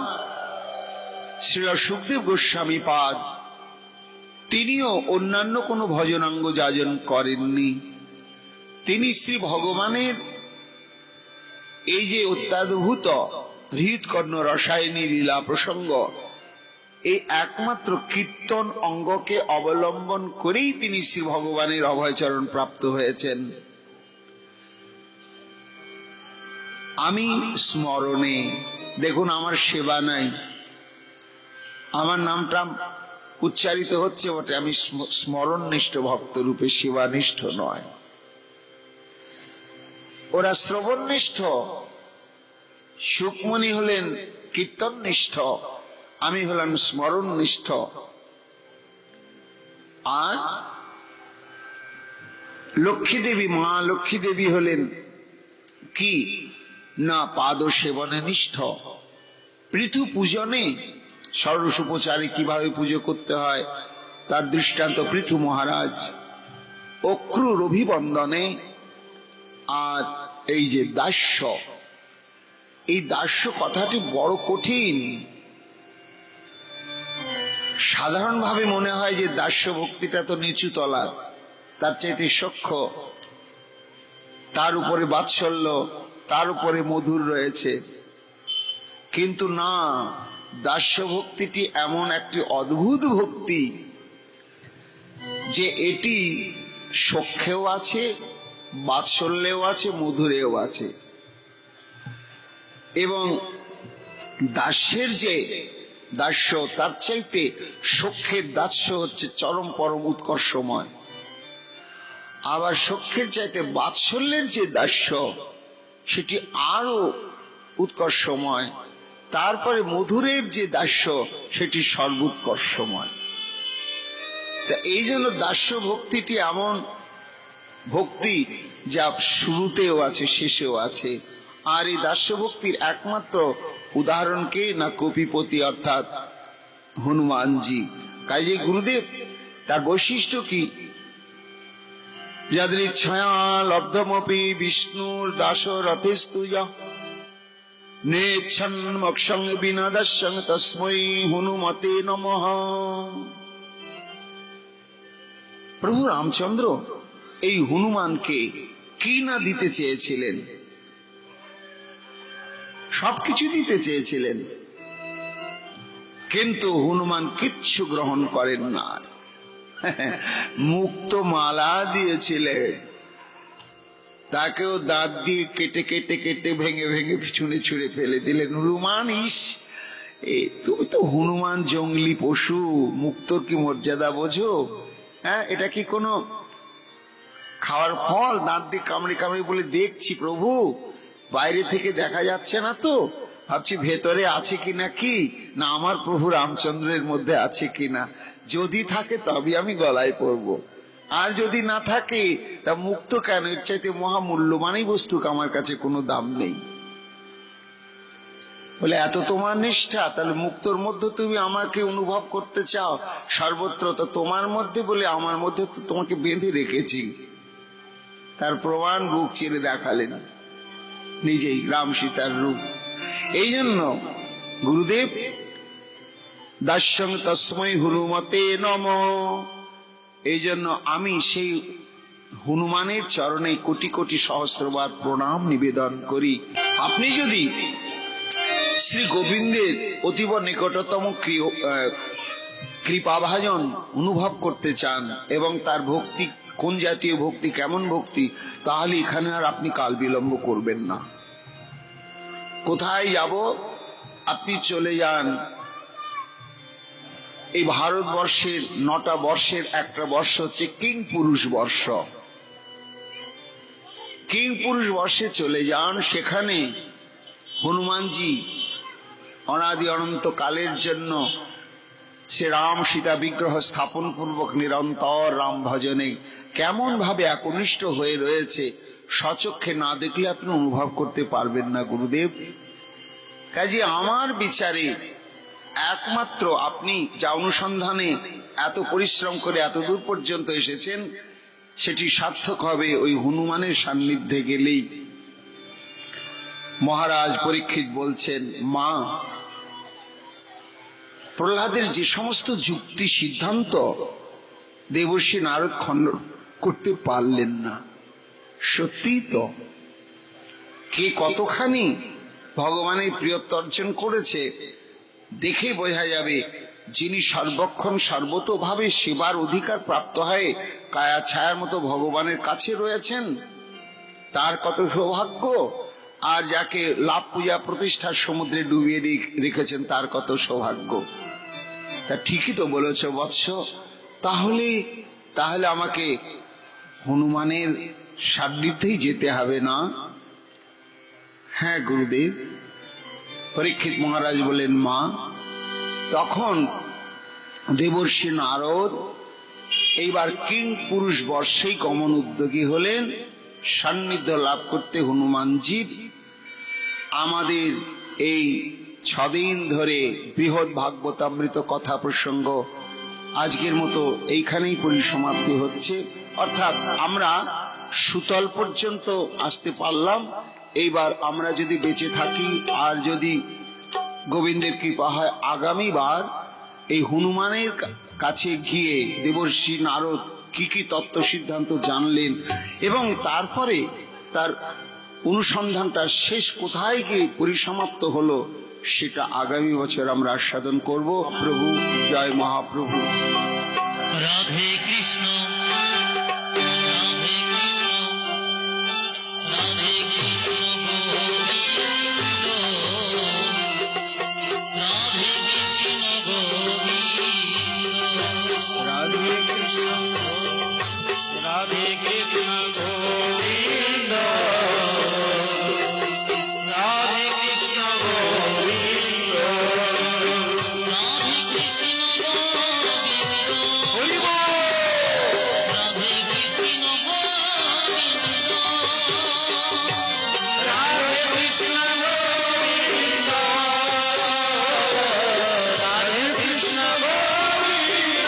শ্রী সুখদেব গোস্বামী পাদ তিনিও অন্যান্য কোনো ভজনাঙ্গ যাজন করেননি। তিনি শ্রী ভগবানের এই যে অত্যাদ্ভুত হৃৎকর্ণ রসায়নী লীলা প্রসঙ্গ, এই একমাত্র কীর্তন অঙ্গকে অবলম্বন করেই তিনি শ্রী ভগবানের অভয়চরণ প্রাপ্ত হয়েছেন। আমি স্মরণে, দেখুন আমার সেবা নাই, আমার নামটা উচ্চারিত হচ্ছে বটে, আমি স্মরণনিষ্ঠ ভক্ত রূপে সেবানিষ্ঠ নয়। ওরা শ্রবণনিষ্ঠ, সুকমণি হলেন কীর্তননিষ্ঠ, আমি হলাম স্মরণনিষ্ঠ। আর লক্ষ্মী দেবী, মা লক্ষ্মী দেবী হলেন কি না পাদ সেবনে নিষ্ঠ। পৃথু পূজনে ষোড়শোপচারে কিভাবে পুজো করতে হয় তার দৃষ্টান্ত পৃথু মহারাজ। অক্রুর অভিবন্দনে, আর এই যে দাস্য, এই দাস্য কথাটি বড় কঠিন। সাধারণভাবে মনে হয় যে দাস্য ভক্তিটা তো নিচু তলার, তার চাইতে সূক্ষ্ম, তার উপরে বাৎসল্য, তার উপরে মধুর রয়েছে। কিন্তু না, দাস্য ভক্তিটি এমন একটি অদ্ভুত ভক্তি যে এটি সখ্যেও আছে, বাৎসল্যেও আছে, মধুরেও আছে। এবং দাস্যের যে দাস্য, তার চাইতে সখ্যের দাস্য হচ্ছে চরম পরম উৎকর্ষময়। আবার সখ্যের চাইতে বাৎসল্যের যে দাস্য, সেটি আরো উৎকর্ষময়। তারপরে মধুরের যে দাস্য, সেটি সর্বোৎকর্ষময়। তা এই জন্য দাস্য ভক্তিটি এমন ভক্তি যা শুরুতেও আছে, শেষেও আছে। আর এই দাস্য ভক্তির একমাত্র উদাহরণ কে না কপিপতি, অর্থাৎ হনুমানজি। কাজে গুরুদেব তার বৈশিষ্ট্য কি, যাদের ইচ্ছয়া লব্ধমপি বিষ্ণুর দাস রথেস্তুজা নেচ্ছন মক্ষং বিনাদস্যং তস্मै হনুমতে নমঃ। প্রভু রামচন্দ্র এই হনুমানকে কি না দিতে চেয়েছিলেন, সবকিছু দিতে চেয়েছিলেন, কিন্তু হনুমান কিচ্ছু গ্রহণ করেন না। মুক্ত মালা দিয়েছিলেন, তাকেও দাঁত দিয়ে কেটে কেটে কেটে ভেঙে ভেঙে ছুঁড়ে ছুঁড়ে ফেলে দিলেন। হনুমান, ইস তুমি তো হনুমান জঙ্গলি পশু, মুক্তর কি মর্যাদা বোঝো? হ্যাঁ, এটা কি কোনো খাওয়ার ফল? দাঁত দিয়ে কামড়ে কামড়ে বলে দেখছি প্রভু, বাইরে থেকে দেখা যাচ্ছে না তো, ভাবছি ভেতরে আছে কিনা, কি না আমার প্রভু রামচন্দ্রের মধ্যে আছে কিনা। যদি থাকে তবে আমি গলায় পরবো, আর যদি না থাকে তা মুক্ত কেন, এর চাইতে মহামূল্যমানই বস্তু আমার কাছে কোনো দাম নেই। বলে এত তোমার নিষ্ঠা, তাহলে মুক্তর মধ্যে তুমি আমাকে অনুভব করতে চাও সর্বত্র, তো তোমার মধ্যে বলে আমার মধ্যে তো তোমাকে বেঁধে রেখেছি। তার প্রমাণ বুক চিরে দেখালেন নিজেই, রাম সীতার রূপ। এই জন্য গুরুদেব দাস্যং তস্মৈ হনুমতে নমঃ, এই জন্য আমি সেই হনুমানের চরণে কোটি কোটি সহস্রবার প্রণাম নিবেদন করি। আপনি যদি শ্রী গোবিন্দের অতীব নিকটতম কৃপাভাজন অনুভব করতে চান এবং তার ভক্তি কোন জাতীয় ভক্তি, কেমন ভক্তি, তাহলে এখানে আর আপনি কাল বিলম্ব করবেন না। কোথায় যাব? আপনি চলে যান এই ভারতবর্ষের 9টা বর্ষের একটা বর্ষ হচ্ছে কিং পুরুষ বর্ষ। কিং পুরুষ বর্ষে চলে যান, সেখানে হনুমানজি অনাদি অনন্ত কালের জন্য সে রাম সীতা বিগ্রহ স্থাপন পূর্বক নিরন্তর রাম ভজনে কেমন ভাবে একনিষ্ঠ হয়ে রয়েছে, স্বচক্ষে না দেখলে আপনি অনুভব করতে পারবেন না গুরুদেব। কাজে আমার বিচারে একমাত্র আপনি যা অনুসন্ধানে এত পরিশ্রম করে এত দূর পর্যন্ত এসেছেন, সেটি সার্থক হবে ওই হনুমানের সান্নিধ্যে গেলেই। মহারাজ পরীক্ষিত বলছেন, মা, প্রহ্লাদের যে সমস্ত যুক্তি সিদ্ধান্ত দেবর্ষি নারদ খণ্ডন করতে পারলেন না, সত্যি তো কে কতখানি ভগবানের প্রিয়ত্ব অর্জন করেছে দেখে বোঝা যাবে। যিনি সর্বক্ষণ সর্বতোভাবে সেবার অধিকার প্রাপ্ত হয়ে কায়া ছায়ার মতো ভগবানের কাছে রয়েছেন, তার কত সৌভাগ্য। আর যাকে লাভ পূজা প্রতিষ্ঠার সমুদ্রে ডুবিয়ে রেখেছেন, তার কত সৌভাগ্য। তা ঠিকই তো বলেছ বৎস, তাহলে আমাকে হনুমানের সান্নিধ্যেই যেতে হবে না? হ্যাঁ গুরুদেব। পরীক্ষিত মহারাজ বলেন, মা, তখন দেবর্ষি নারদ এইবার কিং পুরুষ বর্ষেই গমন উদ্যোগী হলেন সান্নিধ্য লাভ করতে হনুমানজির। আমাদের এই 6 দিন ধরে বৃহৎ ভাগবতামৃত কথা প্রসঙ্গ আজকের মতো এইখানেই পরিসমাপ্তি হচ্ছে। অর্থাৎ আমরা সুতল পর্যন্ত আসতে পারলাম। এইবার আমরা যদি বেঁচে থাকি আর যদি গোবিন্দের কৃপা হয়, আগামীবার এই হনুমানের কাছে গিয়ে দেবর্ষি নারদ কি কি তত্ত্ব সিদ্ধান্ত জানলেন এবং তারপরে তার অনুসন্ধানটা শেষ কোথায় গিয়ে পরিসমাপ্ত হলো, সেটা আগামী বছর আমরা আস্বাদন করব। প্রভু জয় মহাপ্রভু। রাধে কৃষ্ণ রাধে কৃষ্ণ রাধে কৃষ্ণ গোবিন্দ রাধে কৃষ্ণ গোবিন্দ রাধে কৃষ্ণ গোবিন্দ, রাধে কৃষ্ণ গোবিন্দ, রাধে কৃষ্ণ গোবিন্দ হরি বল। রাধে কৃষ্ণ গোবিন্দ রাধে কৃষ্ণ গোবিন্দ, রাধে কৃষ্ণ গোবিন্দ,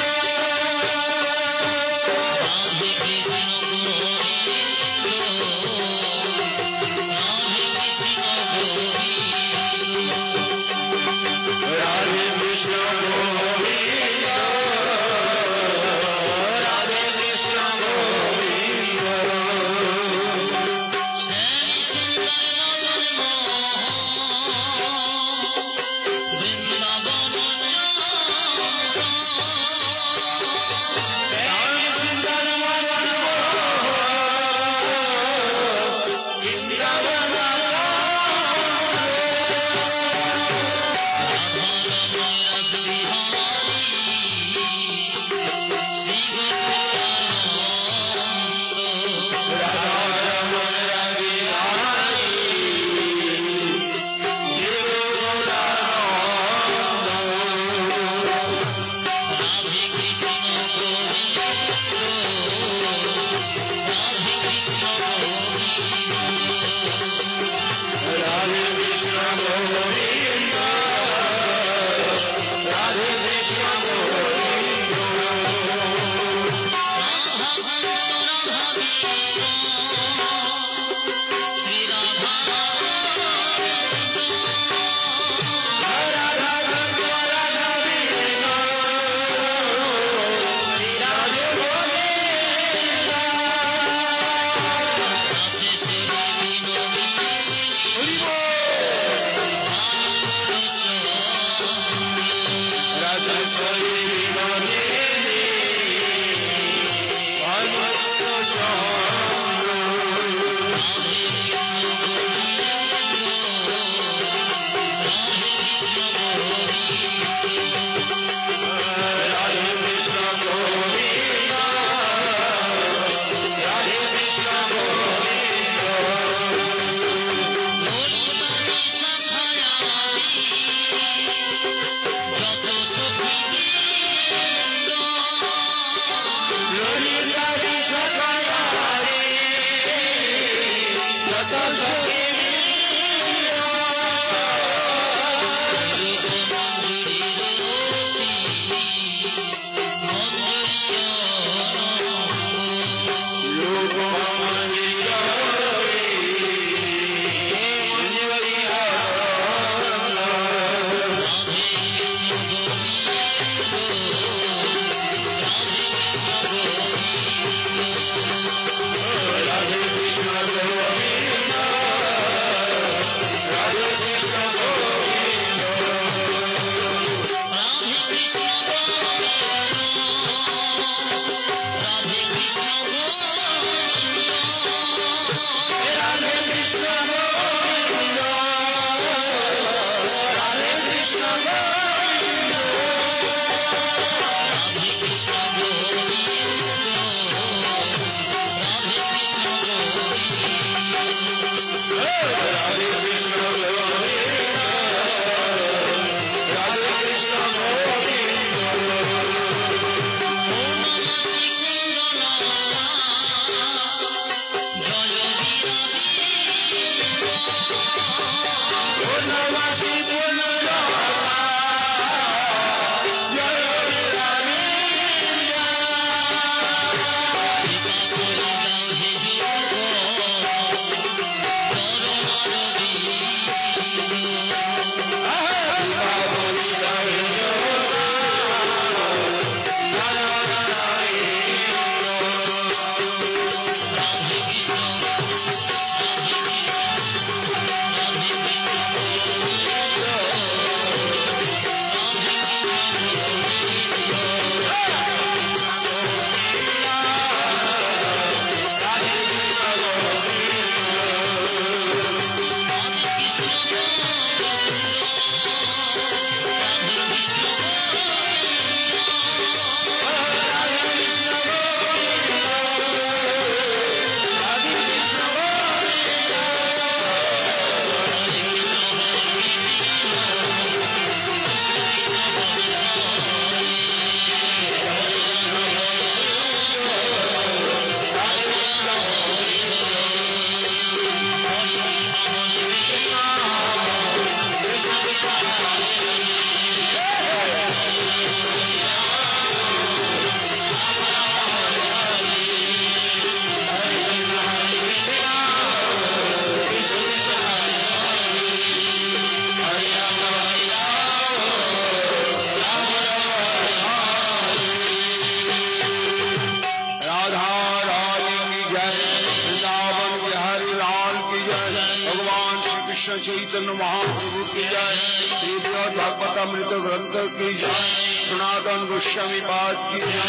जय, वृंदावन बिहारी लाल की जय, भगवान श्री कृष्ण चैतन्य महाप्रभु की जय, श्रीमद् भागवतामृत ग्रंथ की जय, सनातन गोस्वामी पाद की जय,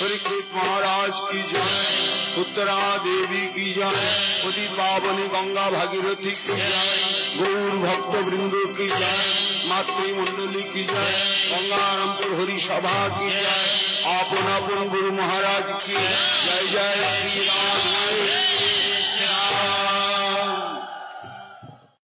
परीक्षित महाराज की जय, उत्तरा देवी की जय, उदित पावनी गंगा भागीरथी की जय, गौर भक्त वृंदो की जय, मातृमंडली की जय, गंगारामपुर हरि सभा की जय, आपन आपन गुरु महाराज की जय। जय श्री राधे।